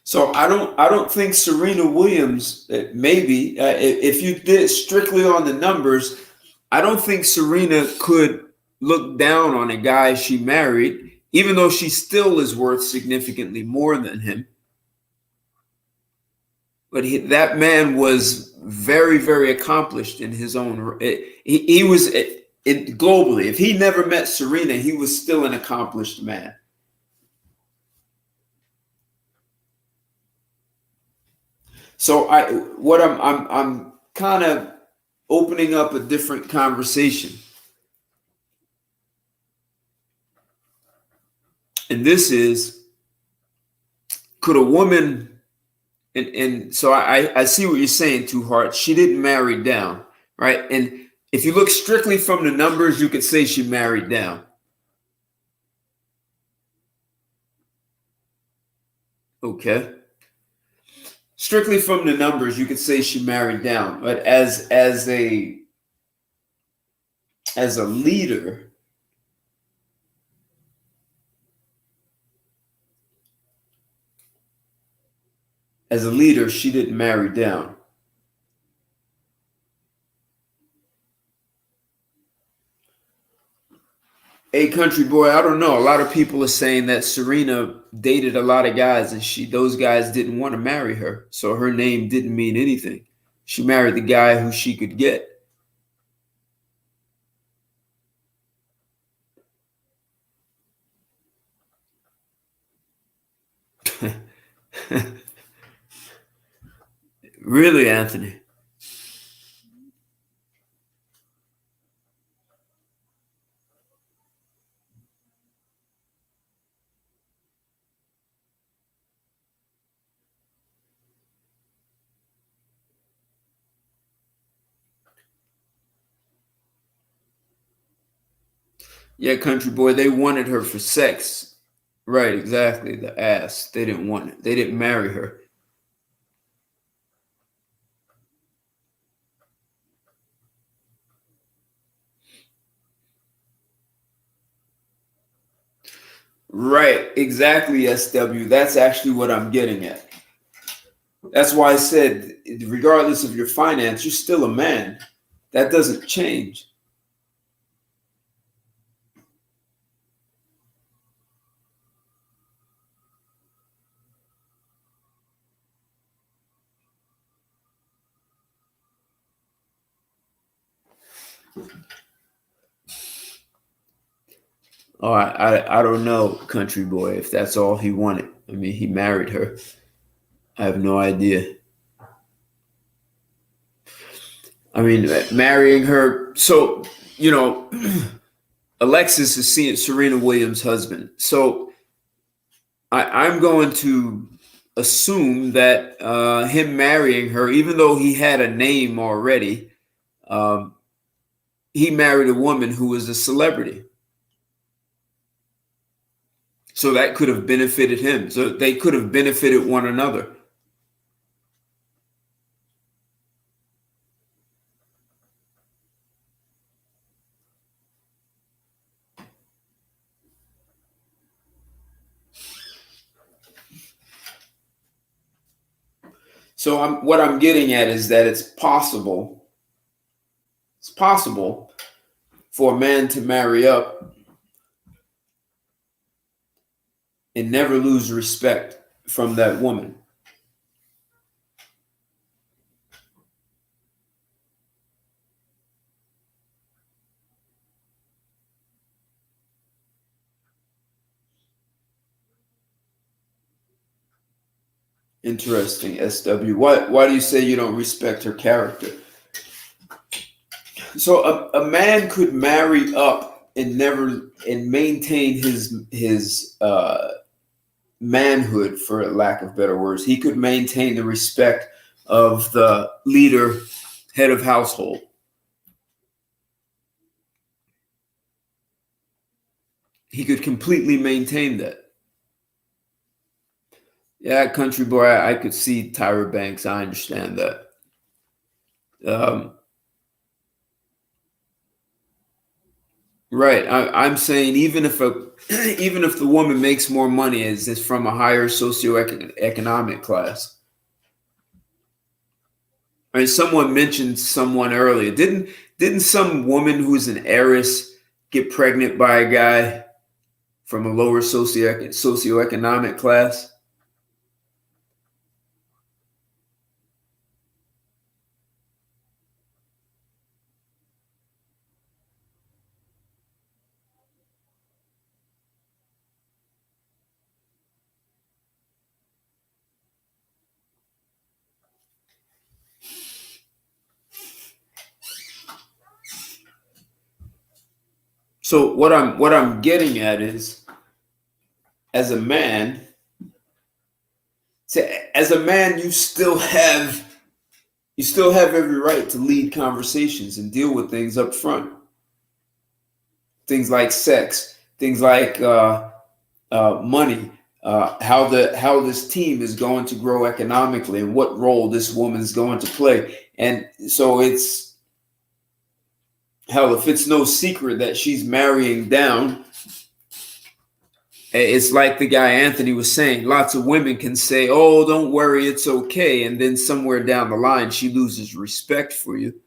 So I don't think Serena Williams, maybe if you did it strictly on the numbers, I don't think Serena could look down on a guy she married, even though she still is worth significantly more than him. But that man was very, very accomplished in his own. He was globally. If he never met Serena, he was still an accomplished man. So I'm kind of opening up a different conversation, and this is, could a woman? And so I see what you're saying, Two Hearts. She didn't marry down, right? And if you look strictly from the numbers, you could say she married down. Okay. Strictly from the numbers, you could say she married down. But as a leader, she didn't marry down. Hey, country boy, I don't know. A lot of people are saying that Serena dated a lot of guys and those guys didn't want to marry her. So her name didn't mean anything. She married the guy who she could get. Really, Anthony? Yeah, country boy, they wanted her for sex. Right, exactly. The ass. They didn't want it. They didn't marry her. Right, exactly, SW. That's actually what I'm getting at. That's why I said, regardless of your finance, you're still a man. That doesn't change. Oh, I don't know, country boy, if that's all he wanted. I mean, he married her. I have no idea. I mean, marrying her. So, Alexis is seeing Serena Williams' husband. So I'm going to assume that him marrying her, even though he had a name already, he married a woman who was a celebrity. So that could have benefited him. So they could have benefited one another. So what I'm getting at is that it's possible for a man to marry up and never lose respect from that woman. Interesting, SW. Why do you say you don't respect her character? So a man could marry up and maintain his manhood, for lack of better words. He could maintain the respect of the leader, head of household. He could completely maintain that. Yeah, country boy, I could see Tyra Banks. I understand that. Right. I'm saying even if the woman makes more money, is this from a higher socioeconomic class? Right, someone mentioned someone earlier. Didn't some woman who's an heiress get pregnant by a guy from a lower socioeconomic class? So what I'm getting at is, as a man, you still have every right to lead conversations and deal with things up front. Things like sex, things like money, how this team is going to grow economically, and what role this woman is going to play. And so it's hell, if it's no secret that she's marrying down, it's like the guy Anthony was saying. Lots of women can say, "Oh, don't worry, it's okay," and then somewhere down the line, she loses respect for you.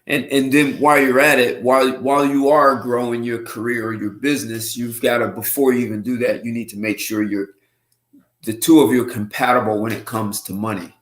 And then while you're at it, while you are growing your career or your business, you've got to, before you even do that, you need to make sure the two of you are compatible when it comes to money.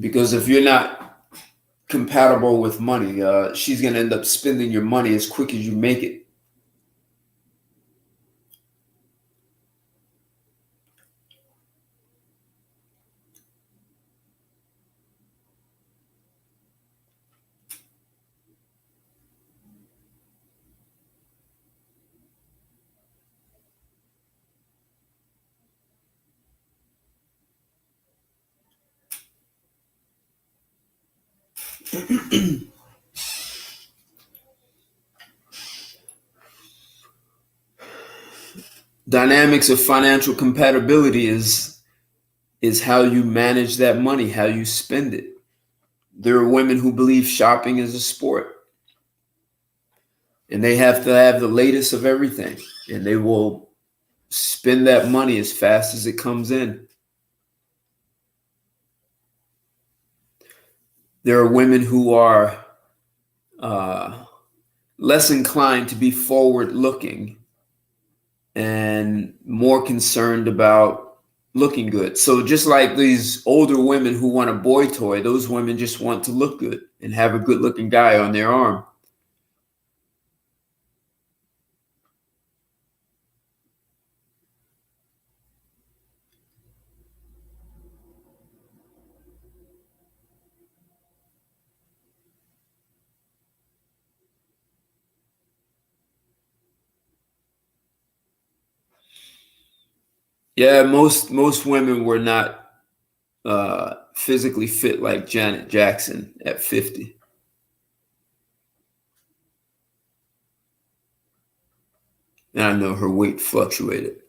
Because if you're not compatible with money, she's going to end up spending your money as quick as you make it. Dynamics of financial compatibility is how you manage that money, how you spend it. There are women who believe shopping is a sport, and they have to have the latest of everything, and they will spend that money as fast as it comes in. There are women who are less inclined to be forward-looking and more concerned about looking good. So just like these older women who want a boy toy, those women just want to look good and have a good-looking guy on their arm. Yeah, most women were not physically fit like Janet Jackson at 50. And I know her weight fluctuated.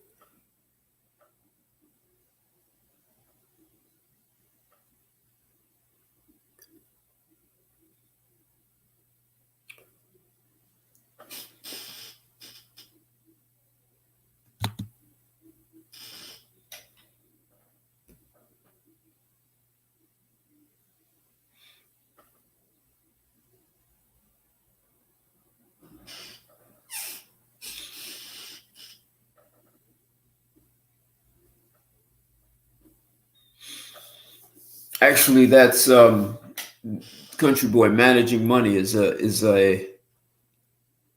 Actually, that's country boy, managing money is a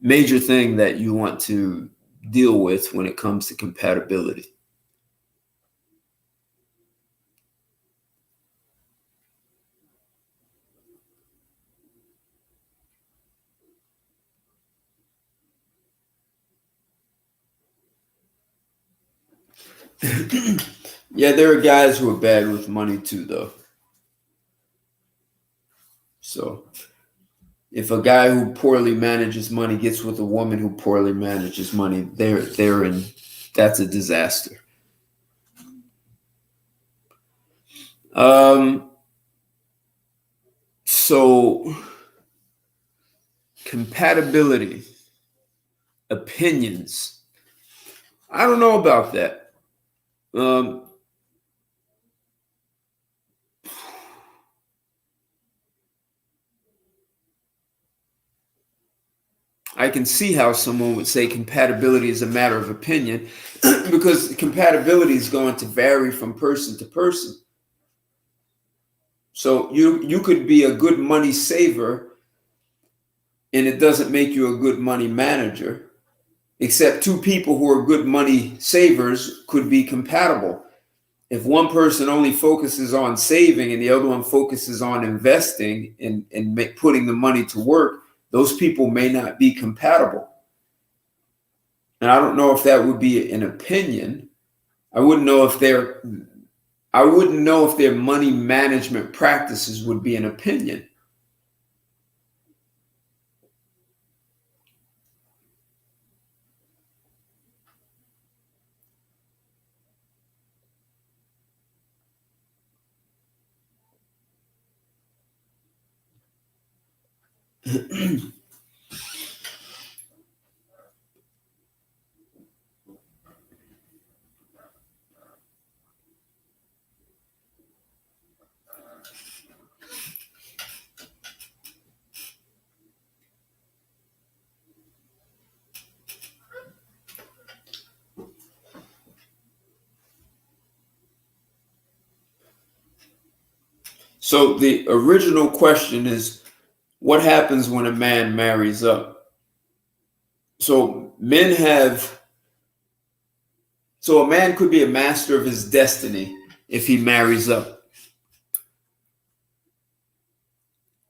major thing that you want to deal with when it comes to compatibility. Yeah, there are guys who are bad with money too, though. So if a guy who poorly manages money gets with a woman who poorly manages money, they're in, that's a disaster. So compatibility, opinions. I don't know about that. I can see how someone would say compatibility is a matter of opinion because compatibility is going to vary from person to person. So you could be a good money saver and it doesn't make you a good money manager, except two people who are good money savers could be compatible. If one person only focuses on saving and the other one focuses on investing and putting the money to work, those people may not be compatible. And I don't know if that would be an opinion. I wouldn't know if their money management practices would be an opinion. So the original question is, what happens when a man marries up? So a man could be a master of his destiny if he marries up.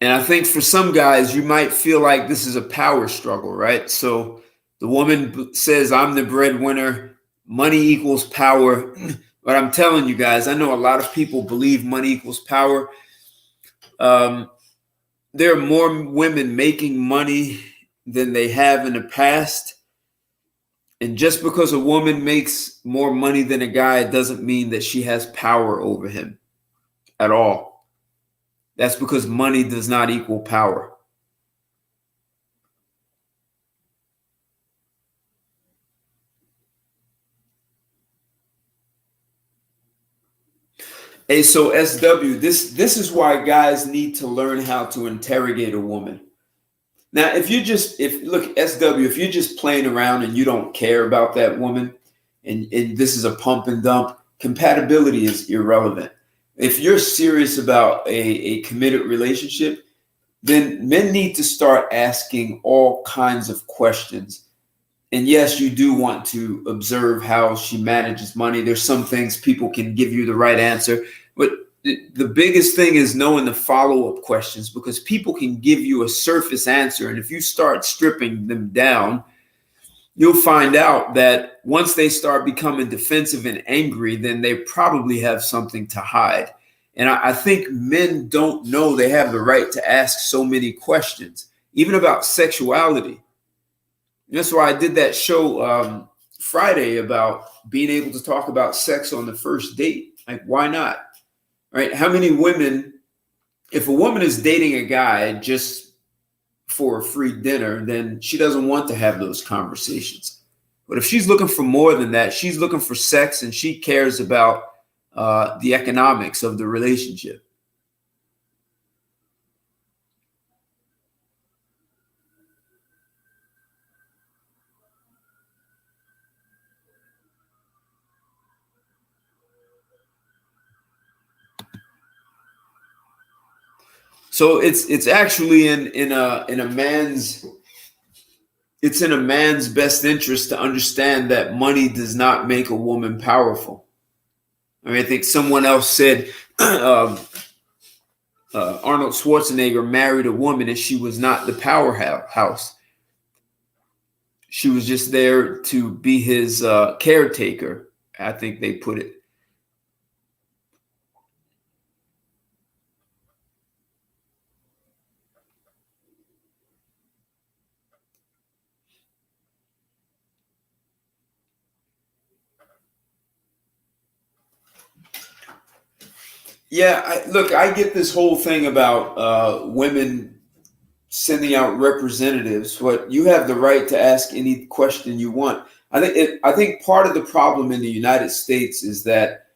And I think for some guys, you might feel like this is a power struggle, right? So the woman says, I'm the breadwinner, money equals power. But I'm telling you guys, I know a lot of people believe money equals power. There are more women making money than they have in the past. And just because a woman makes more money than a guy doesn't mean that she has power over him at all. That's because money does not equal power. Hey, so SW, this is why guys need to learn how to interrogate a woman. Now, if SW, if you're just playing around and you don't care about that woman, and this is a pump and dump, compatibility is irrelevant. If you're serious about a committed relationship, then men need to start asking all kinds of questions. And yes, you do want to observe how she manages money. There's some things people can give you the right answer, but the biggest thing is knowing the follow-up questions, because people can give you a surface answer. And if you start stripping them down, you'll find out that once they start becoming defensive and angry, then they probably have something to hide. And I think men don't know they have the right to ask so many questions, even about sexuality. And that's why I did that show Friday about being able to talk about sex on the first date. Like, why not? Right? How many women, if a woman is dating a guy just for a free dinner, then she doesn't want to have those conversations. But if she's looking for more than that, she's looking for sex and she cares about the economics of the relationship. So it's actually in a man's best interest to understand that money does not make a woman powerful. I mean, I think someone else said Arnold Schwarzenegger married a woman and she was not the powerhouse. She was just there to be his caretaker, I think they put it. Yeah, look, I get this whole thing about women sending out representatives. What you have the right to ask any question you want. I think part of the problem in the United States is that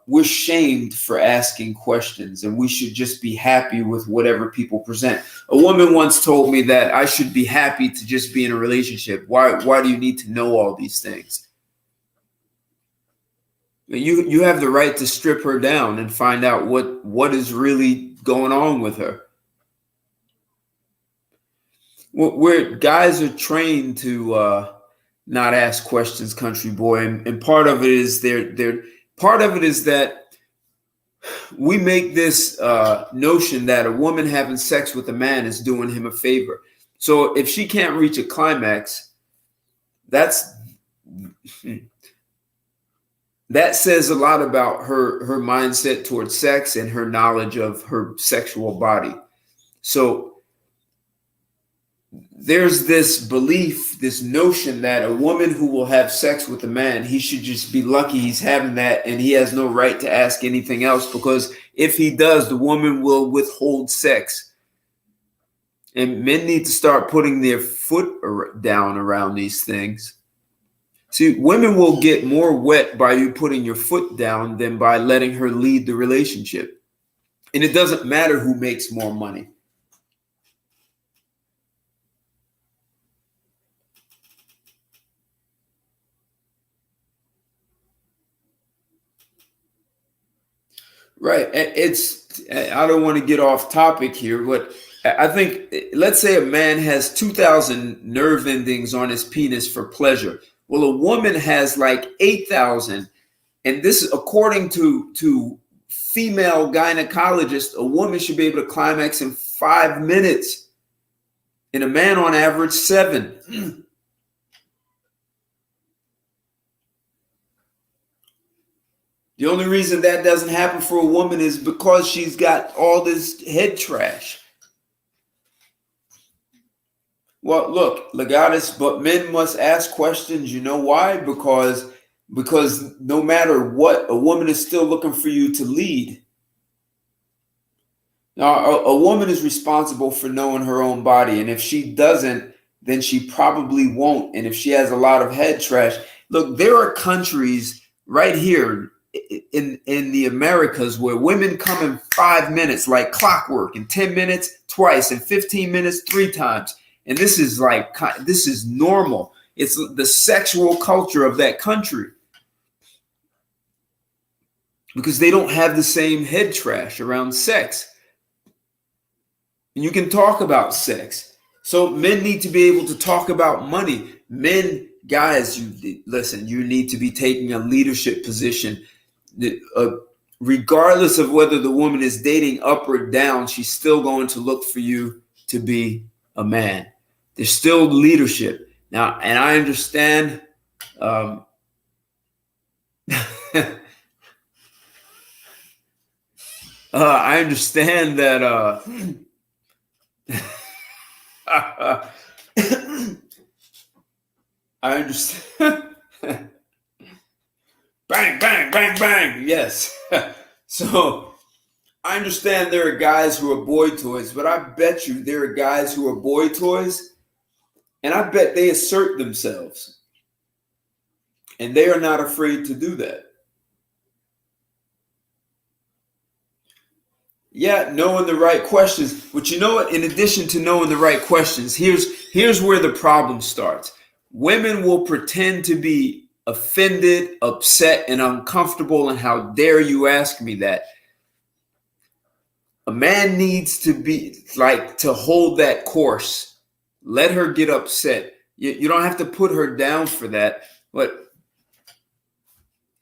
we're shamed for asking questions, and we should just be happy with whatever people present. A woman once told me that I should be happy to just be in a relationship. Why do you need to know all these things? You have the right to strip her down and find out what is really going on with her. Where guys are trained to not ask questions, country boy, and part of it is part of it is that we make this notion that a woman having sex with a man is doing him a favor. So if she can't reach a climax, that says a lot about her mindset towards sex and her knowledge of her sexual body. So there's this belief, this notion that a woman who will have sex with a man, he should just be lucky he's having that, and he has no right to ask anything else, because if he does, the woman will withhold sex. And men need to start putting their foot down around these things. See, women will get more wet by you putting your foot down than by letting her lead the relationship. And it doesn't matter who makes more money. Right. I don't want to get off topic here, but I think, let's say a man has 2,000 nerve endings on his penis for pleasure. Well, a woman has like 8,000. And this is according to female gynecologists, a woman should be able to climax in 5 minutes, and a man on average 7. The only reason that doesn't happen for a woman is because she's got all this head trash. Well, look, Legatus, but men must ask questions. You know why? Because no matter what, a woman is still looking for you to lead. Now, a woman is responsible for knowing her own body, and if she doesn't, then she probably won't. And if she has a lot of head trash, look, there are countries right here in the Americas where women come in 5 minutes like clockwork, in 10 minutes twice, in 15 minutes 3 times. And this is normal. It's the sexual culture of that country, because they don't have the same head trash around sex. And you can talk about sex. So men need to be able to talk about money. Men, guys, listen, you need to be taking a leadership position. Regardless of whether the woman is dating up or down, she's still going to look for you to be a man. There's still leadership. Now, and I understand I understand that I understand. Bang, bang, bang, bang. Yes. So I understand there are guys who are boy toys, but I bet you there are guys who are boy toys, and I bet they assert themselves. And they are not afraid to do that. Yeah, knowing the right questions. But you know what? In addition to knowing the right questions, here's where the problem starts. Women will pretend to be offended, upset, and uncomfortable. And how dare you ask me that? A man needs to be to hold that course. Let her get upset. You don't have to put her down for that. But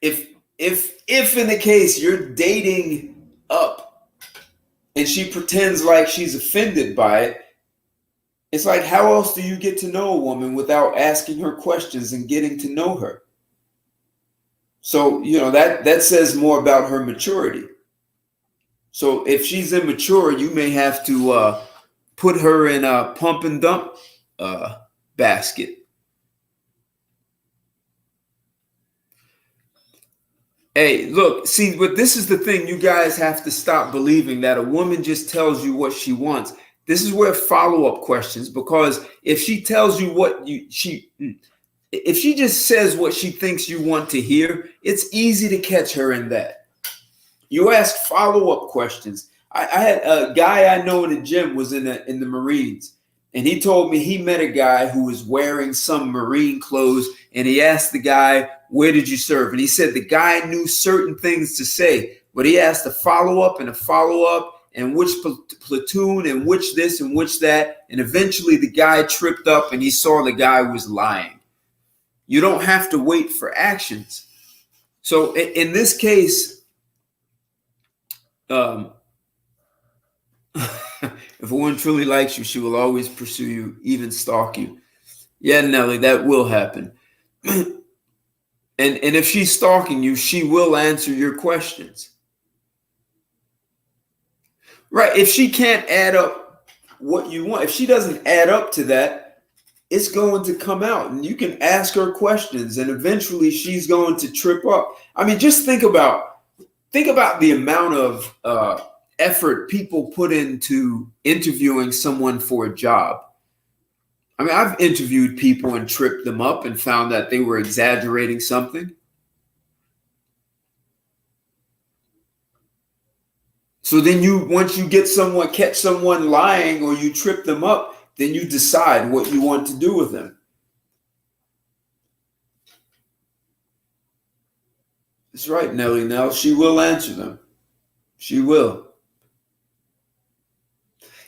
if in the case you're dating up and she pretends like she's offended by it, it's like, how else do you get to know a woman without asking her questions and getting to know her? So, that says more about her maturity. So if she's immature, you may have to put her in a pump and dump basket. Hey, look, see, but this is the thing. You guys have to stop believing that a woman just tells you what she wants. This is where follow-up questions, because if she tells you if she just says what she thinks you want to hear, it's easy to catch her in that. You ask follow-up questions. I had a guy I know in the gym was in the Marines, and he told me he met a guy who was wearing some Marine clothes, and he asked the guy, "Where did you serve?" And he said the guy knew certain things to say, but he asked a follow-up and a follow-up, and which platoon and which this and which that, and eventually the guy tripped up and he saw the guy was lying. You don't have to wait for actions. So in this case, if a woman truly likes you, she will always pursue you, even stalk you. Yeah, Nelly, that will happen. and if she's stalking you, she will answer your questions. Right. If she can't add up what you want, if she doesn't add up to that, it's going to come out, and you can ask her questions, and eventually she's going to trip up. I mean, just think about the amount of effort people put into interviewing someone for a job. I mean, I've interviewed people and tripped them up and found that they were exaggerating something. So then once you catch someone lying or you trip them up, then you decide what you want to do with them. That's right, Nelly. Now she will answer them. She will.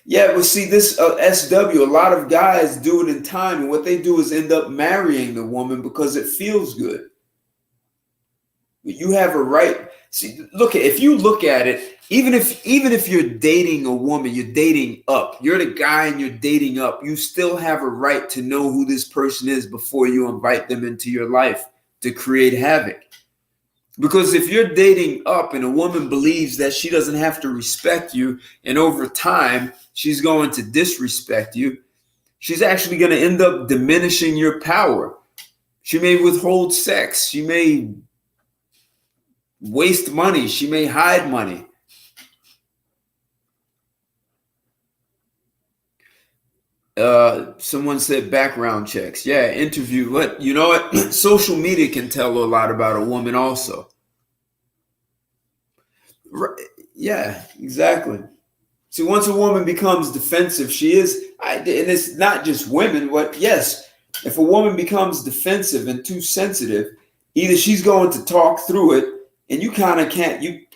Yeah, well, see, this SW, a lot of guys do it in time, and what they do is end up marrying the woman because it feels good. You have a right. See, if you look at it, even if you're dating a woman, you're dating up, you're the guy and you're dating up, you still have a right to know who this person is before you invite them into your life to create havoc. Because if you're dating up and a woman believes that she doesn't have to respect you, and over time she's going to disrespect you, she's actually going to end up diminishing your power. She may withhold sex. She may waste money. She may hide money. Someone said background checks. Yeah, interview. What you know what? Social media can tell a lot about a woman also. Right. Yeah, exactly. See, once a woman becomes defensive, and it's not just women, but yes, if a woman becomes defensive and too sensitive, either she's going to talk through it, and you kind of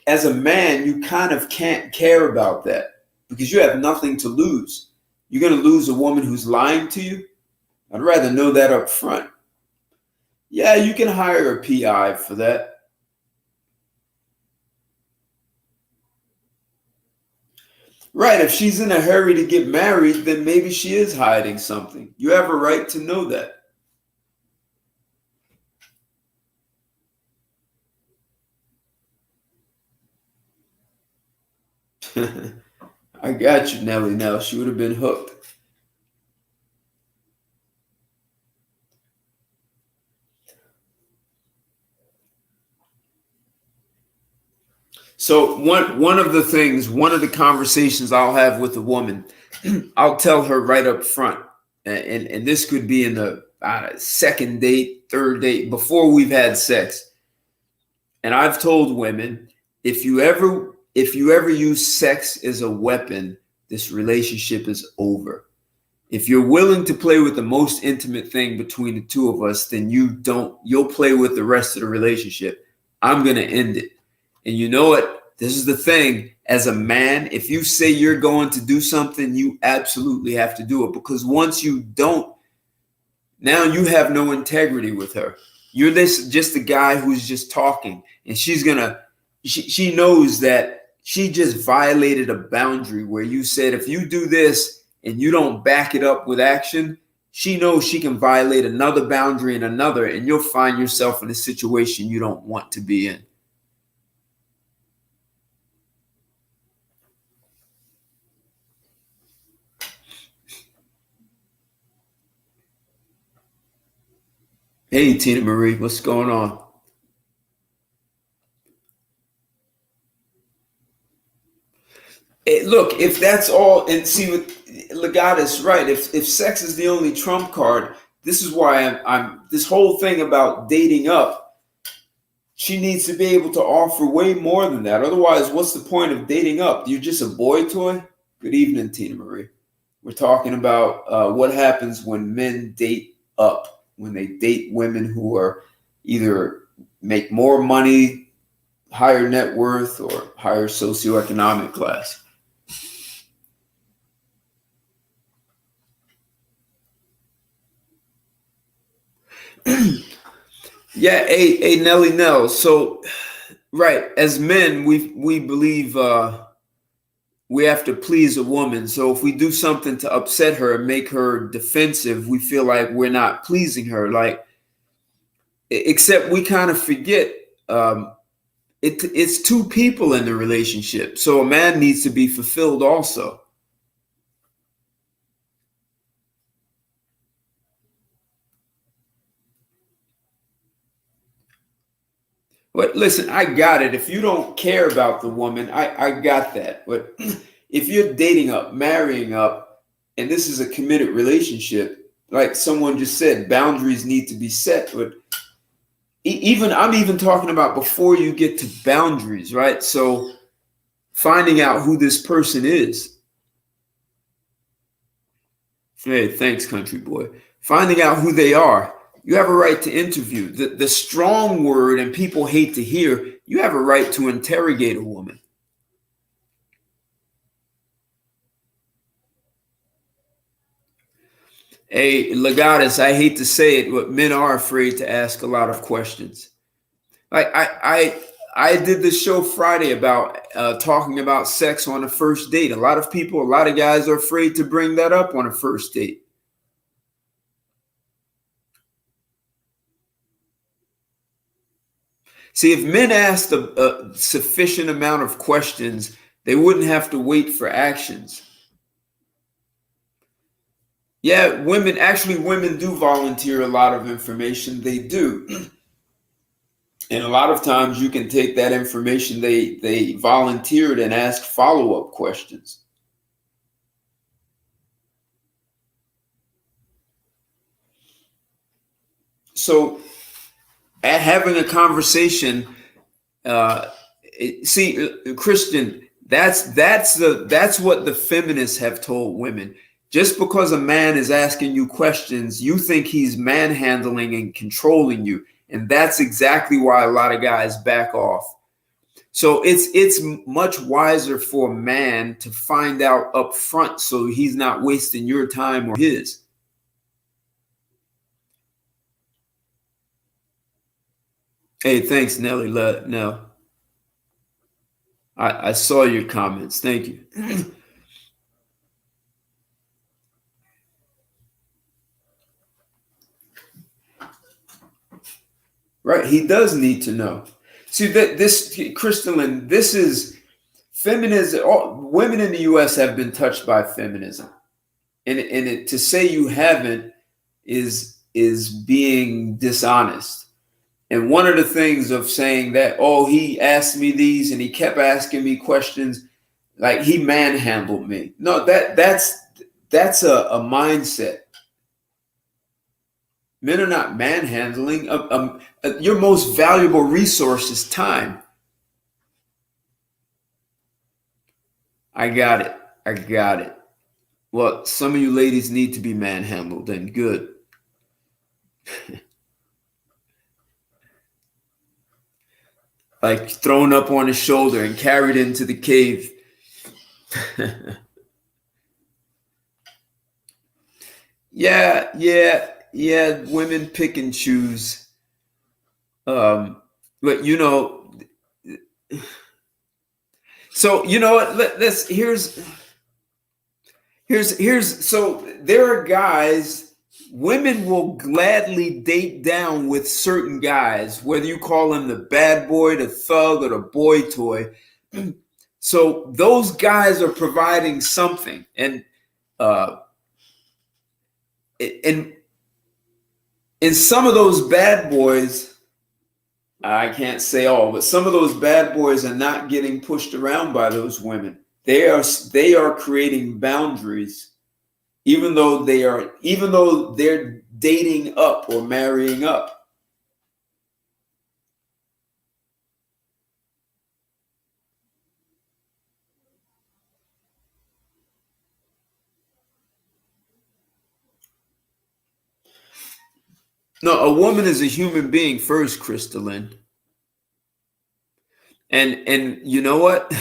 as a man, you kind of can't care about that because you have nothing to lose. You're going to lose a woman who's lying to you? I'd rather know that up front. Yeah, you can hire a PI for that. Right, if she's in a hurry to get married, then maybe she is hiding something. You have a right to know that. I got you, Nelly. Now she would have been hooked. So one of the conversations I'll have with a woman, I'll tell her right up front, and this could be in the second date, third date, before we've had sex. And I've told women, if you ever use sex as a weapon, this relationship is over. If you're willing to play with the most intimate thing between the two of us, then you'll play with the rest of the relationship. I'm going to end it. And you know what? This is the thing. As a man, if you say you're going to do something, you absolutely have to do it. Because once you don't, now you have no integrity with her. You're just a guy who's just talking. And she knows that she just violated a boundary where you said, if you do this and you don't back it up with action, she knows she can violate another boundary and another, and you'll find yourself in a situation you don't want to be in. Hey, Tina Marie, what's going on? Look, if that's all, and see what Legatus right. If sex is the only trump card, this is why I'm this whole thing about dating up. She needs to be able to offer way more than that. Otherwise, what's the point of dating up? You're just a boy toy. Good evening, Tina Marie. We're talking about what happens when men date up, when they date women who are either make more money, higher net worth, or higher socioeconomic class. Yeah, a Nelly Nell. So, right, as men, we believe we have to please a woman. So if we do something to upset her and make her defensive, we feel like we're not pleasing her. Like, except we kind of forget it's two people in the relationship. So a man needs to be fulfilled also. But listen, I got it. If you don't care about the woman, I got that. But if you're dating up, marrying up, and this is a committed relationship, like someone just said, boundaries need to be set. But I'm even talking about before you get to boundaries, right? So finding out who this person is. Hey, thanks, country boy. Finding out who they are. You have a right to interview. The strong word, and people hate to hear, you have a right to interrogate a woman. Hey, Legatus, I hate to say it, but men are afraid to ask a lot of questions. Like I did this show Friday about talking about sex on a first date. A lot of guys are afraid to bring that up on a first date. See, if men asked a sufficient amount of questions, they wouldn't have to wait for actions. Yeah, women do volunteer a lot of information. They do. And a lot of times you can take that information they volunteered and ask follow-up questions. So at having a conversation, Christian, that's what the feminists have told women. Just because a man is asking you questions, you think he's manhandling and controlling you. And that's exactly why a lot of guys back off. So it's much wiser for a man to find out up front so he's not wasting your time or his. Hey, thanks, Nelly. No, I saw your comments. Thank you. Right, he does need to know. See that this, Crystalline, this is feminism. Women in the U.S. have been touched by feminism, and to say you haven't is being dishonest. And one of the things of saying that, oh, he asked me these and he kept asking me questions, like he manhandled me. No, that's a mindset. Men are not manhandling. Your most valuable resource is time. I got it. Well, some of you ladies need to be manhandled, then good. Like thrown up on his shoulder and carried into the cave. Yeah, women pick and choose. But so you know what? Here's so there are guys, women will gladly date down with certain guys, whether you call him the bad boy, the thug, or the boy toy. So those guys are providing something, and some of those bad boys, I can't say all, but some of those bad boys are not getting pushed around by those women. they are creating boundaries, even though they're dating up or marrying up. No, a woman is a human being first, Crystalline. And you know what?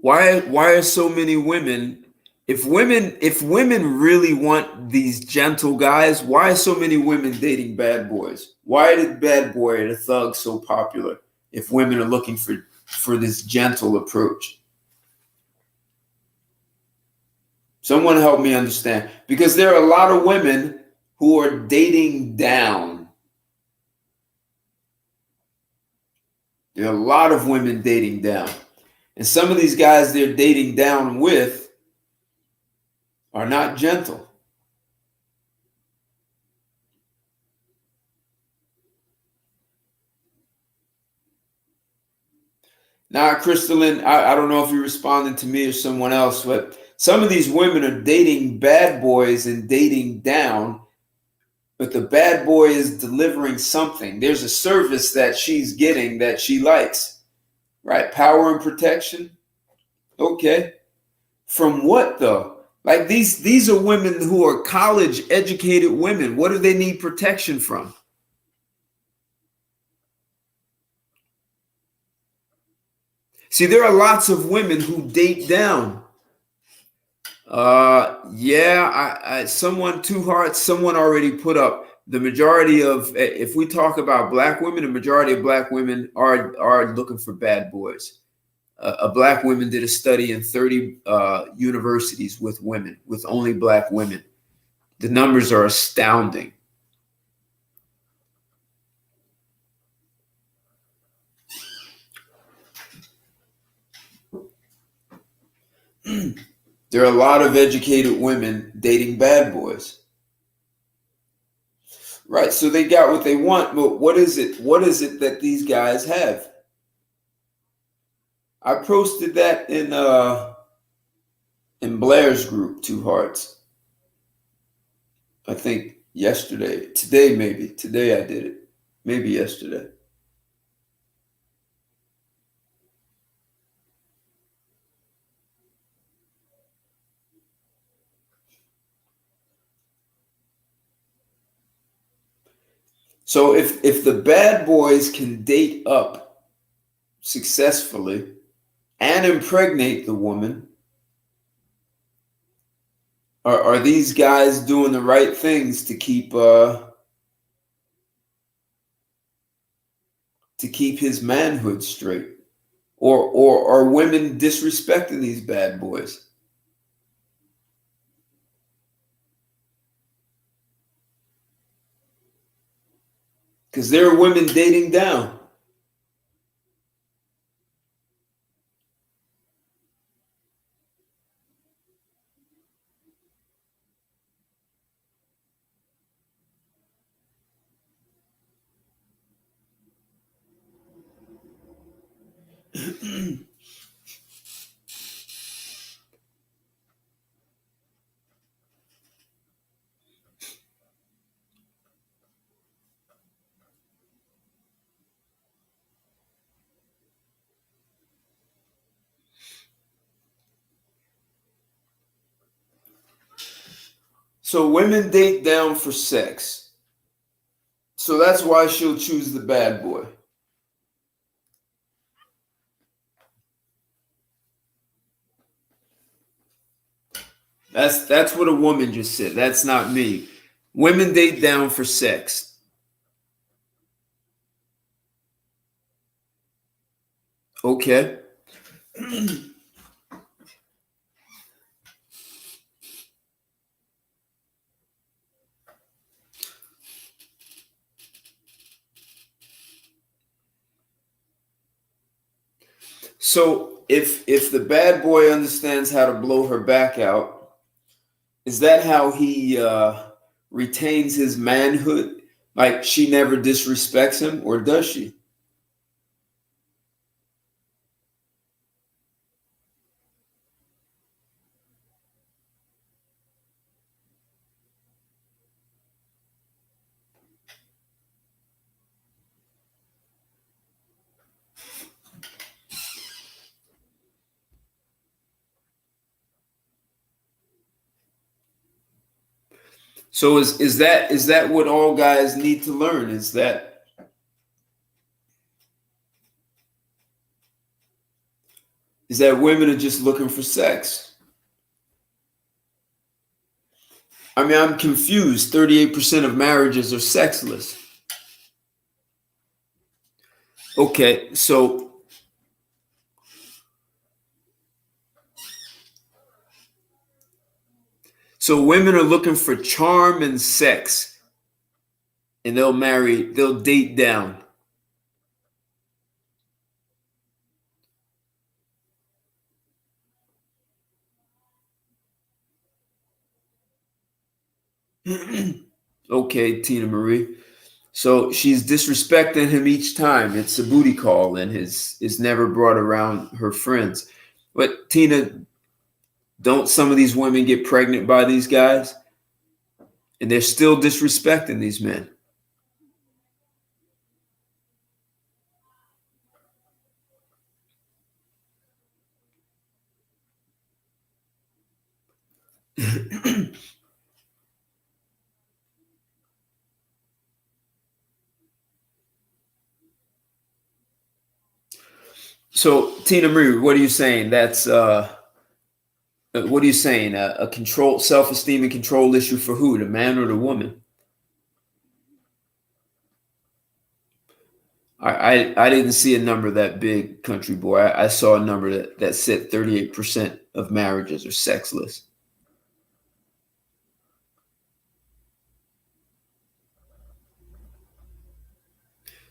Why are so many women, if women really want these gentle guys, why are so many women dating bad boys? Why is bad boy and a thug so popular if women are looking for this gentle approach? Someone help me understand, because there are a lot of women who are dating down. There are a lot of women dating down. And some of these guys they're dating down with are not gentle. Now, Crystalline, I don't know if you're responding to me or someone else, but some of these women are dating bad boys and dating down, but the bad boy is delivering something. There's a service that she's getting that she likes, right? Power and protection. Okay. From what though? Like these are women who are college educated women. What do they need protection from? See, there are lots of women who date down. Someone Two Hearts, someone already put up the majority of, if we talk about black women, the majority of black women are looking for bad boys. A black woman did a study in 30 universities with women, with only black women. The numbers are astounding. There are a lot of educated women dating bad boys. Right, so they got what they want, but what is it? What is it that these guys have? I posted that in Blair's group, Two Hearts. I think yesterday, today maybe. Today I did it. Maybe yesterday. So if the bad boys can date up successfully and impregnate the woman, are these guys doing the right things to keep his manhood straight? Or are women disrespecting these bad boys? Because there are women dating down. So women date down for sex. So that's why she'll choose the bad boy. That's what a woman just said. That's not me. Women date down for sex. Okay. So if the bad boy understands how to blow her back out, is that how he retains his manhood? Like she never disrespects him, or does she? So is that what all guys need to learn? Is that women are just looking for sex? I mean, I'm confused. 38% of marriages are sexless. Okay, so women are looking for charm and sex, and they'll date down. Okay, Tina Marie. So she's disrespecting him each time. It's a booty call and is never brought around her friends. But Tina, don't some of these women get pregnant by these guys? And they're still disrespecting these men. So Tina Marie, what are you saying? What are you saying? A control, self-esteem and control issue for who? The man or the woman? I didn't see a number that big, country boy. I saw a number that said 38% of marriages are sexless.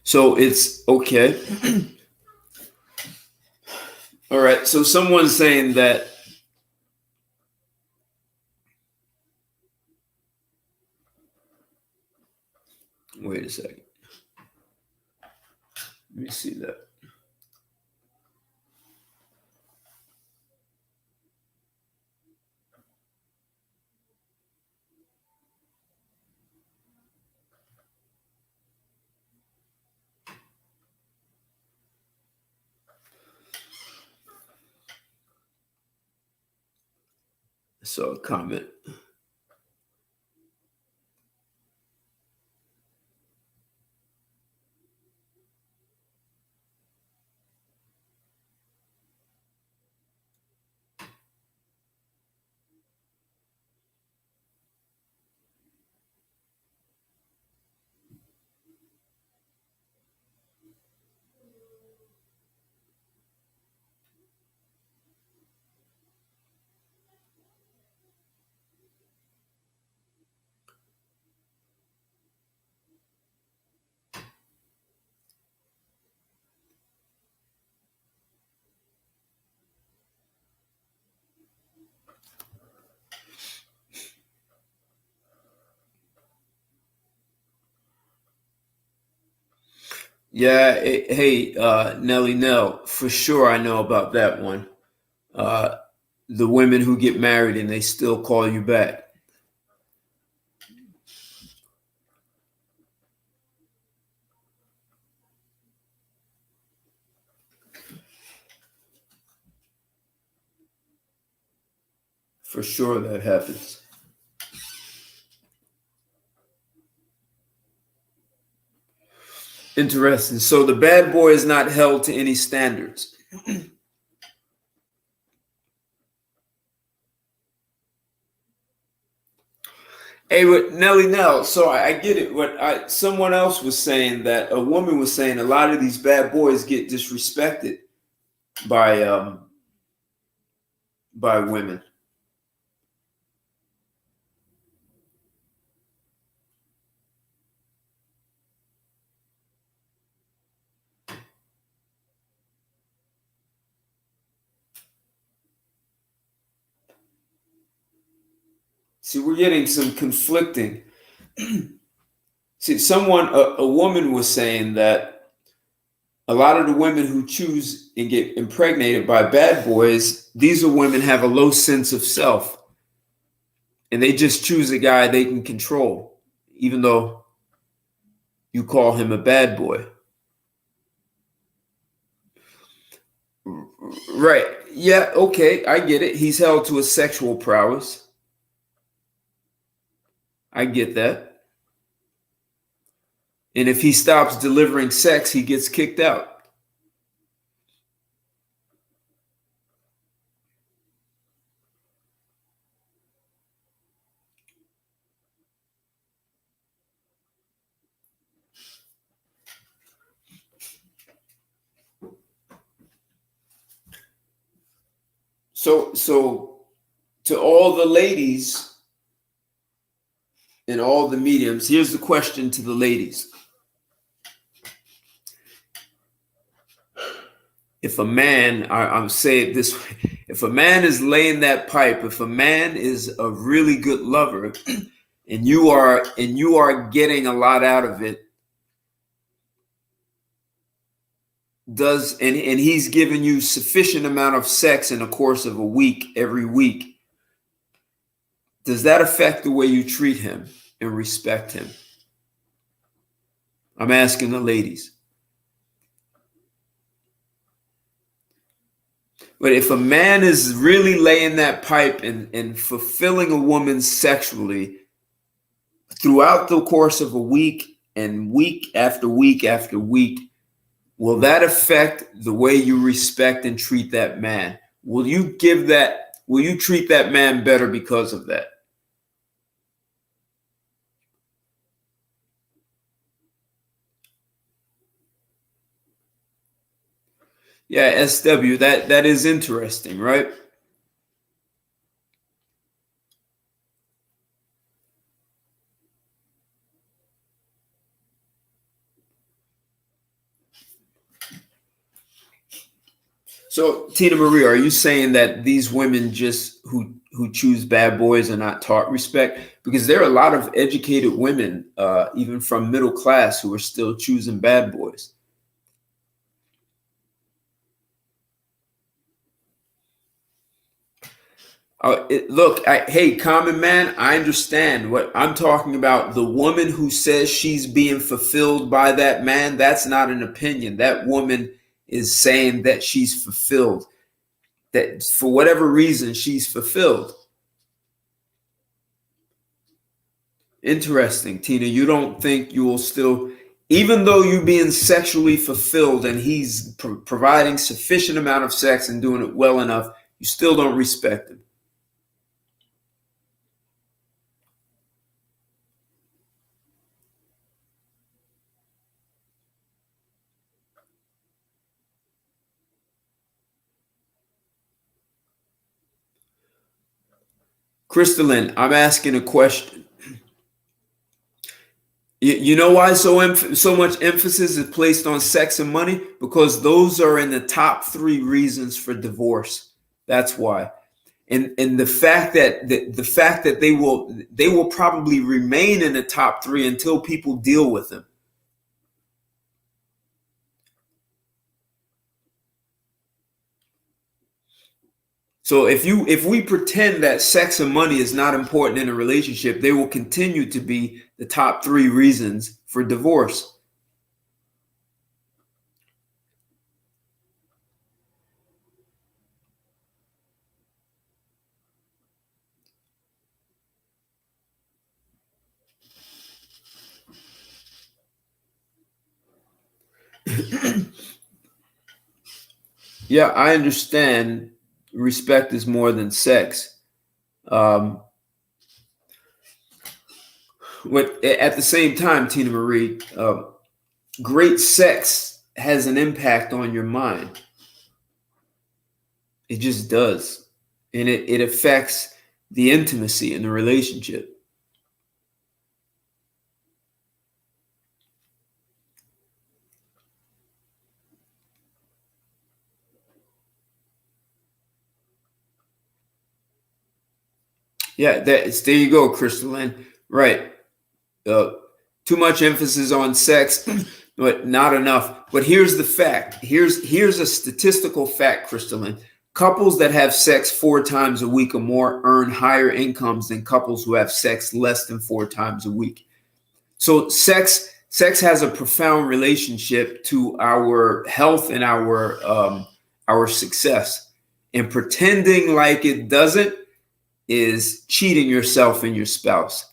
So it's okay. All right. So someone's saying that. Wait a second. Let me see that. I saw a comment. Yeah. Hey, Nelly Nell, for sure I know about that one. Uh, the women who get married and they still call you back. For sure that happens. Interesting. So the bad boy is not held to any standards. Hey, but Nelly Nell, so I get it. Someone else was saying that a woman was saying a lot of these bad boys get disrespected by women. See, we're getting some conflicting See, a woman was saying that a lot of the women who choose and get impregnated by bad boys, these are women have a low sense of self, and they just choose a guy they can control, even though you call him a bad boy. Right. Yeah, okay, I get it. He's held to a sexual prowess. I get that. And if he stops delivering sex, he gets kicked out. So to all the ladies and all the mediums, here's the question to the ladies. If a man, I'm saying it this way, if a man is laying that pipe, if a man is a really good lover, and you are getting a lot out of it, and he's giving you sufficient amount of sex in the course of a week, every week, does that affect the way you treat him and respect him? I'm asking the ladies. But if a man is really laying that pipe and fulfilling a woman sexually throughout the course of a week and week after week after week, will that affect the way you respect and treat that man? Will you treat that man better because of that? Yeah, SW, that is interesting, right? So, Tina Marie, are you saying that these women just who choose bad boys are not taught respect? Because there are a lot of educated women, even from middle class, who are still choosing bad boys. Hey, common man, I understand what I'm talking about. The woman who says she's being fulfilled by that man, that's not an opinion. That woman is saying that she's fulfilled, that for whatever reason, she's fulfilled. Interesting, Tina. You don't think you will still, even though you're being sexually fulfilled and he's providing sufficient amount of sex and doing it well enough, you still don't respect him? Crystalline, I'm asking a question. You know why so much emphasis is placed on sex and money? Because those are in the top 3 reasons for divorce. That's why. And the fact that they will probably remain in the top 3 until people deal with them. So if we pretend that sex and money is not important in a relationship, they will continue to be the top 3 reasons for divorce. Yeah, I understand respect is more than sex. But at the same time, Tina Marie, great sex has an impact on your mind. It just does. And it affects the intimacy in the relationship. Yeah, there you go, Crystalline. Right. Too much emphasis on sex, but not enough. But here's the fact. Here's a statistical fact, Crystalline. Couples that have sex 4 times a week or more earn higher incomes than couples who have sex less than 4 times a week. So sex has a profound relationship to our health and our success. And pretending like it doesn't is cheating yourself and your spouse.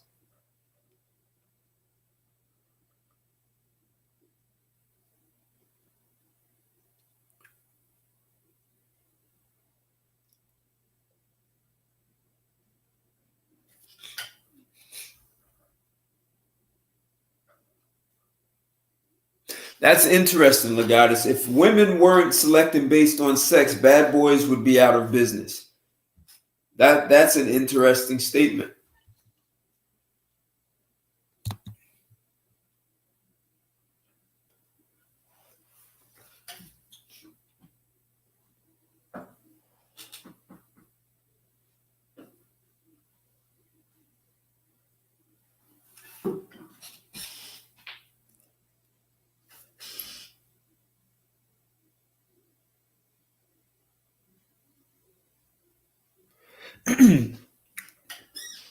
That's interesting, Legatus. If women weren't selecting based on sex, bad boys would be out of business. That's an interesting statement.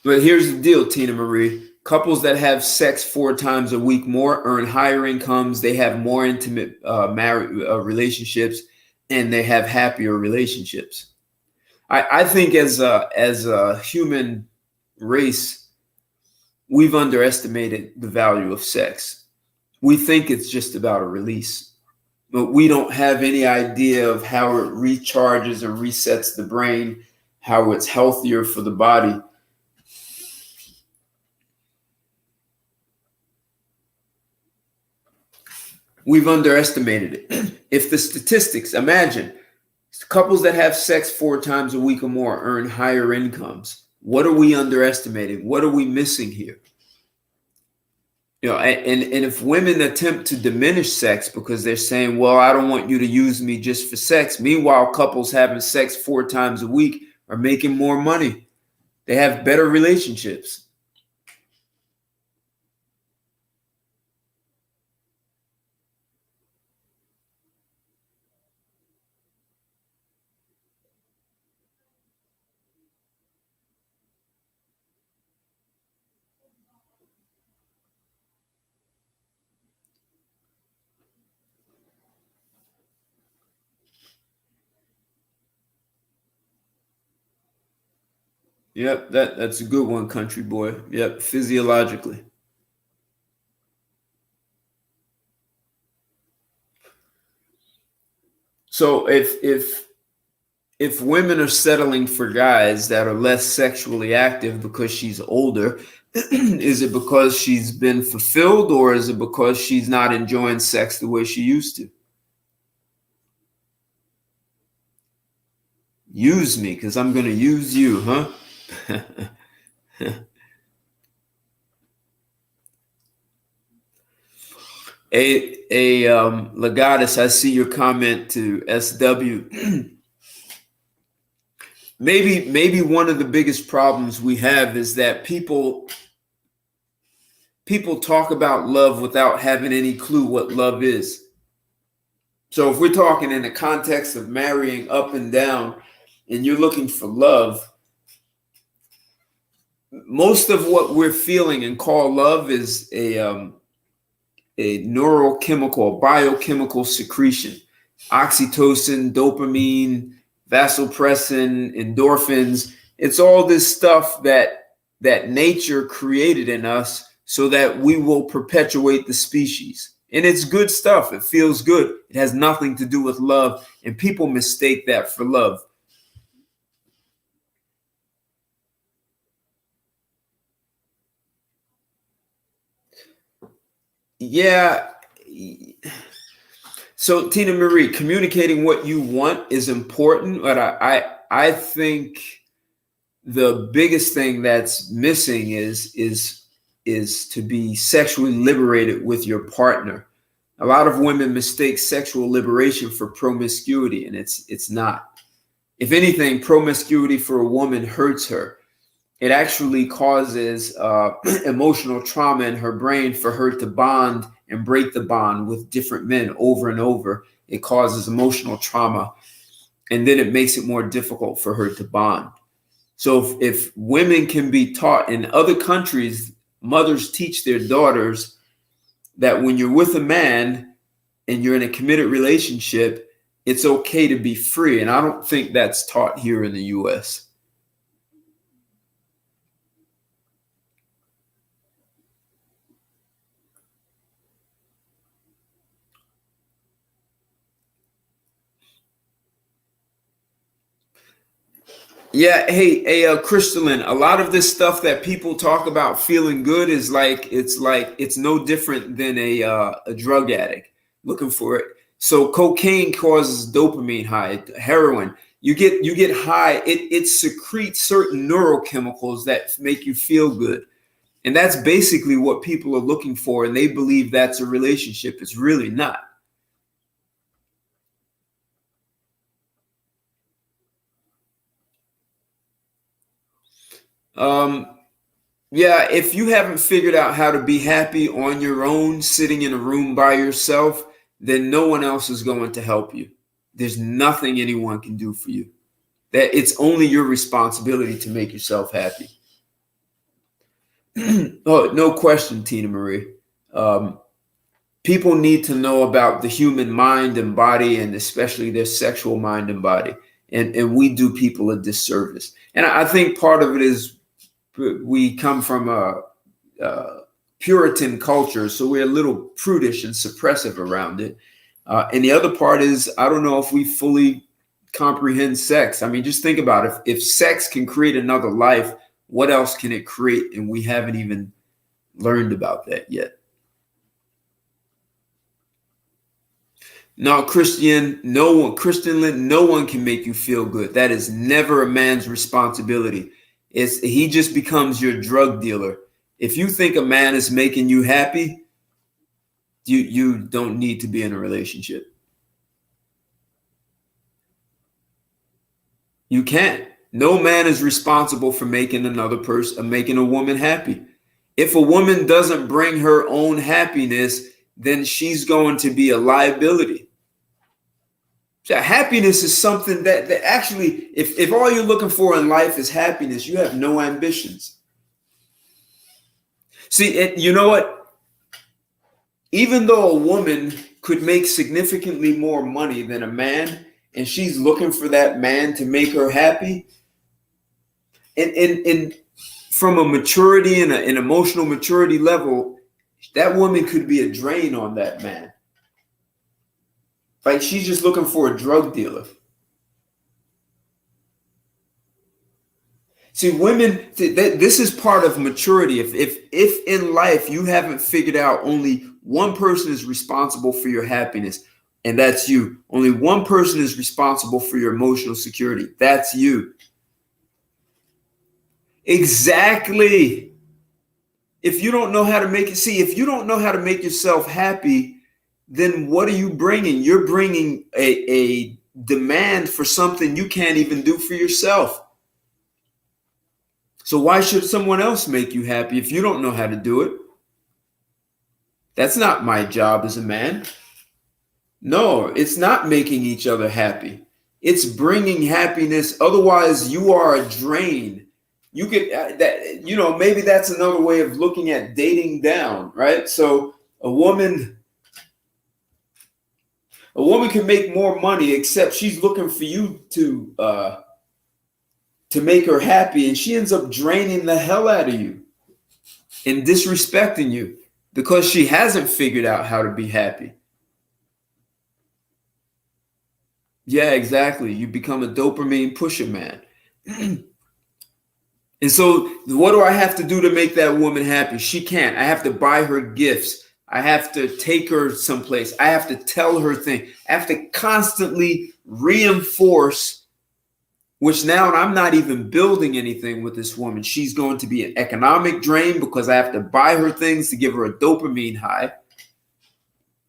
But here's the deal, Tina Marie. Couples that have sex 4 times a week more earn higher incomes. They have more intimate relationships, and they have happier relationships. I think as a human race, we've underestimated the value of sex. We think it's just about a release, but we don't have any idea of how it recharges and resets the brain, how it's healthier for the body. We've underestimated it. If the statistics, imagine couples that have sex 4 times a week or more earn higher incomes. What are we underestimating? What are we missing here? You know, and if women attempt to diminish sex because they're saying, well, I don't want you to use me just for sex. Meanwhile, couples having sex 4 times a week are making more money. They have better relationships. Yep, that's a good one, country boy. Yep, physiologically. So if women are settling for guys that are less sexually active because she's older, is it because she's been fulfilled, or is it because she's not enjoying sex the way she used to? Use me because I'm going to use you, huh? Legatus, I see your comment to SW. Maybe one of the biggest problems we have is that people talk about love without having any clue what love is. So if we're talking in the context of marrying up and down, and you're looking for love, most of what we're feeling and call love is a neurochemical, biochemical secretion. Oxytocin, dopamine, vasopressin, endorphins. It's all this stuff that nature created in us so that we will perpetuate the species. And it's good stuff. It feels good. It has nothing to do with love. And people mistake that for love. Yeah. So Tina Marie, communicating what you want is important, but I think the biggest thing that's missing is to be sexually liberated with your partner. A lot of women mistake sexual liberation for promiscuity, and it's not. If anything, promiscuity for a woman hurts her. it actually causes emotional trauma in her brain for her to bond and break the bond with different men over and over. It causes emotional trauma, and then it makes it more difficult for her to bond. So if women can be taught in other countries, mothers teach their daughters that when you're with a man and you're in a committed relationship, it's okay to be free. And I don't think that's taught here in the US. Yeah, hey, Crystalline, a lot of this stuff that people talk about feeling good is it's no different than a drug addict looking for it. So cocaine causes dopamine high, heroin. You get high, it secretes certain neurochemicals that make you feel good. And that's basically what people are looking for, and they believe that's a relationship. It's really not. Yeah, if you haven't figured out how to be happy on your own, sitting in a room by yourself, then no one else is going to help you. There's nothing anyone can do for you. That it's only your responsibility to make yourself happy. Oh, no question, Tina Marie. People need to know about the human mind and body, and especially their sexual mind and body. And we do people a disservice. And I think part of it is we come from a Puritan culture, so we're a little prudish and suppressive around it. And the other part is, I don't know if we fully comprehend sex. I mean, just think about it. If sex can create another life, what else can it create? And we haven't even learned about that yet. No, Christian, no one can make you feel good. That is never a man's responsibility. He just becomes your drug dealer. If you think a man is making you happy, you don't need to be in a relationship. You can't. No man is responsible for making making a woman happy. If a woman doesn't bring her own happiness, then she's going to be a liability. So happiness is something that actually, if all you're looking for in life is happiness, you have no ambitions. See, you know what? Even though a woman could make significantly more money than a man, and she's looking for that man to make her happy, and from a maturity and an emotional maturity level, that woman could be a drain on that man. Like she's just looking for a drug dealer. See, women, this is part of maturity. If in life you haven't figured out only one person is responsible for your happiness, and that's you. Only one person is responsible for your emotional security. That's you. Exactly. If you don't know how to make it, if you don't know how to make yourself happy, then what are you bringing? You're bringing a demand for something you can't even do for yourself. So why should someone else make you happy if you don't know how to do it? That's not my job as a man. No, it's not making each other happy. It's bringing happiness. Otherwise, you are a drain. You could that maybe that's another way of looking at dating down, right? So a woman can make more money, except she's looking for you to make her happy, and she ends up draining the hell out of you and disrespecting you because she hasn't figured out how to be happy. Yeah, exactly. You become a dopamine pusher man. And so what do I have to do to make that woman happy? She can't. I have to buy her gifts. I have to take her someplace. I have to tell her things. I have to constantly reinforce, which now I'm not even building anything with this woman. She's going to be an economic drain because I have to buy her things to give her a dopamine high.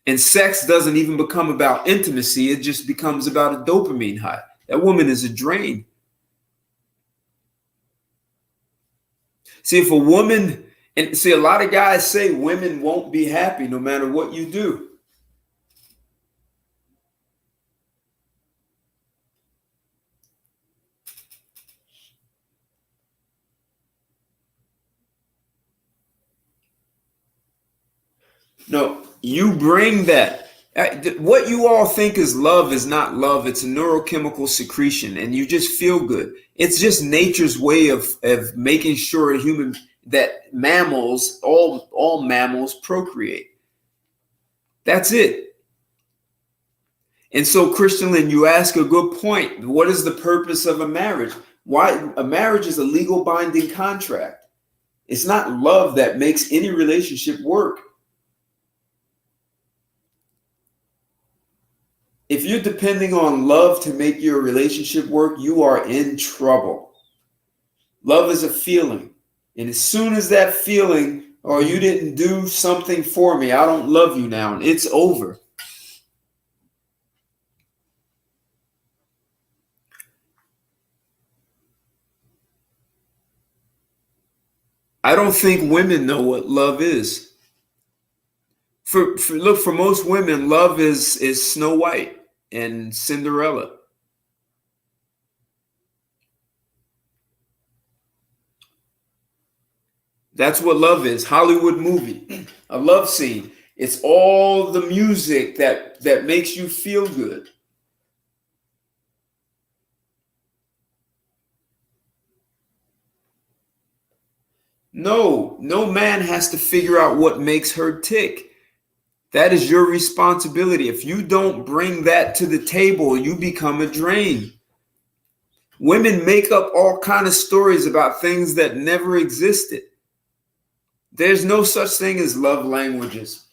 And sex doesn't even become about intimacy. It just becomes about a dopamine high. That woman is a drain. See, if a woman, and see, a lot of guys say women won't be happy no matter what you do. No, you bring that. What you all think is love is not love. It's a neurochemical secretion, and you just feel good. It's just nature's way of making sure that mammals, all mammals procreate. That's it. And so, Christian Lynn, you ask a good point. What is the purpose of a marriage? Why a marriage is a legal binding contract. It's not love that makes any relationship work. If you're depending on love to make your relationship work, you are in trouble. Love is a feeling. And as soon as that feeling, or you didn't do something for me, I don't love you now, and it's over. I don't think women know what love is. For most women, love is Snow White and Cinderella. That's what love is. Hollywood movie, a love scene. It's all the music that makes you feel good. No man has to figure out what makes her tick. That is your responsibility. If you don't bring that to the table, you become a drain. Women make up all kinds of stories about things that never existed. There's no such thing as love languages.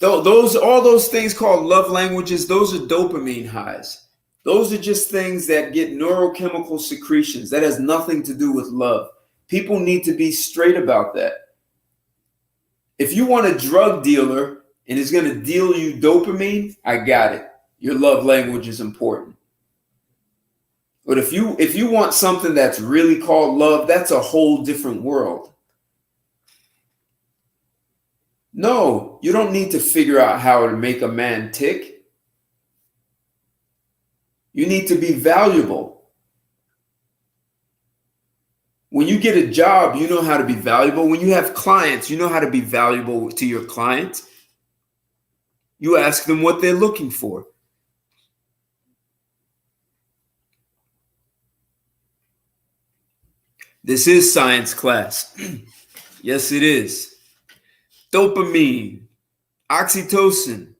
All those things called love languages, those are dopamine highs. Those are just things that get neurochemical secretions. That has nothing to do with love. People need to be straight about that. If you want a drug dealer and is going to deal you dopamine, I got it. Your love language is important. But if you want something that's really called love, that's a whole different world. No, you don't need to figure out how to make a man tick. You need to be valuable. When you get a job, you know how to be valuable. When you have clients, you know how to be valuable to your clients. You ask them what they're looking for. This is science class. Yes, it is. Dopamine, oxytocin.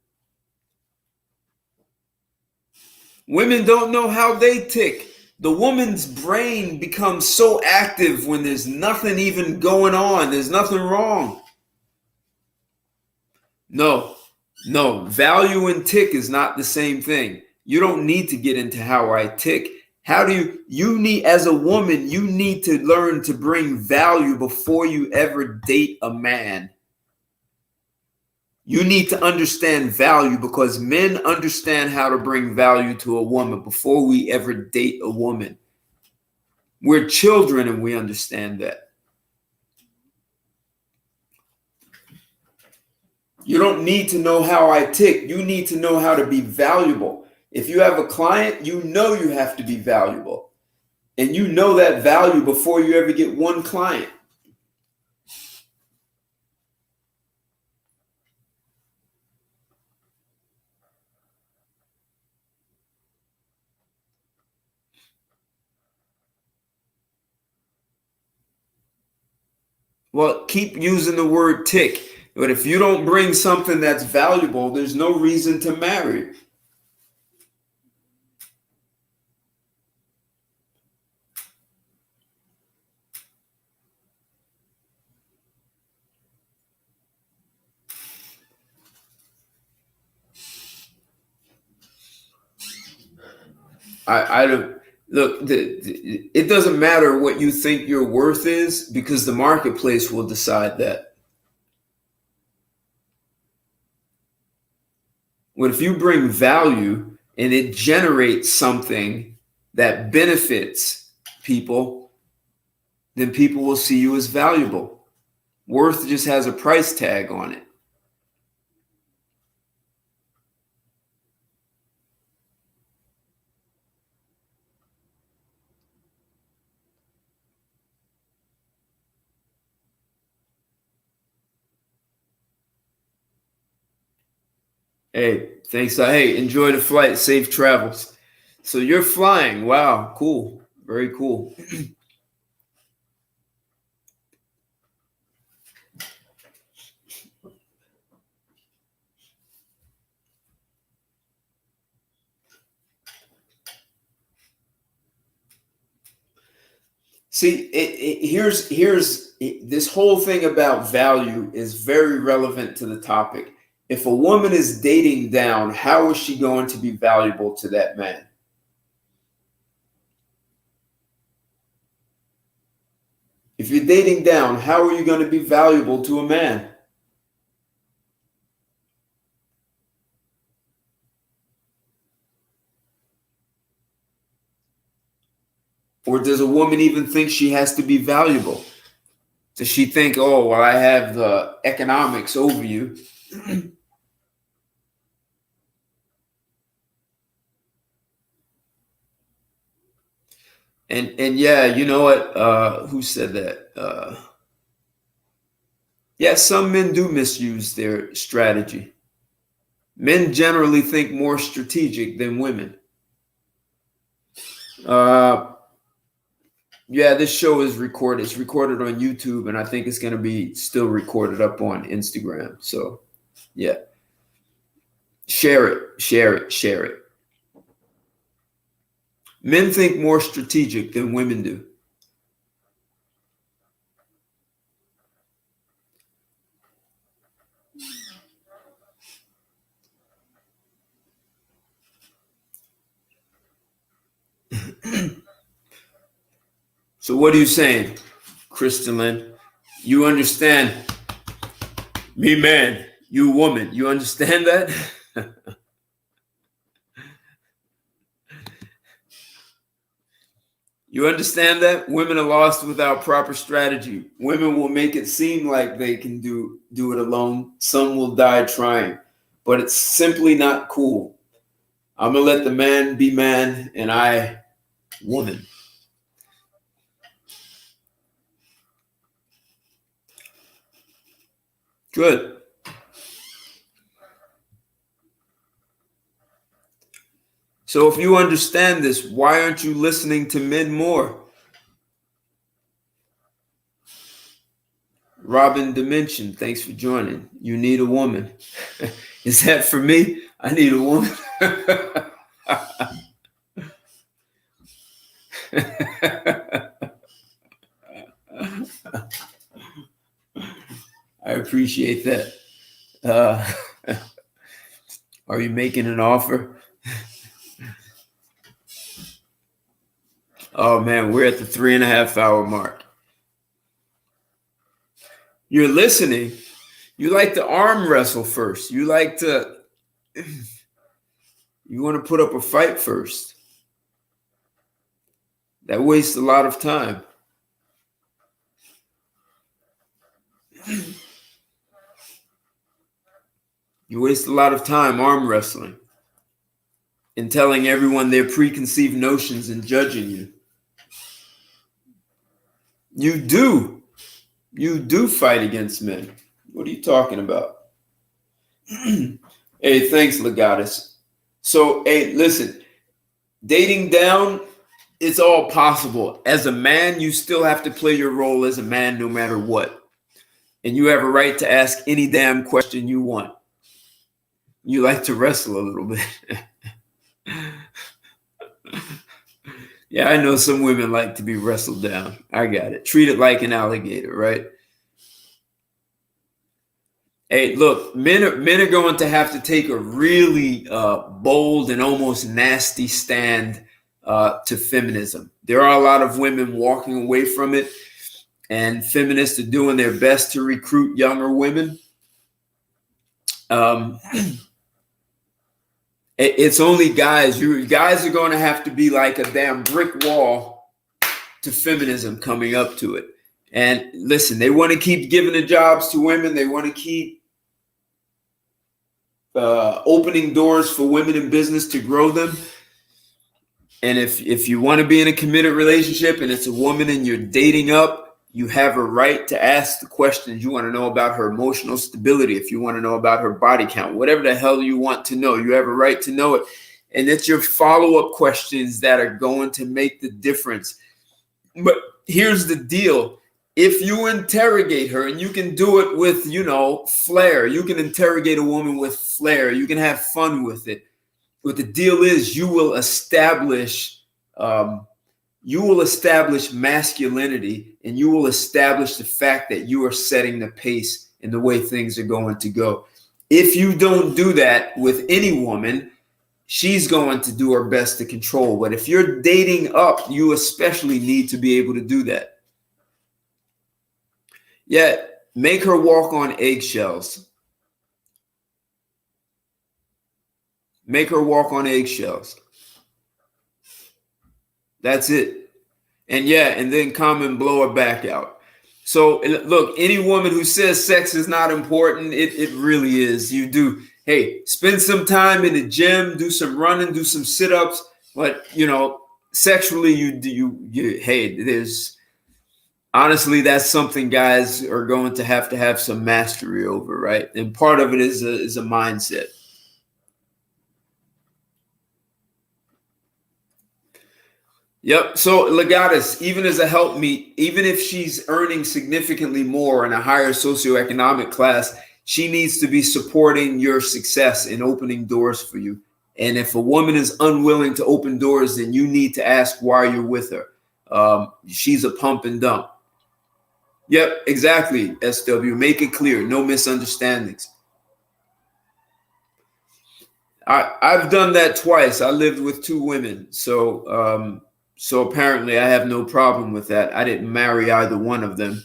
Women don't know how they tick. The woman's brain becomes so active when there's nothing even going on. There's nothing wrong. No, value and tick is not the same thing. You don't need to get into how I tick. How do you need, as a woman, you need to learn to bring value before you ever date a man. You need to understand value because men understand how to bring value to a woman before we ever date a woman. We're children and we understand that. You don't need to know how I tick. You need to know how to be valuable. If you have a client, you know you have to be valuable. And you know that value before you ever get one client. Well, keep using the word tick. But if you don't bring something that's valuable, there's no reason to marry. I don't look. It doesn't matter what you think your worth is because the marketplace will decide that. What if you bring value and it generates something that benefits people, then people will see you as valuable. Worth just has a price tag on it. Hey, thanks. Hey, enjoy the flight. Safe travels. So you're flying. Wow, cool. Very cool. See, here's this whole thing about value is very relevant to the topic. If a woman is dating down, how is she going to be valuable to that man? If you're dating down, how are you going to be valuable to a man? Or does a woman even think she has to be valuable? Does she think, oh, well, I have the economics over you? And yeah, you know what? Who said that? Yeah, some men do misuse their strategy. Men generally think more strategic than women. Yeah, this show is recorded. It's recorded on YouTube, and I think it's going to be still recorded up on Instagram. So, yeah. Share it, share it, share it. Men think more strategic than women do. So what are you saying, Crystalline? You understand me, man, you woman. You understand that? You understand that? Women are lost without proper strategy. Women will make it seem like they can do it alone. Some will die trying, but it's simply not cool. I'm going to let the man be man and I woman. Good. So if you understand this, why aren't you listening to men more? Robin Dimension, thanks for joining. You need a woman. Is that for me? I need a woman. I appreciate that. Are you making an offer? Oh man, we're at the 3.5 hour mark. You're listening. You like to arm wrestle first. You want to put up a fight first. That wastes a lot of time. You waste a lot of time arm wrestling and telling everyone their preconceived notions and judging you. You do fight against men. What are you talking about? Hey, thanks, Legatus. So, hey, listen, dating down, it's all possible. As a man, you still have to play your role as a man no matter what. And you have a right to ask any damn question you want. You like to wrestle a little bit. Yeah, I know some women like to be wrestled down. I got it. Treat it like an alligator, right? Hey, look, men are going to have to take a really bold and almost nasty stand to feminism. There are a lot of women walking away from it, and feminists are doing their best to recruit younger women. It's only guys. You guys are going to have to be like a damn brick wall to feminism coming up to it. And listen, they want to keep giving the jobs to women. They want to keep opening doors for women in business to grow them. And if you want to be in a committed relationship and it's a woman and you're dating up, you have a right to ask the questions. You want to know about her emotional stability. If you want to know about her body count, whatever the hell you want to know, you have a right to know it. And it's your follow-up questions that are going to make the difference. But here's the deal. If you interrogate her, and you can do it with, flair, you can interrogate a woman with flair, you can have fun with it. But the deal is you will establish masculinity, and you will establish the fact that you are setting the pace in the way things are going to go. If you don't do that with any woman, she's going to do her best to control. But if you're dating up, you especially need to be able to do that. Yeah, make her walk on eggshells. Make her walk on eggshells. That's it. And then come and blow her back out. So look, any woman who says sex is not important, it really is. You do. Hey, spend some time in the gym, do some running, do some sit-ups. But, sexually, honestly, that's something guys are going to have some mastery over, right? And part of it is a mindset. Yep. So Let′s, even as a helpmeet, even if she's earning significantly more in a higher socioeconomic class, she needs to be supporting your success in opening doors for you. And if a woman is unwilling to open doors, then you need to ask why you're with her. She's a pump and dump. Yep, exactly, SW. Make it clear. No misunderstandings. I've done that twice. I lived with 2 women. So apparently I have no problem with that. I didn't marry either one of them.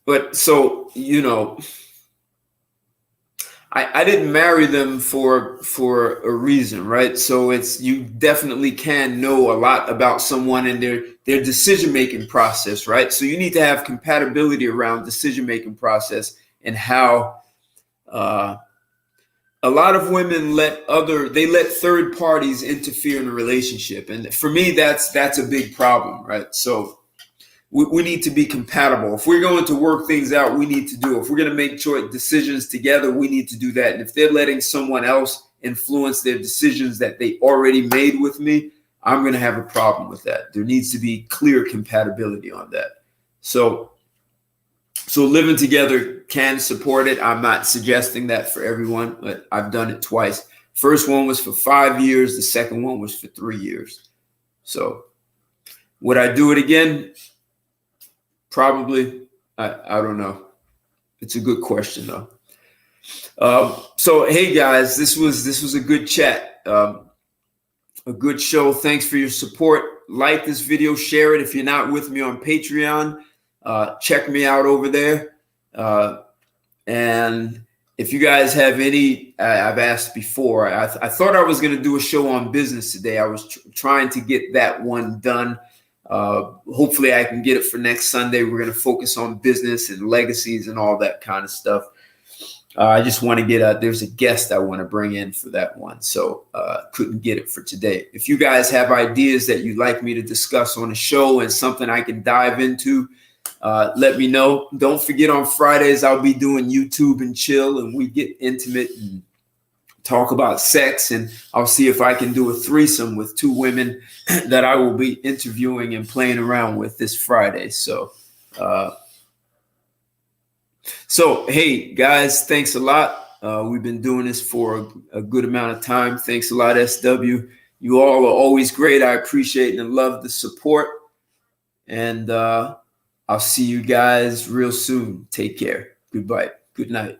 But so, I didn't marry them for a reason, right? So you definitely can know a lot about someone and their decision-making process, right? So you need to have compatibility around decision-making process and how a lot of women let third parties interfere in a relationship. And for me, that's a big problem, right? So we need to be compatible. If we're going to work things out, we need to do it. If we're going to make decisions together, we need to do that. And if they're letting someone else influence their decisions that they already made with me, I'm going to have a problem with that. There needs to be clear compatibility on that. So living together can support it. I'm not suggesting that for everyone, but I've done it twice. First one was for 5 years. The second one was for 3 years. So would I do it again? Probably. I don't know. It's a good question though. So hey guys, this was a good chat, a good show. Thanks for your support. Like this video, share it. If you're not with me on Patreon, check me out over there. And if you guys have any, I've asked before. I thought I was going to do a show on business today. I was trying to get that one done. Hopefully I can get it for next Sunday. We're going to focus on business and legacies and all that kind of stuff. I just want to there's a guest I want to bring in for that one. So couldn't get it for today. If you guys have ideas that you'd like me to discuss on the show and something I can dive into, let me know. Don't forget on Fridays, I'll be doing YouTube and chill, and we get intimate and talk about sex, and I'll see if I can do a threesome with 2 women that I will be interviewing and playing around with this Friday. So hey guys, thanks a lot. We've been doing this for a good amount of time. Thanks a lot, SW. You all are always great. I appreciate and love the support, and I'll see you guys real soon. Take care. Goodbye. Good night.